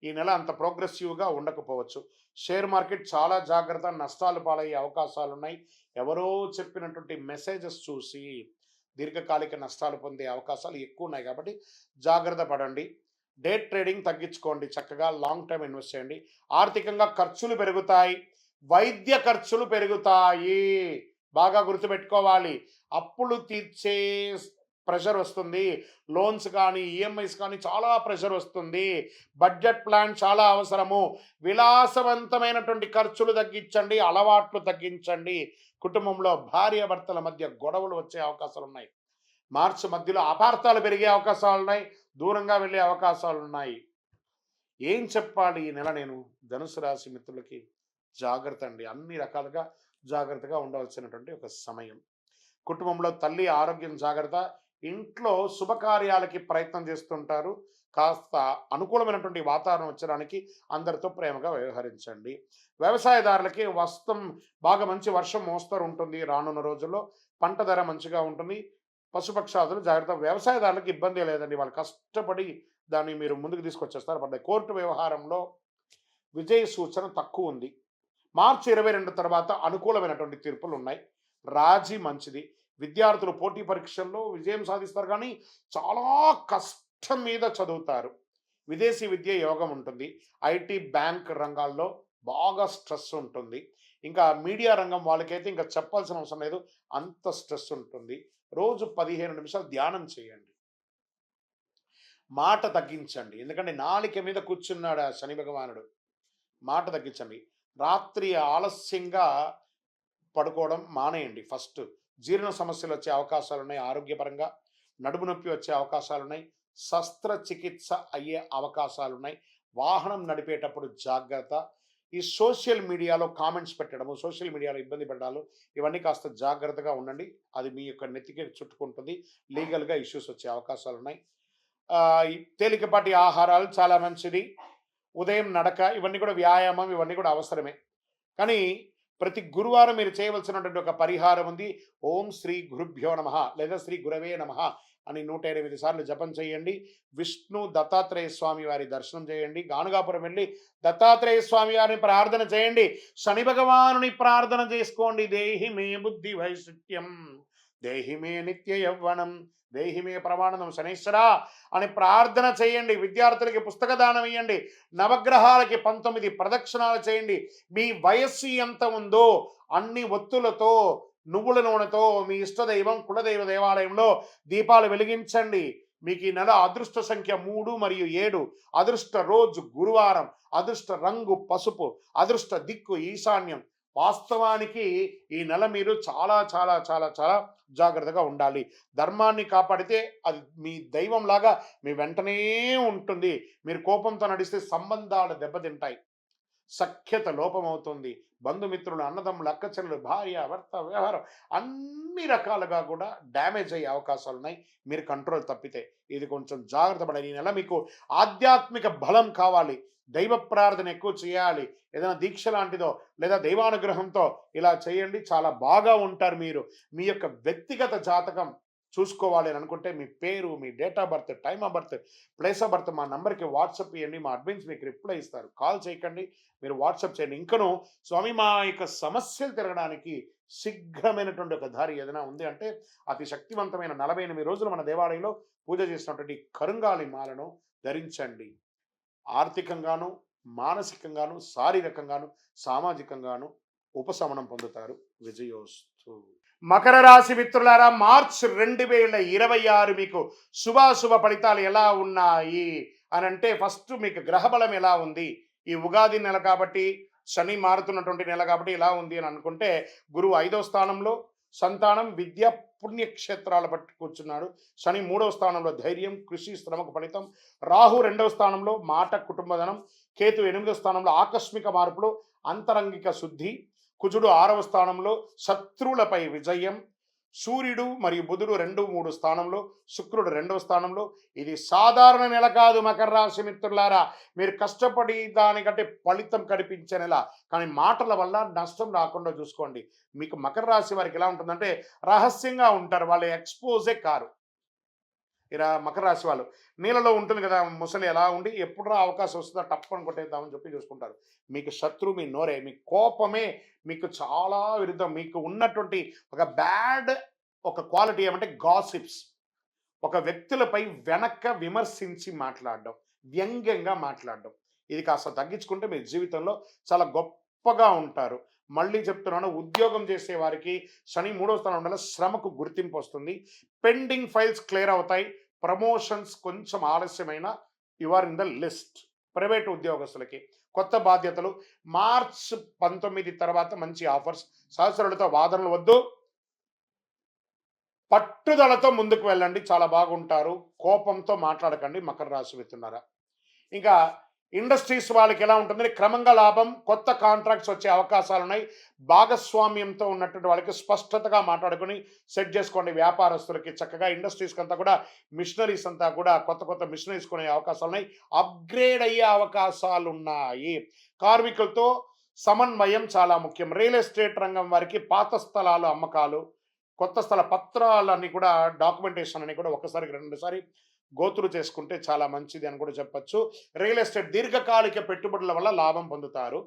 ఈ నెల అంత ప్రోగ్రెసివ్‌గా ఉండకపోవచ్చు. షేర్ మార్కెట్ చాలా జాగ్రత్త. నష్టాలు పాలయ్యే అవకాశాలున్నాయి. ఎవరో చెప్పినటువంటి మెసేజెస్ చూసి దీర్ఘకాలిక నష్టాలు పొందే అవకాశాలు ఎక్కువున్నాయి కాబట్టి జాగ్రత్త పడండి. డే ట్రేడింగ్ తగ్గించుకోండి. చక్కగా లాంగ్ టర్మ్ ఇన్వెస్ట్ చేయండి. ఆర్థికంగా ఖర్చులు పెరుగుతాయి. వైద్య ఖర్చులు పెరుగుతాయి. బాగా గుర్తుపెట్టుకోవాలి. అప్పులు తీర్చే ప్రెషర్ వస్తుంది. లోన్స్ కానీ, ఈఎంఐస్ కానీ చాలా ప్రెషర్ వస్తుంది. బడ్జెట్ ప్లాన్ చాలా అవసరము. విలాసవంతమైనటువంటి ఖర్చులు తగ్గించండి. అలవాట్లు తగ్గించండి. కుటుంబంలో భార్యాభర్తల మధ్య గొడవలు వచ్చే అవకాశాలున్నాయి. మార్చి మధ్యలో అపార్థాలు పెరిగే అవకాశాలున్నాయి. దూరంగా వెళ్ళే అవకాశాలున్నాయి. ఏం చెప్పాలి ఈ నెల నేను ధనుసు రాశి మిత్రులకి? జాగ్రత్త అండి. అన్ని రకాలుగా జాగ్రత్తగా ఉండవలసినటువంటి ఒక సమయం. కుటుంబంలో తల్లి ఆరోగ్యం జాగ్రత్త. ఇంట్లో శుభకార్యాలకి ప్రయత్నం చేస్తుంటారు. కాస్త అనుకూలమైనటువంటి వాతావరణం వచ్చడానికి అందరితో ప్రేమగా వ్యవహరించండి. వ్యవసాయదారులకి బాగా మంచి వర్షం మోస్తరు ఉంటుంది రానున్న రోజుల్లో. పంట ధర మంచిగా ఉంటుంది. పశుపక్షాదులు జాగ్రత్త. వ్యవసాయదారులకు ఇబ్బంది లేదండి. వాళ్ళు కష్టపడి దాన్ని మీరు ముందుకు తీసుకొచ్చేస్తారు. బట్ కోర్టు వ్యవహారంలో విజయ సూచన తక్కువ ఉంది. మార్చి 22 తర్వాత అనుకూలమైనటువంటి తీర్పులు ఉన్నాయి. రాజీ మంచిది. విద్యార్థులు పోటీ పరీక్షల్లో విజయం సాధిస్తారు కానీ చాలా కష్టం మీద చదువుతారు. విదేశీ విద్య యోగం ఉంటుంది. ఐటీ బ్యాంక్ రంగాల్లో బాగా స్ట్రెస్ ఉంటుంది. ఇంకా మీడియా రంగం వాళ్ళకైతే ఇంకా చెప్పాల్సిన అవసరం లేదు. అంత స్ట్రెస్ ఉంటుంది. రోజు 15 నిమిషాలు ధ్యానం చేయండి. మాట తగ్గించండి. ఎందుకంటే నాలిక మీద కూర్చున్నాడు ఆ శని భగవానుడు. మాట తగ్గించండి. రాత్రి ఆలస్యంగా పడుకోవడం మానేయండి. ఫస్ట్ జీర్ణ సమస్యలు వచ్చే అవకాశాలున్నాయి. ఆరోగ్యపరంగా నడుము నొప్పి వచ్చే అవకాశాలున్నాయి. శస్త్రచికిత్స అయ్యే అవకాశాలున్నాయి. వాహనం నడిపేటప్పుడు జాగ్రత్త. ఈ సోషల్ మీడియాలో కామెంట్స్ పెట్టడము, సోషల్ మీడియాలో ఇబ్బంది పెట్టడాలు, ఇవన్నీ కాస్త జాగ్రత్తగా ఉండండి. అది మీ యొక్క నెత్తికి చుట్టుకుంటుంది. లీగల్గా ఇష్యూస్ వచ్చే అవకాశాలున్నాయి. ఈ తేలికపాటి ఆహారాలు చాలా మంచిది. ఉదయం నడక, ఇవన్నీ కూడా వ్యాయామం, ఇవన్నీ కూడా అవసరమే. కానీ ప్రతి గురువారం మీరు చేయవలసినటువంటి ఒక పరిహారం ఉంది. ఓం శ్రీ గురుభ్యో నమః లేదా శ్రీ గురవే నమః అని 108 సార్లు జపం చేయండి. విష్ణు దత్తాత్రేయ స్వామి వారి దర్శనం చేయండి. గానుగాపురం వెళ్ళి దత్తాత్రేయ స్వామి వారిని ప్రార్థన చేయండి. శని భగవానుని ప్రార్థన చేసుకోండి. దేహి మే బుద్ధి వైశిట్యం, దేహి మే నిత్య యవ్వనం, దేహి మే ప్రమాణం శనీశ్వర అని ప్రార్థన చేయండి. విద్యార్థులకి పుస్తక దానం ఇవ్వండి. నవగ్రహాలకి 19 ప్రదక్షిణాలు చేయండి. మీ వయస్సు ఎంత ఉందో అన్ని ఒత్తులతో, నువ్వుల నూనెతో మీ ఇష్టదైవం కులదైవ దేవాలయంలో దీపాలు వెలిగించండి. మీకు ఈ నెల అదృష్ట సంఖ్య 3 మరియు 7. అదృష్ట రోజు గురువారం. అదృష్ట రంగు పసుపు. అదృష్ట దిక్కు ఈశాన్యం. వాస్తవానికి ఈ నెల మీరు చాలా చాలా చాలా చాలా జాగ్రత్తగా ఉండాలి. ధర్మాన్ని కాపాడితే అది మీ దైవంలాగా మీ వెంటనే ఉంటుంది. మీరు కోపంతో నడిస్తే సంబంధాలు దెబ్బతింటాయి. సఖ్యత లోపమవుతుంది. బంధుమిత్రులు, అన్నదమ్ములు, అక్కచెల్లెలు, భార్య, భర్త వ్యవహారం అన్ని రకాలుగా కూడా డ్యామేజ్ అయ్యే అవకాశాలున్నాయి. మీరు కంట్రోల్ తప్పితే. ఇది కొంచెం జాగ్రత్త పడాలి. ఈ నెల మీకు ఆధ్యాత్మిక బలం కావాలి. దైవ ప్రార్థన ఎక్కువ చేయాలి. ఏదైనా దీక్ష లాంటిదో లేదా దైవానుగ్రహంతో ఇలా చేయండి. చాలా బాగా ఉంటారు మీరు. మీ యొక్క వ్యక్తిగత జాతకం చూసుకోవాలి అని అనుకుంటే మీ పేరు, మీ date of birth, time of birth, place of birth మా నంబర్కి వాట్సాప్ ఇవ్వండి. మా అడ్మిన్స్ మీకు రిప్లై ఇస్తారు. కాల్ చేయకండి, మీరు వాట్సాప్ చేయండి. ఇంకను స్వామి మా యొక్క సమస్యలు తిరగడానికి శీఘ్రమైనటువంటి ఒక దారి ఏదైనా ఉంది అంటే అతి శక్తివంతమైన 48 రోజులు మన దేవాలయంలో పూజ చేసినటువంటి కరుంగాలి మాలను ధరించండి. ఆర్థికంగాను, మానసికంగాను, శారీరకంగాను, సామాజికంగాను ఉపశమనం పొందుతారు. విజయోస్తు. మకర రాశి మిత్రులారా, మార్చ్ 2026 మీకు శుభాశుభ ఫలితాలు ఎలా ఉన్నాయి అని అంటే, ఫస్ట్ మీకు గ్రహబలం ఎలా ఉంది. ఈ ఉగాది నెల కాబట్టి, శని మారుతున్నటువంటి నెల కాబట్టి ఇలా ఉంది అని అనుకుంటే, గురువు 5వ స్థానంలో సంతానం, విద్య, పుణ్యక్షేత్రాలు పట్టి కూర్చున్నాడు. శని 3వ స్థానంలో ధైర్యం, కృషి, శ్రమకు ఫలితం. రాహు 2వ స్థానంలో మాట, కుటుంబధనం. కేతు 8వ స్థానంలో ఆకస్మిక మార్పులు, అంతరంగిక శుద్ధి. కుజుడు 6వ స్థానంలో శత్రువులపై విజయం. సూర్యుడు మరియు బుధుడు 2, 3 స్థానంలో, శుక్రుడు 2వ స్థానంలో. ఇది సాధారణ నెల కాదు మకర రాశి మిత్రులారా. మీరు కష్టపడి దానికంటే ఫలితం కనిపించే నెల. కానీ మాటల వల్ల నష్టం రాకుండా చూసుకోండి. మీకు మకర రాశి వారికి ఎలా ఉంటుందంటే, రహస్యంగా ఉంటారు, వాళ్ళు ఎక్స్పోజే కారు. ఇలా మకర రాశి వాళ్ళు నీళ్ళలో ఉంటుంది కదా ముసలి, ఎలా ఉండి ఎప్పుడు అవకాశం వస్తుందో టప్పని కొట్టేద్దామని చెప్పి చూసుకుంటారు. మీకు శత్రువు మీ నోరే, మీ కోపమే మీకు చాలా విరుద్ధం. మీకు ఉన్నటువంటి ఒక క్వాలిటీ ఏమంటే గాసిప్స్. ఒక వ్యక్తులపై వెనక్క విమర్శించి మాట్లాడడం, వ్యంగ్యంగా మాట్లాడడం. ఇది కాస్త తగ్గించుకుంటే మీ జీవితంలో చాలా గొప్పగా ఉంటారు. మళ్ళీ చెప్తున్నాను, ఉద్యోగం చేసే వారికి శని 3వ స్థానం వల్ల శ్రమకు గుర్తింపు వస్తుంది. పెండింగ్ ఫైల్స్ క్లియర్ అవుతాయి. ప్రమోషన్స్ కొంచెం ఆలస్యమైన you are in the list. Private ఉద్యోగస్తులకి కొత్త బాధ్యతలు. మార్చ్ 19 తర్వాత మంచి ఆఫర్స్. సహచరులతో వాదనలు వద్దు, పట్టుదలతో ముందుకు వెళ్ళండి, చాలా బాగుంటారు. కోపంతో మాట్లాడకండి మకర రాశి మిత్రులారా. ఇంకా ఇండస్ట్రీస్ వాళ్ళకి ఎలా ఉంటుందంటే, క్రమంగా లాభం, కొత్త కాంట్రాక్ట్స్ వచ్చే అవకాశాలు ఉన్నాయి. భాగస్వామ్యంతో ఉన్నటువంటి వాళ్ళకి స్పష్టతగా మాట్లాడుకొని సెట్ చేసుకోండి. వ్యాపారస్తులకి చక్కగా ఇండస్ట్రీస్కి అంతా కూడా మిషనరీస్ అంతా కూడా కొత్త కొత్త మిషనరీస్ కొనే అవకాశాలు ఉన్నాయి. అప్గ్రేడ్ అయ్యే అవకాశాలు ఉన్నాయి. కార్మికులతో సమన్వయం చాలా ముఖ్యం. రియల్ ఎస్టేట్ రంగం వారికి పాత స్థలాలు అమ్మకాలు, కొత్త స్థల పత్రాలన్నీ కూడా డాక్యుమెంటేషన్ అని కూడా ఒకసారి 2 సారి గోతులు చేసుకుంటే చాలా మంచిది అని కూడా చెప్పచ్చు. రియల్ ఎస్టేట్ దీర్ఘకాలిక పెట్టుబడుల వల్ల లాభం పొందుతారు.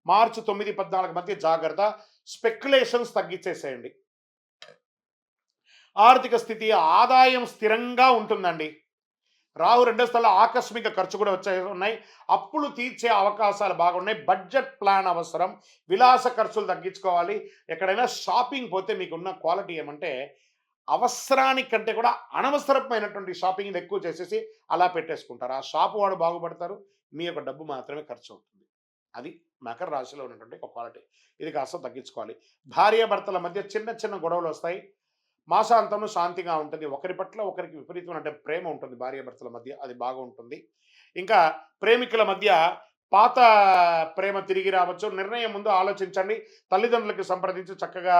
మార్చి 9, 14 మధ్య జాగ్రత్త. స్పెక్యులేషన్స్ తగ్గించేసేయండి. ఆర్థిక స్థితి, ఆదాయం స్థిరంగా ఉంటుందండి. రాహు 2వ స్థలంలో ఆకస్మిక ఖర్చు కూడా ఉన్నాయి. అప్పులు తీర్చే అవకాశాలు బాగున్నాయి. బడ్జెట్ ప్లాన్ అవసరం. విలాస ఖర్చులు తగ్గించుకోవాలి. ఎక్కడైనా షాపింగ్ పోతే మీకున్న క్వాలిటీ ఏమంటే, అవసరానికంటే కూడా అనవసరమైనటువంటి షాపింగ్ ఎక్కువ చేసేసి అలా పెట్టేసుకుంటారు. ఆ షాపు వాడు బాగుపడతారు, మీ యొక్క డబ్బు మాత్రమే ఖర్చు అవుతుంది. అది మకర రాశిలో ఉన్నటువంటి ఒక క్వాలిటీ. ఇది కాస్త తగ్గించుకోవాలి. భార్యాభర్తల మధ్య చిన్న చిన్న గొడవలు వస్తాయి. మాసాంతంలో శాంతిగా ఉంటుంది. ఒకరి పట్ల ఒకరికి విపరీతమైన ప్రేమ ఉంటుంది భార్యాభర్తల మధ్య, అది బాగుంటుంది. ఇంకా ప్రేమికుల మధ్య పాత ప్రేమ తిరిగి రావచ్చు. నిర్ణయం ముందు ఆలోచించండి. తల్లిదండ్రులకి సంప్రదించి చక్కగా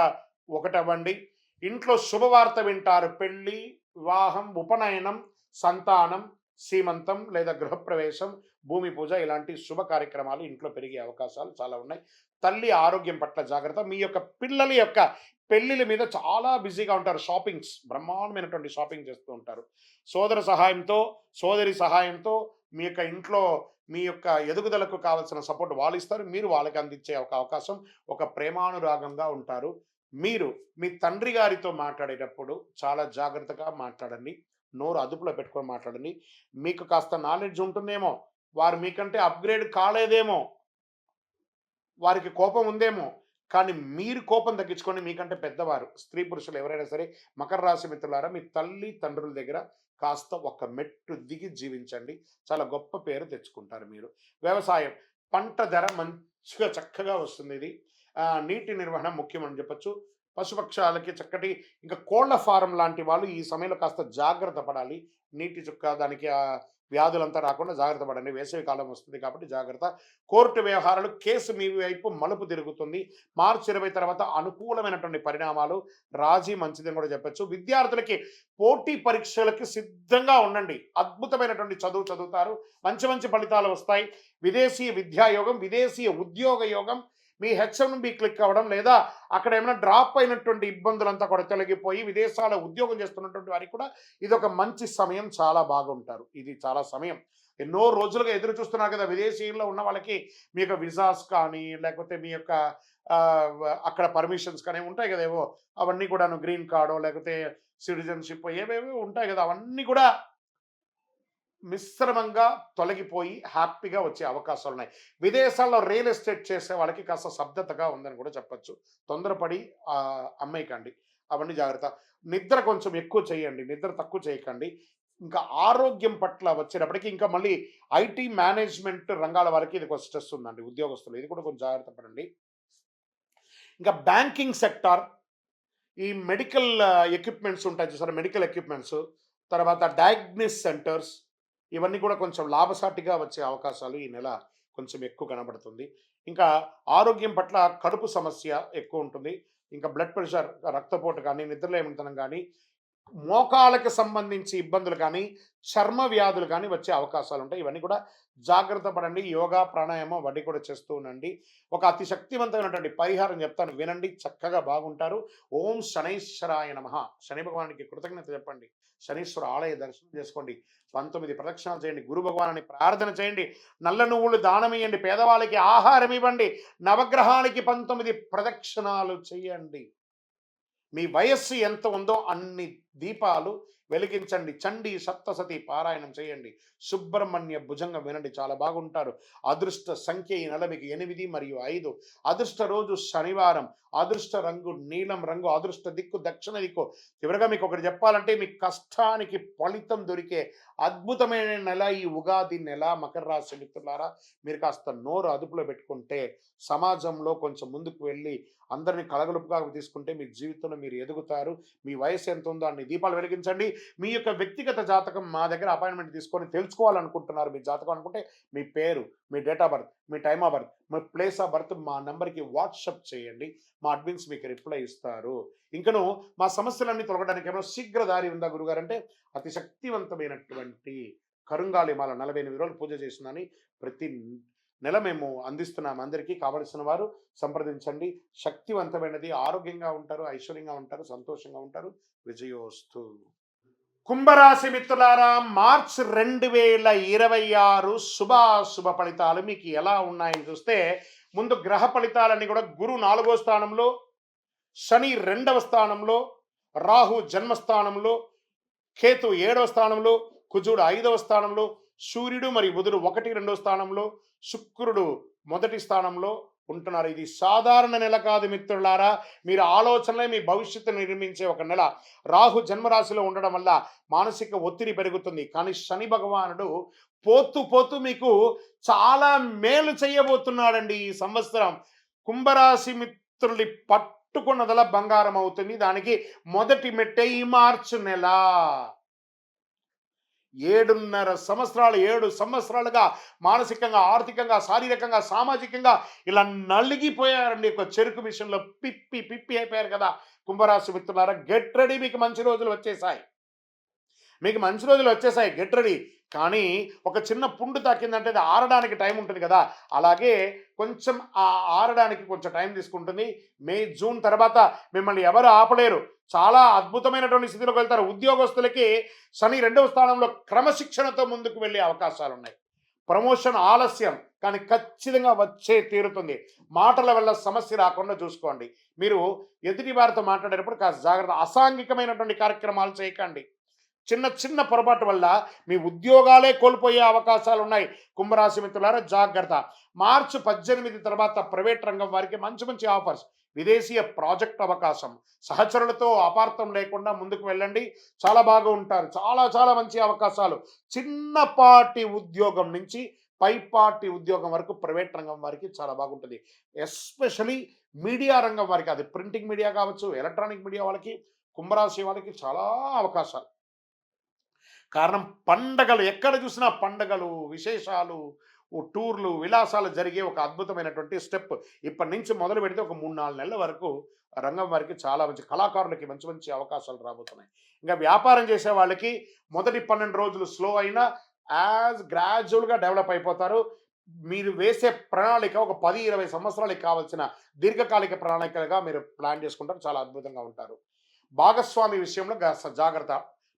ఒకటవ్వండి. ఇంట్లో శుభవార్త వింటారు. పెళ్లి, వివాహం, ఉపనయనం, సంతానం, సీమంతం లేదా గృహప్రవేశం, భూమి పూజ ఇలాంటి శుభ కార్యక్రమాలు ఇంట్లో పెరిగే అవకాశాలు చాలా ఉన్నాయి. తల్లి ఆరోగ్యం పట్ల జాగ్రత్త. మీ యొక్క పిల్లల యొక్క పెళ్లిళ్ళ మీద చాలా బిజీగా ఉంటారు. షాపింగ్స్, బ్రహ్మాండమైనటువంటి షాపింగ్ చేస్తూ ఉంటారు. సోదర సహాయంతో, సోదరి సహాయంతో మీ యొక్క ఇంట్లో మీ యొక్క ఎదుగుదలకు కావాల్సిన సపోర్ట్ వాళ్ళు ఇస్తారు. మీరు వాళ్ళకి అందించే ఒక అవకాశం. ఒక ప్రేమానురాగంగా ఉంటారు. మీరు మీ తండ్రి గారితో మాట్లాడేటప్పుడు చాలా జాగ్రత్తగా మాట్లాడండి. నోరు అదుపులో పెట్టుకొని మాట్లాడండి. మీకు కాస్త నాలెడ్జ్ ఉంటుందేమో, వారు మీకంటే అప్గ్రేడ్ కాలేదేమో, వారికి కోపం ఉందేమో, కానీ మీరు కోపం తగ్గించుకొని, మీకంటే పెద్దవారు స్త్రీ పురుషులు ఎవరైనా సరే మకర రాశి మిత్రులారా, మీ తల్లి తండ్రుల దగ్గర కాస్త ఒక మెట్టు దిగి జీవించండి. చాలా గొప్ప పేరు తెచ్చుకుంటారు మీరు. వ్యవసాయం, పంట ధర మంచిగా చక్కగా వస్తుంది. ఇది నీటి నిర్వహణ ముఖ్యమని చెప్పచ్చు. పశుపక్షాలకి చక్కటి, ఇంకా కోళ్ల ఫారం లాంటి వాళ్ళు ఈ సమయంలో కాస్త జాగ్రత్త పడాలి. నీటి చుక్క దానికి వ్యాధులంతా రాకుండా జాగ్రత్త పడండి. వేసవి కాలం వస్తుంది కాబట్టి జాగ్రత్త. కోర్టు వ్యవహారాలు, కేసు మీ వైపు మలుపు తిరుగుతుంది. మార్చి 20 తర్వాత అనుకూలమైనటువంటి పరిణామాలు. రాజీ మంచిదని కూడా చెప్పచ్చు. విద్యార్థులకి పోటీ పరీక్షలకి సిద్ధంగా ఉండండి. అద్భుతమైనటువంటి చదువు చదువుతారు. మంచి మంచి ఫలితాలు వస్తాయి. విదేశీ విద్యాయోగం, విదేశీ ఉద్యోగ యోగం. మీ H1B క్లిక్ అవ్వడం, లేదా అక్కడ ఏమైనా డ్రాప్ అయినటువంటి ఇబ్బందులంతా కూడా తొలగిపోయి విదేశాల్లో ఉద్యోగం చేస్తున్నటువంటి వారికి కూడా ఇది ఒక మంచి సమయం. చాలా బాగుంటారు. ఇది చాలా సమయం. ఎన్నో రోజులుగా ఎదురు చూస్తున్నారు కదా విదేశీయుల్లో ఉన్న వాళ్ళకి. మీ యొక్క విజాస్ కానీ, లేకపోతే మీ యొక్క అక్కడ పర్మిషన్స్ కానీ ఉంటాయి కదా ఏవో, అవన్నీ కూడాను గ్రీన్ కార్డో లేకపోతే సిటిజన్షిప్ ఏవేవో ఉంటాయి కదా, అవన్నీ కూడా మిశ్రమంగా తొలగిపోయి హ్యాపీగా వచ్చే అవకాశాలు ఉన్నాయి. విదేశాల్లో రియల్ ఎస్టేట్ చేసే వాళ్ళకి కాస్త స్తబ్దతగా ఉందని కూడా చెప్పొచ్చు. తొందరపడి అమ్మేయకండి. అవన్నీ జాగ్రత్త. నిద్ర కొంచెం ఎక్కువ చేయండి. నిద్ర తక్కువ చేయకండి. ఇంకా ఆరోగ్యం పట్ల వచ్చేటప్పటికి ఇంకా మళ్ళీ ఐటీ మేనేజ్మెంట్ రంగాల వారికి ఇది కొంచెం స్ట్రెస్ ఉందండి ఉద్యోగస్తులు. ఇది కూడా కొంచెం జాగ్రత్త పడండి. ఇంకా బ్యాంకింగ్ సెక్టార్, ఈ మెడికల్ ఎక్విప్మెంట్స్ ఉంటాయి చూసారా, మెడికల్ ఎక్విప్మెంట్స్, తర్వాత డయాగ్నిస్ సెంటర్స్, ఇవన్నీ కూడా కొంచెం లాభసాటిగా వచ్చే అవకాశాలు ఈ నెల కొంచెం ఎక్కువ కనబడుతుంది. ఇంకా ఆరోగ్యం పట్ల కడుపు సమస్య ఎక్కువ ఉంటుంది. ఇంకా బ్లడ్ ప్రెషర్, రక్తపోటు కానీ, నిద్రలేమితనం కానీ, మోకాళ్ళకి సంబంధించి ఇబ్బందులు కానీ, చర్మ వ్యాధులు కానీ వచ్చే అవకాశాలు ఉంటాయి. ఇవన్నీ కూడా జాగ్రత్త పడండి. యోగా, ప్రాణాయామం వడ్డీ కూడా చేస్తూ ఉండండి. ఒక అతి శక్తివంతమైనటువంటి పరిహారం చెప్తాను, వినండి, చక్కగా బాగుంటారు. ఓం శనైశ్వరాయ నమః. శని భగవానికి కృతజ్ఞత చెప్పండి. శనీశ్వర ఆలయ దర్శనం చేసుకోండి. 19 ప్రదక్షిణాలు చేయండి. గురు భగవాన్ని ప్రార్థన చేయండి. నల్ల నువ్వులు దానం ఇవ్వండి. పేదవాళ్ళకి ఆహారం ఇవ్వండి. నవగ్రహాలకి 19 ప్రదక్షిణాలు చేయండి. మీ వయస్సు ఎంత ఉందో అన్ని దీపాలు వెలిగించండి. చండీ సప్తసతి పారాయణం చేయండి. సుబ్రహ్మణ్య భుజంగం వినండి, చాలా బాగుంటారు. అదృష్ట సంఖ్య ఈ నెల మీకు 8 మరియు 5. అదృష్ట రోజు శనివారం. అదృష్ట రంగు నీలం రంగు. అదృష్ట దిక్కు దక్షిణ దిక్కు. చివరిగా మీకు ఒకటి చెప్పాలంటే, మీ కష్టానికి ఫలితం దొరికే అద్భుతమైన నెల ఈ ఉగాది నెల. మకర రాశి మిత్రులారా, మీరు కాస్త నోరు అదుపులో పెట్టుకుంటే, సమాజంలో కొంచెం ముందుకు వెళ్ళి అందరినీ కలగలుపుగా తీసుకుంటే మీ జీవితంలో మీరు ఎదుగుతారు. మీ వయసు ఎంత ఉందో అన్ని దీపాలు వెలిగించండి. మీ యొక్క వ్యక్తిగత జాతకం మా దగ్గర అపాయింట్మెంట్ తీసుకొని తెలుసుకోవాలనుకుంటున్నారు మీ జాతకం అనుకుంటే, మీ పేరు, మీ డేట్ ఆఫ్ బర్త్, మీ టైమ్ ఆఫ్ బర్త్, మీ ప్లేస్ ఆఫ్ బర్త్ మా నెంబర్కి వాట్సాప్ చేయండి. మా అడ్మిన్స్ మీకు రిప్లై ఇస్తారు. ఇంకను మా సమస్యలన్నీ తొలగడానికి ఏమైనా శీఘ్ర దారి ఉందా గురుగారు అంటే, అతి శక్తివంతమైనటువంటి కరుంగాలి మాల 48 రోజులు పూజ చేసిందని ప్రతి నెల మేము అందిస్తున్నాం. అందరికీ కావలసిన వారు సంప్రదించండి. శక్తివంతమైనది, ఆరోగ్యంగా ఉంటారు, ఐశ్వర్యంగా ఉంటారు, సంతోషంగా ఉంటారు. విజయోస్తు. కుంభరాశి మిత్రులారా, మార్చ్ 2026 శుభాశుభ ఫలితాలు మీకు ఎలా ఉన్నాయని చూస్తే, ముందు గ్రహ ఫలితాలన్నీ కూడా గురు 4వ స్థానంలో, శని 2వ స్థానంలో, రాహు జన్మస్థానంలో, కేతు 7వ స్థానంలో, కుజుడు 5వ స్థానంలో, సూర్యుడు మరియు బుధుడు 1, 2వ స్థానంలో, శుక్రుడు 1వ స్థానంలో ఉంటున్నారు. ఇది సాధారణ నెల కాదు మిత్రులారా. మీరు ఆలోచనలే మీ భవిష్యత్తు నిర్మించే ఒక నెల. రాహు జన్మరాశిలో ఉండడం వల్ల మానసిక ఒత్తిడి పెరుగుతుంది. కానీ శని భగవానుడు పోతూ పోతూ మీకు చాలా మేలు చేయబోతున్నాడండి ఈ సంవత్సరం. కుంభరాశి మిత్రుల్ని పట్టుకున్నదల బంగారం అవుతుంది. దానికి మొదటి మెట్టే ఈ మార్చి నెల. 7 సంవత్సరాలుగా మానసికంగా, ఆర్థికంగా, శారీరకంగా, సామాజికంగా ఇలా నలిగిపోయారండి. ఒక చెరుకు విషయంలో పిప్పి అయిపోయారు కదా కుంభరాశి మిత్రులారా. గెట్ రెడీ, మీకు మంచి రోజులు వచ్చేసాయి. Get ready. కానీ ఒక చిన్న పుండు తాకిందంటే అది ఆరడానికి టైం ఉంటుంది కదా, అలాగే కొంచెం ఆరడానికి కొంచెం టైం తీసుకుంటుంది. మే, జూన్ తర్వాత మిమ్మల్ని ఎవరు ఆపలేరు. చాలా అద్భుతమైనటువంటి స్థితిలోకి వెళ్తారు. ఉద్యోగస్తులకి శని 2వ స్థానంలో క్రమశిక్షణతో ముందుకు వెళ్ళే అవకాశాలు ఉన్నాయి. ప్రమోషన్ ఆలస్యం కానీ ఖచ్చితంగా వచ్చే తీరుతుంది. మాటల వల్ల సమస్య రాకుండా చూసుకోండి. మీరు ఎదుటి వారితో మాట్లాడేటప్పుడు కాస్త జాగ్రత్త. అసాంఘికమైనటువంటి కార్యక్రమాలు చేయకండి. చిన్న పొరపాటు వల్ల మీ ఉద్యోగాలే కోల్పోయే అవకాశాలు ఉన్నాయి. కుంభరాశి మిత్రులారా, జాగ్రత్త. మార్చి 18 తర్వాత ప్రైవేట్ రంగం వారికి మంచి ఆఫర్స్, విదేశీయ ప్రాజెక్ట్ అవకాశం, సహచరులతో అపార్థం లేకుండా ముందుకు వెళ్ళండి. చాలా బాగా ఉంటారు. చాలా మంచి అవకాశాలు. చిన్నపాటి ఉద్యోగం నుంచి పైపాటి ఉద్యోగం వరకు ప్రైవేట్ రంగం వారికి చాలా బాగుంటుంది. ఎస్పెషలీ మీడియా రంగం వారికి, అది ప్రింటింగ్ మీడియా కావచ్చు, ఎలక్ట్రానిక్ మీడియా వాళ్ళకి, కుంభరాశి వాళ్ళకి చాలా అవకాశాలు. కారణం పండగలు, ఎక్కడ చూసినా పండగలు, విశేషాలు, టూర్లు, విలాసాలు జరిగే ఒక అద్భుతమైనటువంటి స్టెప్. ఇప్పటి నుంచి మొదలు పెడితే ఒక 3-4 నెలల వరకు రంగం వారికి చాలా మంచి, కళాకారులకి మంచి అవకాశాలు రాబోతున్నాయి. ఇంకా వ్యాపారం చేసే వాళ్ళకి మొదటి 12 రోజులు స్లో అయినా గ్రాడ్యువల్గా డెవలప్ అయిపోతారు. మీరు వేసే ప్రణాళిక ఒక 10-20 సంవత్సరాలకు కావాల్సిన దీర్ఘకాలిక ప్రణాళికగా మీరు ప్లాన్ చేసుకుంటారు. చాలా అద్భుతంగా ఉంటారు. భాగస్వామి విషయంలో జాగ్రత్త.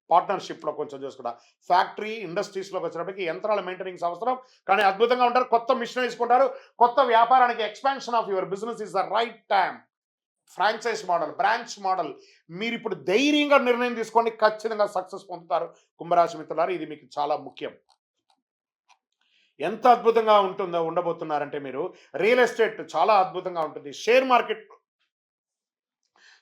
పార్ట్నర్షిప్లో కొంచెం చూసుకుంటా. ఫ్యాక్టరీ, ఇండస్ట్రీస్లోకి వచ్చినప్పటికీ యంత్రాల మెయింటెనెన్స్ అవసరం, కానీ అద్భుతంగా ఉంటారు. కొత్త మిషన్ తీసుకుంటారు. కొత్త వ్యాపారానికి expansion of your business is the right time. Franchise model, branch model మీరు ఇప్పుడు ధైర్యంగా నిర్ణయం తీసుకోండి. ఖచ్చితంగా సక్సెస్ పొందుతారు కుంభరాశి మిత్రులారా. ఇది మీకు చాలా ముఖ్యం. ఎంత అద్భుతంగా ఉండబోతున్నారంటే మీరు రియల్ ఎస్టేట్ చాలా అద్భుతంగా ఉంటుంది. షేర్ మార్కెట్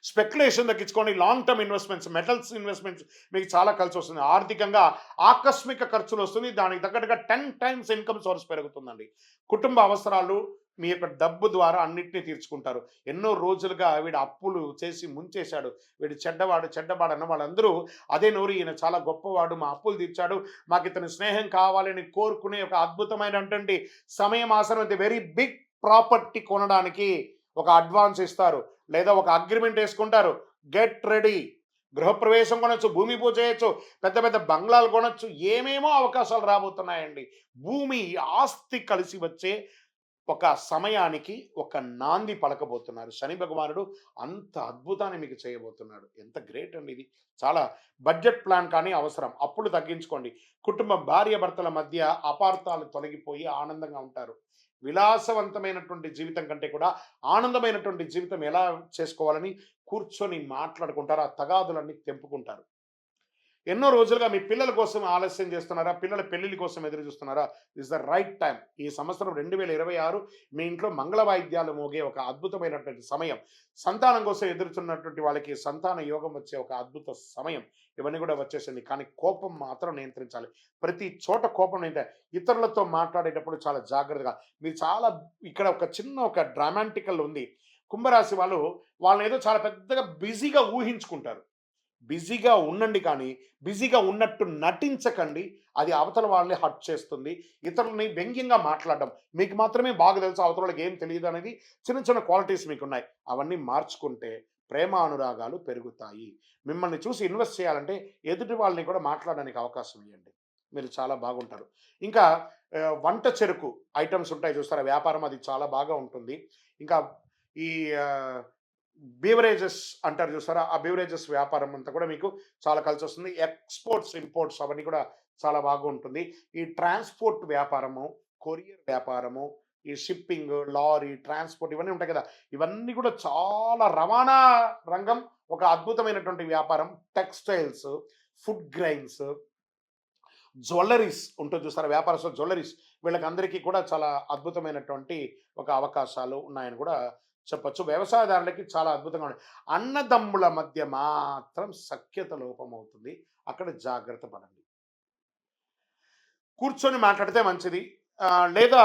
స్పెక్యులేషన్ తగ్గించుకోండి. Long term investments, metals investments మీకు చాలా కలిసి వస్తుంది. ఆర్థికంగా ఆకస్మిక ఖర్చులు వస్తుంది. దానికి తగ్గట్టుగా 10 టైమ్స్ ఇన్కమ్ సోర్స్ పెరుగుతుందండి. కుటుంబ అవసరాలు మీ యొక్క డబ్బు ద్వారా అన్నిటినీ తీర్చుకుంటారు. ఎన్నో రోజులుగా వీడు అప్పులు చేసి ముంచేశాడు, వీడు చెడ్డవాడు అన్న వాళ్ళందరూ అదే నోరు ఈయన చాలా గొప్పవాడు, మా అప్పులు తీర్చాడు, మాకు ఇతని స్నేహం కావాలని కోరుకునే ఒక అద్భుతమైనటువంటి సమయం ఆసనం. వెరీ బిగ్ ప్రాపర్టీ కొనడానికి ఒక అడ్వాన్స్ ఇస్తారు, లేదా ఒక అగ్రిమెంట్ వేసుకుంటారు. Get ready. గృహప్రవేశం కొనొచ్చు, భూమి పూజ చేయొచ్చు, పెద్ద పెద్ద బంగ్లాలు కొనొచ్చు, ఏమేమో అవకాశాలు రాబోతున్నాయండి. భూమి ఆస్తి కలిసి వచ్చే ఒక సమయానికి ఒక నాంది పలకబోతున్నారు శని భగవానుడు. అంత అద్భుతాన్ని మీకు చేయబోతున్నాడు. ఎంత గ్రేట్ అండి ఇది. చాలా బడ్జెట్ ప్లాన్ కానీ అవసరం. అప్పులు తగ్గించుకోండి. కుటుంబం భార్య భర్తల మధ్య అపార్థాలు తొలగిపోయి ఆనందంగా ఉంటారు. విలాసవంతమైనటువంటి జీవితం కంటే కూడా ఆనందమైనటువంటి జీవితం ఎలా చేసుకోవాలని కూర్చొని మాట్లాడుకుంటారు. ఆ తగాదులన్నీ తెంపుకుంటారు. ఎన్నో రోజులుగా మీ పిల్లల కోసం ఆలస్యం చేస్తున్నారా? పిల్లల పెళ్లిళ్ళ కోసం ఎదురు చూస్తున్నారా? Is the right time. ఈ సంవత్సరం 2026 మీ ఇంట్లో మంగళ వాయిద్యాలు మోగే ఒక అద్భుతమైనటువంటి సమయం. సంతానం కోసం ఎదురుతున్నటువంటి వాళ్ళకి సంతాన యోగం వచ్చే ఒక అద్భుత సమయం. ఇవన్నీ కూడా వచ్చేసింది. కానీ కోపం మాత్రం నియంత్రించాలి. ప్రతి చోట కోపం ఇతరులతో మాట్లాడేటప్పుడు చాలా జాగ్రత్తగా. మీరు చాలా ఇక్కడ ఒక డ్రామాటికల్ ఉంది. కుంభరాశి వాళ్ళని ఏదో చాలా పెద్దగా బిజీగా ఊహించుకుంటారు. బిజీగా ఉండండి, కానీ బిజీగా ఉన్నట్టు నటించకండి. అది అవతల వాళ్ళని హర్ట్ చేస్తుంది. ఇతరులని వ్యంగ్యంగా మాట్లాడడం మీకు మాత్రమే బాగా తెలుసు, అవతల వాళ్ళకి ఏం తెలియదు అనేది చిన్న చిన్న క్వాలిటీస్ మీకున్నాయి. అవన్నీ మార్చుకుంటే ప్రేమ అనురాగాలు పెరుగుతాయి. మిమ్మల్ని చూసి ఇన్వెస్ట్ చేయాలంటే ఎదుటి వాళ్ళని కూడా మాట్లాడడానికి అవకాశం ఇవ్వండి. మీరు చాలా బాగుంటారు. ఇంకా వంట చెరుకు ఐటమ్స్ ఉంటాయి చూస్తారా, వ్యాపారం అది చాలా బాగా ఉంటుంది. ఇంకా ఈ బీవరేజెస్ అంటారు చూసారా, ఆ బీవరేజెస్ వ్యాపారం అంతా కూడా మీకు చాలా కలిసి వస్తుంది. ఎక్స్పోర్ట్స్, ఇంపోర్ట్స్ అవన్నీ కూడా చాలా బాగా ఉంటుంది. ఈ ట్రాన్స్పోర్ట్ వ్యాపారము, కొరియర్ వ్యాపారము, ఈ షిప్పింగ్, లారీ ట్రాన్స్పోర్ట్ ఇవన్నీ ఉంటాయి కదా, ఇవన్నీ కూడా చాలా రవాణా రంగం ఒక అద్భుతమైనటువంటి వ్యాపారం. టెక్స్టైల్స్, ఫుడ్ గ్రైన్స్, జ్యువెలరీస్ ఉంటుంది చూస్తారా, వ్యాపారస్తులు జ్యువెలరీస్, వీళ్ళకి అందరికీ కూడా చాలా అద్భుతమైనటువంటి ఒక అవకాశాలు ఉన్నాయని కూడా చెప్పొచ్చు. వ్యవసాయదారులకి చాలా అద్భుతంగా ఉంది. అన్నదమ్ముల మధ్య మాత్రం సఖ్యత లోపం అవుతుంది. అక్కడ జాగ్రత్త పడండి. కూర్చొని మాట్లాడితే మంచిది. లేదా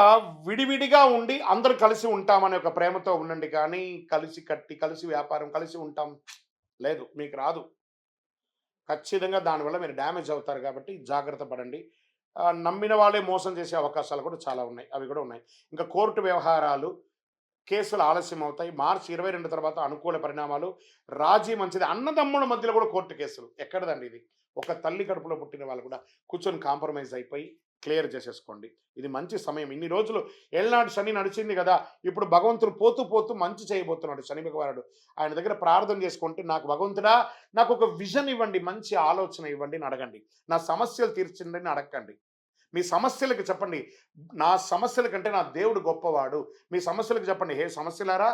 విడివిడిగా ఉండి అందరూ కలిసి ఉంటామనే ఒక ప్రేమతో ఉండండి. కానీ కలిసి కట్టి, కలిసి వ్యాపారం, కలిసి ఉంటాం లేదు, మీకు రాదు. ఖచ్చితంగా దానివల్ల మీరు డ్యామేజ్ అవుతారు. కాబట్టి జాగ్రత్త పడండి. నమ్మిన వాళ్ళే మోసం చేసే అవకాశాలు కూడా చాలా ఉన్నాయి. అవి కూడా ఉన్నాయి. ఇంకా కోర్టు వ్యవహారాలు, కేసులు ఆలస్యం అవుతాయి. మార్చి 22 తర్వాత అనుకూల పరిణామాలు. రాజీ మంచిది. అన్నదమ్ముల మధ్యలో కూడా కోర్టు కేసులు ఎక్కడదండి ఇది. ఒక తల్లి కడుపులో పుట్టిన వాళ్ళు కూడా కూర్చొని కాంప్రమైజ్ అయిపోయి క్లియర్ చేసేసుకోండి. ఇది మంచి సమయం. ఇన్ని రోజులు ఏళ్ళనాడు శని నడిచింది కదా, ఇప్పుడు భగవంతుడు పోతూ పోతూ మంచి చేయబోతున్నాడు శని భగవానుడు. ఆయన దగ్గర ప్రార్థన చేసుకుంటే, నాకు భగవంతుడా నాకు ఒక విజన్ ఇవ్వండి, మంచి ఆలోచన ఇవ్వండి అని అడగండి. నా సమస్యలు తీర్చండి అని అడగండి. మీ సమస్యలకు చెప్పండి, నా సమస్యల కంటే నా దేవుడు గొప్పవాడు. మీ సమస్యలకు చెప్పండి, హే సమస్యలారా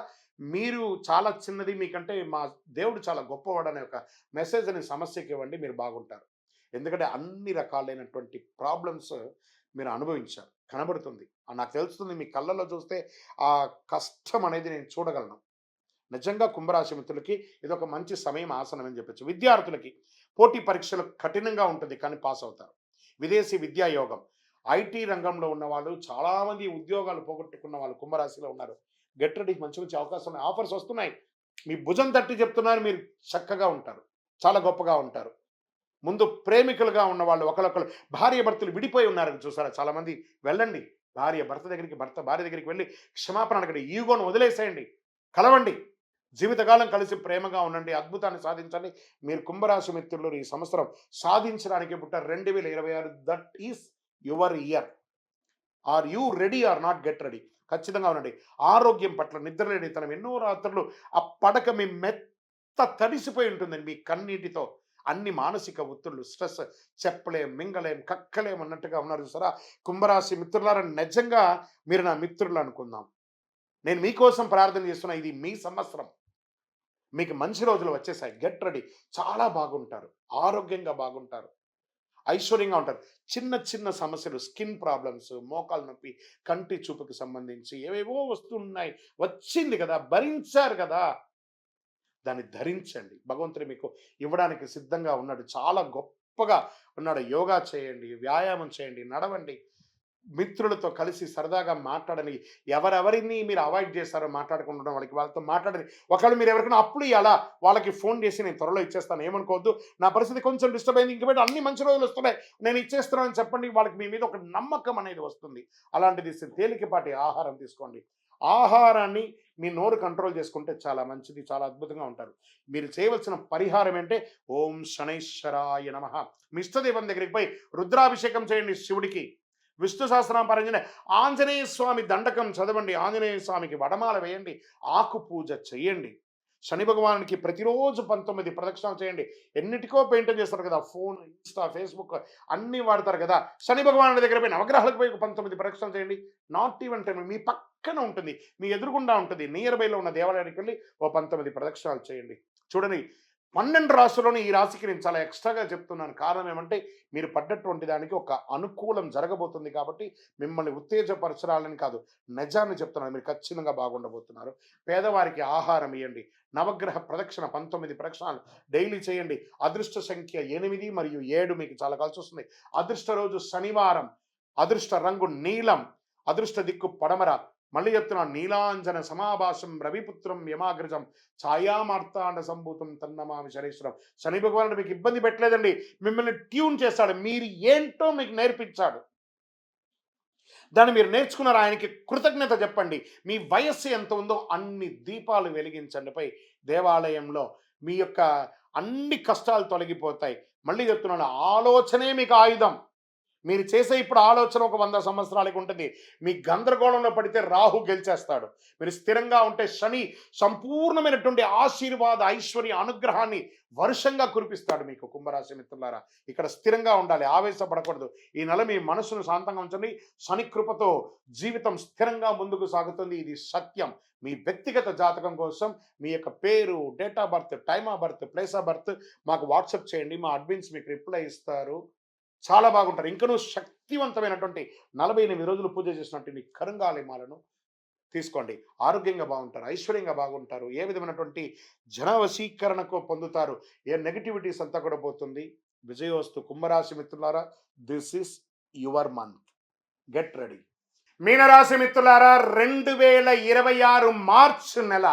మీరు చాలా చిన్నది, మీకంటే మా దేవుడు చాలా గొప్పవాడు అనే ఒక మెసేజ్ అని సమస్యకి ఇవ్వండి. మీరు బాగుంటారు. ఎందుకంటే అన్ని రకాలైనటువంటి ప్రాబ్లమ్స్ మీరు అనుభవించారు, కనబడుతుంది. నాకు తెలుస్తుంది, మీ కళ్ళల్లో చూస్తే ఆ కష్టం అనేది నేను చూడగలను. నిజంగా కుంభరాశి మిత్రులకి ఇది ఒక మంచి సమయం, ఆసనం అని చెప్పచ్చు. విద్యార్థులకి పోటీ పరీక్షలు కఠినంగా ఉంటుంది, కానీ పాస్ అవుతారు. విదేశీ విద్యా యోగం. ఐటీ రంగంలో ఉన్న వాళ్ళు చాలామంది ఉద్యోగాలు పోగొట్టుకున్న వాళ్ళు కుంభరాశిలో ఉన్నారు. Get ready. మంచి మంచి అవకాశం, ఆఫర్స్ వస్తున్నాయి. మీ భుజం తట్టి చెప్తున్నారు, మీరు చక్కగా ఉంటారు, చాలా గొప్పగా ఉంటారు. ముందు ప్రేమికులుగా ఉన్న వాళ్ళు ఒకరొకరు, భార్య భర్తలు విడిపోయి ఉన్నారని చూసారా చాలామంది, వెళ్ళండి భర్త దగ్గరికి, భర్త భార్య దగ్గరికి వెళ్ళి క్షమాపణ అడగండి. ఈగోను వదిలేసేయండి, కలవండి, జీవితకాలం కలిసి ప్రేమగా ఉండండి, అద్భుతాన్ని సాధించండి. మీరు కుంభరాశి మిత్రులు ఈ సంవత్సరం సాధించడానికి పుట్టారు. 2026 that is your year. Are you ready or not? Get ready. ఖచ్చితంగా ఉండండి. ఆరోగ్యం పట్ల నిద్రలేనితనం, ఎన్నో రాత్రులు ఆ పడక మీ మెత్త తడిసిపోయి ఉంటుందండి మీ కన్నీటితో. అన్ని మానసిక ఒత్తిళ్ళు, స్ట్రెస్, చెప్పలేం, మింగలేం, కక్కలేం అన్నట్టుగా ఉన్నారు చూసారా కుంభరాశి మిత్రులారా. నిజంగా మీరు నా మిత్రులు అనుకుందాం. నేను మీకోసం ప్రార్థన చేస్తున్నా. ఇది మీ సంవత్సరం. మీకు మంచి రోజులు వచ్చేసాయి. Get ready. చాలా బాగుంటారు. ఆరోగ్యంగా బాగుంటారు. ఐశ్వర్యంగా ఉంటారు. చిన్న చిన్న సమస్యలు, స్కిన్ ప్రాబ్లమ్స్, మోకాలు నొప్పి, కంటి చూపుకి సంబంధించి ఏవేవో వస్తున్నాయి. వచ్చింది కదా! భరించారు కదా! దాన్ని ధరించండి. భగవంతుడు మీకు ఇవ్వడానికి సిద్ధంగా ఉన్నాడు. చాలా గొప్పగా ఉన్నాడు. యోగా చేయండి, వ్యాయామం చేయండి, నడవండి. మిత్రులతో కలిసి సరదాగా మాట్లాడని. ఎవరెవరిని మీరు అవాయిడ్ చేస్తారో మాట్లాడకుండా వాళ్ళతో మాట్లాడని. ఒకవేళ మీరు ఎవరికైనా అప్పులు ఇయ్యాలా, వాళ్ళకి ఫోన్ చేసి నేను త్వరలో ఇచ్చేస్తాను, ఏమనుకోవద్దు, నా పరిస్థితి కొంచెం డిస్టర్బ్ అయింది, ఇంక బయట అన్ని మంచి రోజులు వస్తున్నాయి, నేను ఇచ్చేస్తున్నానని చెప్పండి. వాళ్ళకి మీ మీద ఒక నమ్మకం అనేది వస్తుంది. అలాంటిది తేలికపాటి ఆహారం తీసుకోండి. ఆహారాన్ని మీ నోరు కంట్రోల్ చేసుకుంటే చాలా మంచిది. చాలా అద్భుతంగా ఉంటారు. మీరు చేయవలసిన పరిహారం ఏంటంటే ఓం శనైశ్వరాయ నమః. మీ ఇష్టదైవం దగ్గరికి పోయి రుద్రాభిషేకం చేయండి శివుడికి. విష్ణు సహస్రనామ పారాయణ చేయండి. ఆంజనేయ స్వామి దండకం చదవండి. ఆంజనేయ స్వామికి వడమాల వేయండి. ఆకు పూజ చేయండి. శని భగవానునికి ప్రతిరోజు 19 ప్రదక్షిణాలు చేయండి. ఎన్నిటికో పెయింటింగ్ చేస్తారు కదా, ఫోన్, ఇన్స్టా, ఫేస్బుక్ అన్నీ వాడతారు కదా. శని భగవానుడి దగ్గర పోయి నవగ్రహాలకు పోయి 19 ప్రదక్షిణాలు చేయండి. నాట్ ఈవెన్ 10, మీ పక్కన ఉంటుంది, మీ ఎదురుగుండా ఉంటుంది, నియర్ బైలో ఉన్న దేవాలయానికి వెళ్ళి 19 ప్రదక్షిణాలు చేయండి. చూడండి, 12 రాశుల్లోని ఈ రాశికి నేను చాలా ఎక్స్ట్రాగా చెప్తున్నాను. కారణం ఏమంటే మీరు పడ్డటువంటి దానికి ఒక అనుకూలం జరగబోతుంది కాబట్టి మిమ్మల్ని ఉత్తేజపరచడాలని కాదు, నిజాన్ని చెప్తున్నాను. మీరు ఖచ్చితంగా బాగుండబోతున్నారు. పేదవారికి ఆహారం ఇవ్వండి. నవగ్రహ ప్రదక్షిణ 19 ప్రదక్షిణాలు డైలీ చేయండి. అదృష్ట సంఖ్య 8 మరియు 7 మీకు చాలా కలిసి వస్తుంది. అదృష్ట రోజు శనివారం. అదృష్ట రంగు నీలం. అదృష్ట దిక్కు పడమర. మళ్ళీ చెప్తున్నాను, నీలాంజన సమాభాసం రవిపుత్రం యమాగ్రజం ఛాయామార్తాండ సంభూతం తన్నమామి శనీశ్వరం. శని భగవానుడు మీకు ఇబ్బంది పెట్టలేదండి, మిమ్మల్ని ట్యూన్ చేస్తాడు. మీరు ఏంటో మీకు నేర్పించాడు. దాన్ని మీరు నేర్చుకున్నారు. ఆయనకి కృతజ్ఞత చెప్పండి. మీ వయస్సు ఎంత ఉందో అన్ని దీపాలు వెలిగించండి పై దేవాలయంలో. మీ యొక్క అన్ని కష్టాలు తొలగిపోతాయి. మళ్ళీ చెప్తున్నాను, ఆలోచనే మీకు ఆయుధం. మీరు చేసే ఇప్పుడు ఆలోచన ఒక 100 సంవత్సరాలకి ఉంటుంది. మీ గందరగోళంలో పడితే రాహు గెలిచేస్తాడు. మీరు స్థిరంగా ఉంటే శని సంపూర్ణమైనటువంటి ఆశీర్వాద, ఐశ్వర్య, అనుగ్రహాన్ని వర్షంగా కురిపిస్తాడు మీకు. కుంభరాశి మిత్రులారా, ఇక్కడ స్థిరంగా ఉండాలి, ఆవేశపడకూడదు. ఈ నెల మీ మనసును శాంతంగా ఉంచండి. శని కృపతో జీవితం స్థిరంగా ముందుకు సాగుతుంది. ఇది సత్యం. మీ వ్యక్తిగత జాతకం కోసం మీ యొక్క పేరు, date of birth, time of birth, place of birth మాకు వాట్సాప్ చేయండి. మా అడ్మిన్స్ మీకు రిప్లై ఇస్తారు. చాలా బాగుంటారు. ఇంకనూ శక్తివంతమైనటువంటి 48 రోజులు పూజ చేసినటువంటి కరుంగాలిమాలను తీసుకోండి. ఆరోగ్యంగా బాగుంటారు, ఐశ్వర్యంగా బాగుంటారు. ఏ విధమైనటువంటి జనవశీకరణకు పొందుతారు. ఏ నెగిటివిటీస్ అంతా కూడా పోతుంది. విజయోస్తు. కుంభరాశి మిత్రులారా, this is your month. Get ready. మీనరాశి మిత్రులారా, 2026 మార్చ్ నెల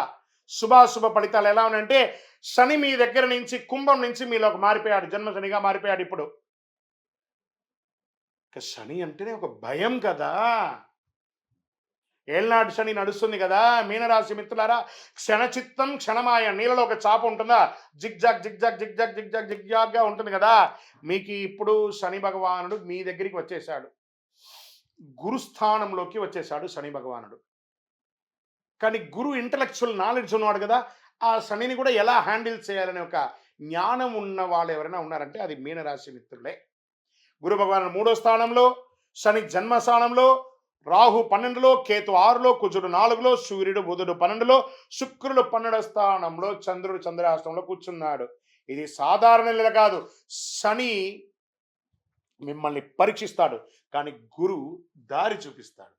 శుభాశుభ ఫలితాలు ఎలా ఉన్నాయంటే, శని మీ దగ్గర నుంచి, కుంభం నుంచి మీలోకి మారిపోయాడు. జన్మ శనిగా మారిపోయాడు. ఇప్పుడు శని అంటేనే ఒక భయం కదా. ఏళ్ళనాడు శని నడుస్తుంది కదా. మీనరాశి మిత్రులారా, క్షణచిత్తం క్షణమాయ. నీళ్ళలో ఒక చాప ఉంటుందా, జిగ్జాగ్ జిగ్జాగ్ జిగ్జాగ్ జిగ్జాగ్ జిగ్జాగ్గా ఉంటుంది కదా. మీకు ఇప్పుడు శని భగవానుడు మీ దగ్గరికి వచ్చేసాడు. గురుస్థానంలోకి వచ్చేసాడు శని భగవానుడు. కానీ గురు ఇంటలెక్చువల్ నాలెడ్జ్ ఉన్నవాడు కదా. ఆ శనిని కూడా ఎలా హ్యాండిల్ చేయాలనే ఒక జ్ఞానం ఉన్న వాళ్ళు ఎవరైనా ఉన్నారంటే అది మీనరాశి మిత్రులే. గురు భగవానుడు 3వ స్థానంలో, శని జన్మస్థానంలో, రాహు 12లో, కేతు 6లో, కుజుడు 4లో, సూర్యుడు బుధుడు 12లో, శుక్రుడు 12వ స్థానంలో, చంద్రుడు చంద్రాష్టంలో కూర్చున్నాడు. ఇది సాధారణ నెల కాదు. శని మిమ్మల్ని పరీక్షిస్తాడు, కానీ గురు దారి చూపిస్తాడు.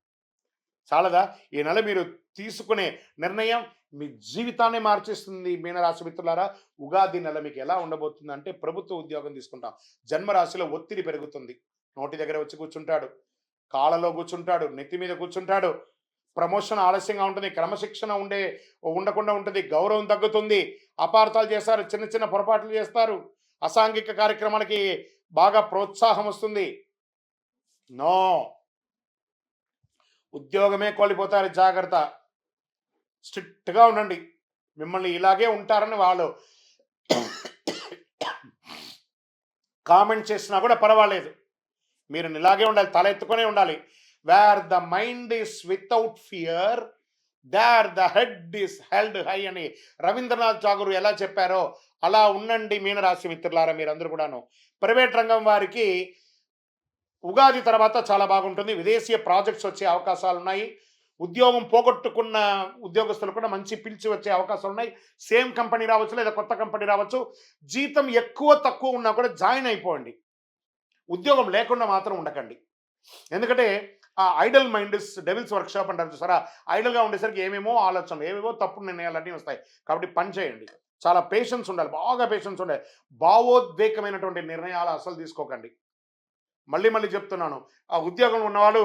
చాలదా? ఈ నెల మీరు తీసుకునే నిర్ణయం మీ జీవితాన్ని మార్చేస్తుంది. మీనరాశి మిత్రులారా, ఉగాది నెల మీకు ఎలా ఉండబోతుంది అంటే, ప్రభుత్వ ఉద్యోగం తీసుకుంటాం. జన్మరాశిలో ఒత్తిడి పెరుగుతుంది. నోటి దగ్గర వచ్చి కూర్చుంటాడు, కాళ్ళలో కూర్చుంటాడు, నెత్తి మీద కూర్చుంటాడు. ప్రమోషన్ ఆలస్యంగా ఉంటుంది. క్రమశిక్షణ ఉండకుండా ఉంటుంది. గౌరవం తగ్గుతుంది. అపార్థాలు చేస్తారు, చిన్న చిన్న పొరపాట్లు చేస్తారు. అసాంఘిక కార్యక్రమాలకి బాగా ప్రోత్సాహం వస్తుంది. నో, ఉద్యోగమే కోల్పోతారు. జాగ్రత్త. స్ట్రిక్ట్గా ఉండండి. మిమ్మల్ని ఇలాగే ఉంటారని వాళ్ళు కామెంట్ చేసినా కూడా పర్వాలేదు, మీరు ఇలాగే ఉండాలి, తల ఎత్తుకునే ఉండాలి. Where the mind is without fear, there the head is held high అని రవీంద్రనాథ్ ఠాగూర్ ఎలా చెప్పారో అలా ఉండండి. మీనరాశి మిత్రులారా, మీరందరూ కూడాను. ప్రైవేట్ రంగం వారికి ఉగాది తర్వాత చాలా బాగుంటుంది. విదేశీయ ప్రాజెక్ట్స్ వచ్చే అవకాశాలు ఉన్నాయి. ఉద్యోగం పోగొట్టుకున్న ఉద్యోగస్తులు కూడా మంచి పిలిచి వచ్చే అవకాశాలు ఉన్నాయి. సేమ్ కంపెనీ రావచ్చు, లేదా కొత్త కంపెనీ రావచ్చు. జీతం ఎక్కువ తక్కువ ఉన్నా కూడా జాయిన్ అయిపోండి. ఉద్యోగం లేకుండా మాత్రం ఉండకండి. ఎందుకంటే ఆ Idol mind is devils workshop అంటారు చూసారా? ఐడల్‌గా ఉండేసరికి ఏమేమో ఆలోచనలు, ఏవేవో తప్పుడు నిర్ణయాలన్నీ వస్తాయి. కాబట్టి పని చేయండి. చాలా పేషెన్స్ ఉండాలి. బాగా పేషెన్స్ ఉండాలి. భావోద్వేగమైనటువంటి నిర్ణయాలు అస్సలు తీసుకోకండి. మళ్ళీ మళ్ళీ చెప్తున్నాను. ఆ ఉద్యోగంలో ఉన్నవాళ్ళు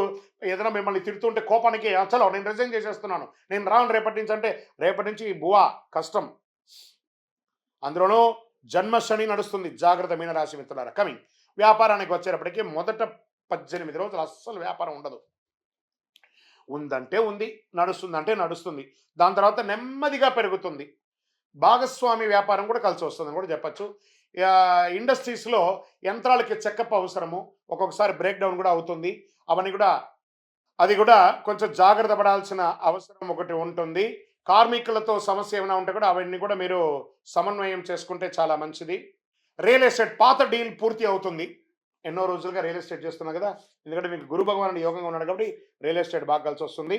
ఏదైనా మిమ్మల్ని తిడుతుంటే కోపానికి చలో నేను రిజైన్ చేసేస్తున్నాను. నేను రాను రేపటి నుంచి అంటే, రేపటి నుంచి బువ్వ కష్టం. అందులోనూ జన్మ శని నడుస్తుంది. జాగ్రత్త మీనరాశి మిత్రులారా. కమింగ్ వ్యాపారానికి వచ్చేటప్పటికి మొదట 18 రోజులు అస్సలు వ్యాపారం ఉండదు. ఉందంటే ఉంది, నడుస్తుందంటే నడుస్తుంది. దాని తర్వాత నెమ్మదిగా పెరుగుతుంది. భాగస్వామి వ్యాపారం కూడా కలిసి వస్తుందని కూడా చెప్పచ్చు. ఇండస్ట్రీస్లో యంత్రాలకి చెకప్ అవసరము. ఒక్కొక్కసారి బ్రేక్ డౌన్ కూడా అవుతుంది. అవన్నీ కూడా అది కూడా కొంచెం జాగ్రత్త పడాల్సిన అవసరం ఒకటి ఉంటుంది. కార్మికులతో సమస్య ఏమైనా ఉంటే కూడా అవన్నీ కూడా మీరు సమన్వయం చేసుకుంటే చాలా మంచిది. రియల్ ఎస్టేట్ పాత డీల్ పూర్తి అవుతుంది. ఎన్నో రోజులుగా రియల్ ఎస్టేట్ చేస్తున్నా కదా! ఎందుకంటే మీకు గురు భగవానుడు యోగంగా ఉన్నాడు కాబట్టి రియల్ ఎస్టేట్ బాగా కలిసొస్తుంది.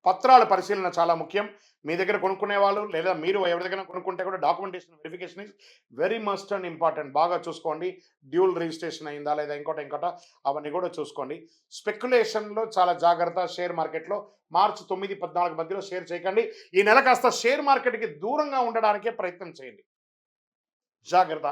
పత్రాల పరిశీలన చాలా ముఖ్యం. మీ దగ్గర కొనుక్కునే వాళ్ళు లేదా మీరు ఎవరి దగ్గర కొనుక్కుంటే కూడా documentation verification is very must and important. బాగా చూసుకోండి. డ్యూల్ రిజిస్ట్రేషన్ అయిందా లేదా ఇంకోట అవన్నీ కూడా చూసుకోండి. స్పెక్యులేషన్‌లో చాలా జాగ్రత్త. షేర్ మార్కెట్‌లో మార్చి 9, 14 మధ్యలో షేర్ చేయకండి. ఈ నెల కాస్త షేర్ మార్కెట్‌కి దూరంగా ఉండడానికే ప్రయత్నం చేయండి. జాగ్రత్త.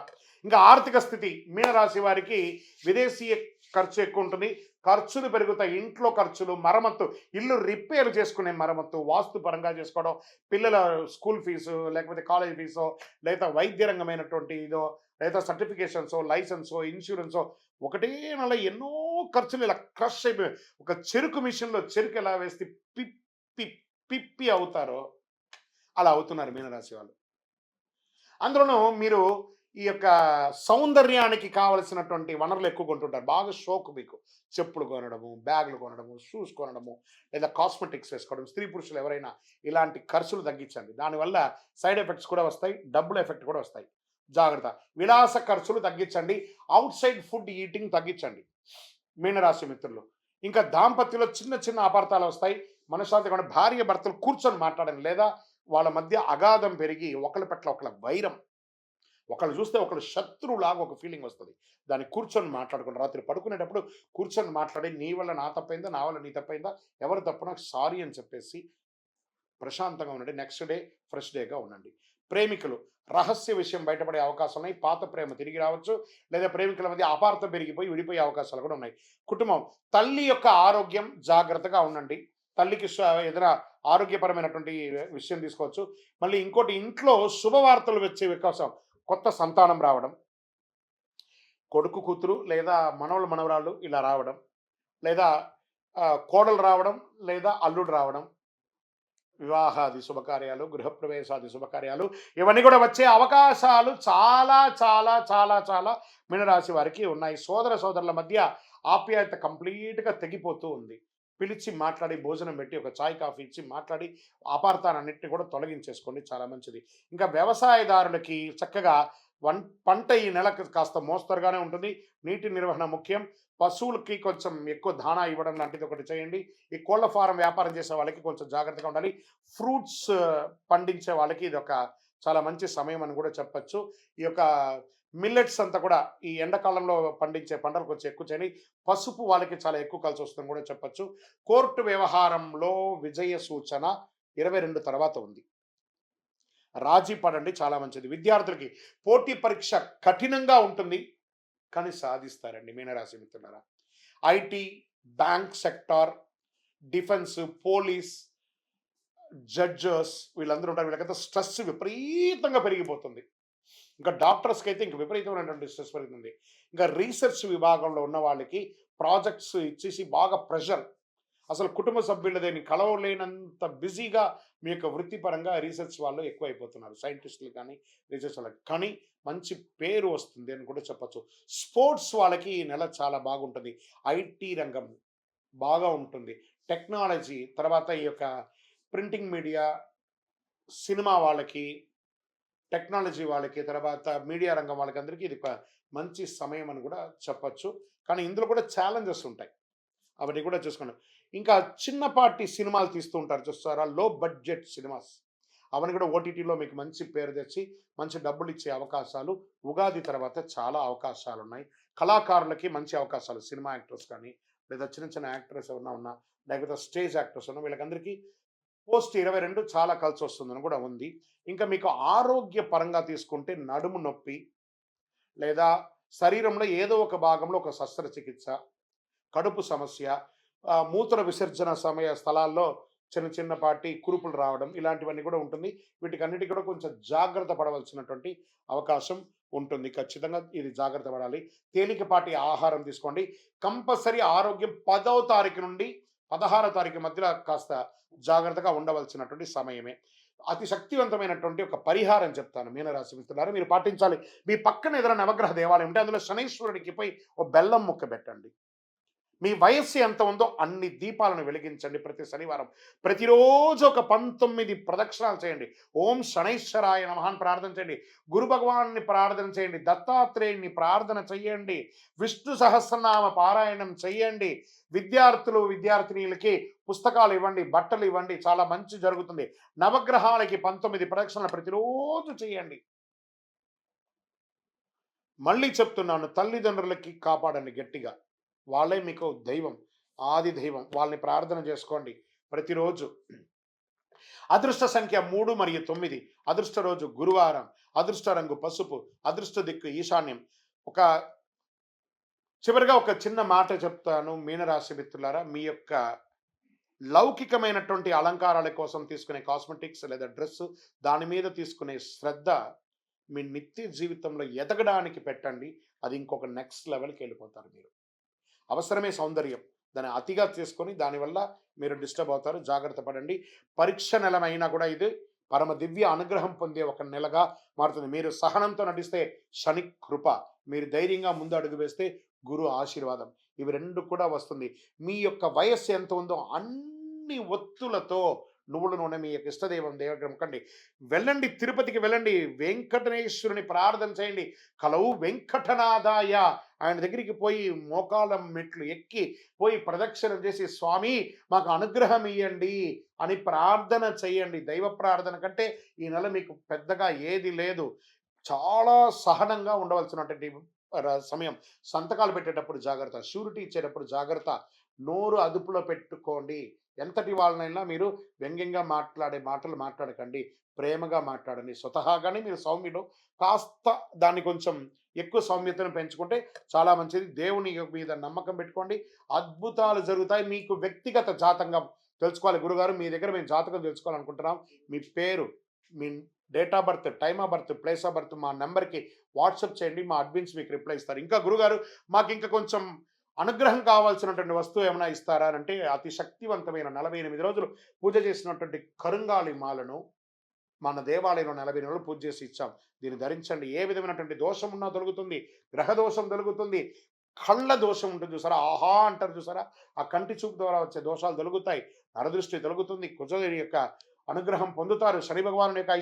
ఇంకా ఆర్థిక స్థితి మీనరాశి వారికి విదేశీయ ఖర్చు ఎక్కువ ఉంటుంది. ఖర్చులు పెరుగుతాయి. ఇంట్లో ఖర్చులు, మరమ్మత్తు, ఇల్లు రిపేర్ చేసుకునే మరమ్మత్తు, వాస్తు పరంగా చేసుకోవడం, పిల్లల స్కూల్ ఫీజు, లేకపోతే కాలేజ్ ఫీజో, లేదా వైద్య రంగమైనటువంటి ఇదో, లేదా సర్టిఫికేషన్సో, లైసెన్సో, ఇన్సూరెన్సో, ఒకటే నెల ఎన్నో ఖర్చులు ఇలా క్రష్ అయిపోయి ఒక చెరుకు మిషన్‌లో చెరుకు ఎలా వేస్తే పిప్పి, పిప్పి అవుతారో అలా అవుతున్నారు మీనరాశి వాళ్ళు. అందులోనూ మీరు ఈ యొక్క సౌందర్యానికి కావలసినటువంటి వనరులు ఎక్కువ కొంటుంటారు. బాగా షోకు మీకు. చెప్పులు కొనడము, బ్యాగులు కొనడము, షూస్ కొనడము, లేదా కాస్మెటిక్స్ వేసుకోవడం. స్త్రీ పురుషులు ఎవరైనా ఇలాంటి ఖర్చులు తగ్గించండి. దానివల్ల సైడ్ ఎఫెక్ట్స్ కూడా వస్తాయి. డబ్బుల ఎఫెక్ట్ కూడా వస్తాయి. జాగ్రత్త. విలాస ఖర్చులు తగ్గించండి. ఔట్ సైడ్ ఫుడ్ ఈటింగ్ తగ్గించండి మీనరాశి మిత్రులు. ఇంకా దాంపత్యంలో చిన్న చిన్న అపార్థాలు వస్తాయి. మనశ్శాంతి కూడా భార్య భర్తలు కూర్చొని మాట్లాడండి. లేదా వాళ్ళ మధ్య అగాధం పెరిగి ఒకళ్ళ పట్ల ఒకళ్ళ వైరం, ఒకళ్ళు చూస్తే ఒకళ్ళు శత్రువులాగా ఒక ఫీలింగ్ వస్తుంది. దాన్ని కూర్చొని మాట్లాడుకుని రాత్రి పడుకునేటప్పుడు కూర్చొని మాట్లాడి నీ వల్ల నా తప్పైందా, నా వల్ల నీ తప్పైందా, ఎవరు తప్పు నాకు సారీ అని చెప్పేసి ప్రశాంతంగా ఉండండి. నెక్స్ట్ డే ఫ్రెష్ డేగా ఉండండి. ప్రేమికులు రహస్య విషయం బయటపడే అవకాశం ఉన్నాయి. పాత ప్రేమ తిరిగి రావచ్చు, లేదా ప్రేమికుల మధ్య అపార్థం పెరిగిపోయి విడిపోయే అవకాశాలు కూడా ఉన్నాయి. కుటుంబం తల్లి యొక్క ఆరోగ్యం జాగ్రత్తగా ఉండండి. తల్లికి ఏదైనా ఆరోగ్యపరమైనటువంటి విషయం తీసుకోవచ్చు. మళ్ళీ ఇంకోటి ఇంట్లో శుభవార్తలు వచ్చే అవకాశం. కొత్త సంతానం రావడం, కొడుకు కూతురు లేదా మనవళ్ళు మనవరాళ్ళు ఇలా రావడం, లేదా కోడలు రావడం, లేదా అల్లుడు రావడం, వివాహాది శుభకార్యాలు, గృహప్రవేశాది శుభకార్యాలు, ఇవన్నీ కూడా వచ్చే అవకాశాలు చాలా చాలా చాలా చాలా మీనరాశి వారికి ఉన్నాయి. సోదర సోదరుల మధ్య ఆప్యాయత కంప్లీట్గా తెగిపోతూ ఉంది. పిలిచి మాట్లాడి భోజనం పెట్టి ఒక చాయ్ కాఫీ ఇచ్చి మాట్లాడి అపార్థాలన్నింటినీ కూడా తొలగించేసుకోండి. చాలా మంచిది. ఇంకా వ్యవసాయదారులకి చక్కగా పంట ఈ నెలకు కాస్త మోస్తరుగానే ఉంటుంది. నీటి నిర్వహణ ముఖ్యం. పశువులకి కొంచెం ఎక్కువ దానా ఇవ్వడం లాంటిది ఒకటి చేయండి. ఈ కోళ్ల ఫారం వ్యాపారం చేసే వాళ్ళకి కొంచెం జాగ్రత్తగా ఉండాలి. ఫ్రూట్స్ పండించే వాళ్ళకి ఇది ఒక చాలా మంచి సమయం అని కూడా చెప్పచ్చు. ఈ యొక్క మిల్లెట్స్ అంతా కూడా ఈ ఎండాకాలంలో పండించే పంటలు కొంచెం ఎక్కువ చేయండి. పసుపు వాళ్ళకి చాలా ఎక్కువ కలిసి వస్తుందని కూడా చెప్పచ్చు. కోర్టు వ్యవహారంలో విజయ సూచన 22 తర్వాత ఉంది. రాజీ పడండి, చాలా మంచిది. విద్యార్థులకి పోటీ పరీక్ష కఠినంగా ఉంటుంది, కానీ సాధిస్తారండి మీనరాశి మిత్రులారా. IT, bank sector, defence, police, judges వీళ్ళందరూ ఉంటారు. వీళ్ళకైతే స్ట్రెస్ విపరీతంగా పెరిగిపోతుంది. ఇంకా డాక్టర్స్కి అయితే ఇంక విపరీతమైనటువంటి స్ట్రెస్ పెరుగుతుంది. ఇంకా రీసెర్చ్ విభాగంలో ఉన్న వాళ్ళకి ప్రాజెక్ట్స్ ఇచ్చేసి బాగా ప్రెషర్, అసలు కుటుంబ సభ్యులదేని కలవలేనంత బిజీగా మీ యొక్క వృత్తిపరంగా రీసెర్చ్ వాళ్ళు ఎక్కువైపోతున్నారు. సైంటిస్టులు కానీ రీసెర్చ్ వాళ్ళకి కానీ మంచి పేరు వస్తుంది అని కూడా చెప్పచ్చు. స్పోర్ట్స్ వాళ్ళకి ఈ నెల చాలా బాగుంటుంది. ఐటీ రంగం బాగా ఉంటుంది. టెక్నాలజీ తర్వాత ఈ యొక్క ప్రింటింగ్ మీడియా, సినిమా వాళ్ళకి, టెక్నాలజీ వాళ్ళకి, తర్వాత మీడియా రంగం వాళ్ళకి అందరికీ ఇది ఒక మంచి సమయం అని కూడా చెప్పచ్చు. కానీ ఇందులో కూడా ఛాలెంజెస్ ఉంటాయి. అవన్నీ కూడా చూసుకోండి. ఇంకా చిన్నపాటి సినిమాలు తీస్తూ ఉంటారు చూస్తారా? లో బడ్జెట్ సినిమాస్. అవన్నీ కూడా ఓటీటీలో మీకు మంచి పేరు తెచ్చి, మంచి డబ్బులిచ్చే అవకాశాలు ఉగాది తర్వాత చాలా అవకాశాలున్నాయి. కళాకారులకి మంచి అవకాశాలు. సినిమా యాక్టర్స్ కానీ, లేదా చిన్న చిన్న యాక్టర్స్ ఎవరైనా ఉన్నా, లేకపోతే స్టేజ్ యాక్టర్స్ ఉన్నా వీళ్ళకందరికీ పోస్ట్ 22 చాలా కలిసొస్తుందని కూడా ఉంది. ఇంకా మీకు ఆరోగ్య పరంగా తీసుకుంటే నడుము నొప్పి, లేదా శరీరంలో ఏదో ఒక భాగంలో ఒక శస్త్రచికిత్స, కడుపు సమస్య, మూత్ర విసర్జన సమయ స్థలాల్లో చిన్న చిన్నపాటి కురుపులు రావడం ఇలాంటివన్నీ కూడా ఉంటుంది. వీటికన్నిటికి కూడా కొంచెం జాగ్రత్త పడవలసినటువంటి అవకాశం ఉంటుంది. ఖచ్చితంగా ఇది జాగ్రత్త పడాలి. తేలికపాటి ఆహారం తీసుకోండి. కంపల్సరీ ఆరోగ్యం 10వ తారీఖు నుండి 16వ తారీఖు మధ్యలో కాస్త జాగ్రత్తగా ఉండవలసినటువంటి సమయమే. అతి శక్తివంతమైనటువంటి ఒక పరిహారం చెప్తాను మీనరాశి మిత్రులారా, మీరు పాటించాలి. మీ పక్కన ఏదైనా నవగ్రహ దేవాలయం ఉంటే అందులో శనీశ్వరుడికి పోయి ఓ బెల్లం ముక్క పెట్టండి. మీ వయస్సు ఎంత ఉందో అన్ని దీపాలను వెలిగించండి ప్రతి శనివారం. ప్రతిరోజు ఒక 19 ప్రదక్షిణాలు చేయండి. ఓం శనైశ్వరాయ నమః అని ప్రార్థన చేయండి. గురు భగవాన్ని ప్రార్థన చేయండి. దత్తాత్రేయుని ప్రార్థన చెయ్యండి. విష్ణు సహస్రనామ పారాయణం చెయ్యండి. విద్యార్థులు విద్యార్థినీలకి పుస్తకాలు ఇవ్వండి, బట్టలు ఇవ్వండి. చాలా మంచి జరుగుతుంది. నవగ్రహాలకి 19 ప్రదక్షిణలు ప్రతిరోజు చేయండి. మళ్ళీ చెప్తున్నాను, తల్లిదండ్రులకి కాపాడండి గట్టిగా. వాళ్ళే మీకు దైవం, ఆది దైవం. వాళ్ళని ప్రార్థన చేసుకోండి ప్రతిరోజు. అదృష్ట సంఖ్య 3 మరియు 9. అదృష్ట రోజు గురువారం. అదృష్ట రంగు పసుపు. అదృష్ట దిక్కు ఈశాన్యం. ఒక చివరిగా ఒక చిన్న మాట చెప్తాను మీనరాశి మిత్రులారా, మీ యొక్క లౌకికమైనటువంటి అలంకారాల కోసం తీసుకునే కాస్మెటిక్స్ లేదా డ్రెస్, దాని మీద తీసుకునే శ్రద్ధ మీ నిత్య జీవితంలో ఎదగడానికి పెట్టండి. అది ఇంకొక నెక్స్ట్ లెవెల్కి వెళ్ళిపోతారు మీరు. అవసరమే సౌందర్యం, దాన్ని అతిగా చేసుకొని దానివల్ల మీరు డిస్టర్బ్ అవుతారు. జాగ్రత్త పడండి. పరీక్ష నెలమైనా కూడా ఇది పరమ దివ్య అనుగ్రహం పొందే ఒక నెలగా మారుతుంది. మీరు సహనంతో నడిస్తే శని కృప, మీరు ధైర్యంగా ముందు అడుగు వేస్తే గురు ఆశీర్వాదం, ఇవి రెండు కూడా వస్తుంది. మీ యొక్క వయస్సు ఎంత ఉందో అన్ని ఒత్తులతో నువ్వుల నూనె మీ యొక్క ఇష్టదైవం దేవకండి వెళ్ళండి. తిరుపతికి వెళ్ళండి. వెంకటేశ్వరుని ప్రార్థన చేయండి. కలవు వెంకటనాథాయ, ఆయన దగ్గరికి పోయి మోకాళ్ళ మెట్లు ఎక్కి పోయి ప్రదక్షిణం చేసి స్వామి మాకు అనుగ్రహం ఇయ్యండి అని ప్రార్థన చేయండి. దైవ ప్రార్థన కంటే ఈ నెల మీకు పెద్దగా ఏది లేదు. చాలా సహనంగా ఉండవలసినటువంటి సమయం. సంతకాలు పెట్టేటప్పుడు జాగ్రత్త, షూరిటీ ఇచ్చేటప్పుడు జాగ్రత్త. నోరు అదుపులో పెట్టుకోండి. ఎంతటి వాళ్ళనైనా మీరు వ్యంగ్యంగా మాట్లాడే మాటలు మాట్లాడకండి. ప్రేమగా మాట్లాడండి. స్వతహాగానే మీరు సౌమ్యులు, కాస్త దాన్ని కొంచెం ఎక్కువ సౌమ్యతను పెంచుకుంటే చాలా మంచిది. దేవుని మీద నమ్మకం పెట్టుకోండి. అద్భుతాలు జరుగుతాయి. మీకు వ్యక్తిగత జాతకం తెలుసుకోవాలి. గురుగారు మీ దగ్గర మేము జాతకం తెలుసుకోవాలనుకుంటున్నాం. మీ పేరు, మీ date of birth, time of birth, place of birth మా నెంబర్కి వాట్సాప్ చేయండి. మా అడ్మిన్స్ మీకు రిప్లై ఇస్తారు. ఇంకా గురుగారు మాకు ఇంకా కొంచెం అనుగ్రహం కావాల్సినటువంటి వస్తువు ఏమైనా ఇస్తారా అంటే, అతి శక్తివంతమైన 48 రోజులు పూజ చేసినటువంటి కరుంగాలి మాలను మన దేవాలయంలో 48 రోజులు పూజ చేసి ఇచ్చాం. దీన్ని ధరించండి. ఏ విధమైనటువంటి దోషం ఉన్నా తొలగుతుంది. గ్రహ దోషం తొలగుతుంది. కళ్ళ దోషం ఉంటుంది చూసారా, ఆహా అంటారు చూసారా, ఆ కంటి చూపు ద్వారా వచ్చే దోషాలు తొలగుతాయి. నరదృష్టి తొలగుతుంది. కుజుడి యొక్క అనుగ్రహం పొందుతారు. శని భగవాను యొక్క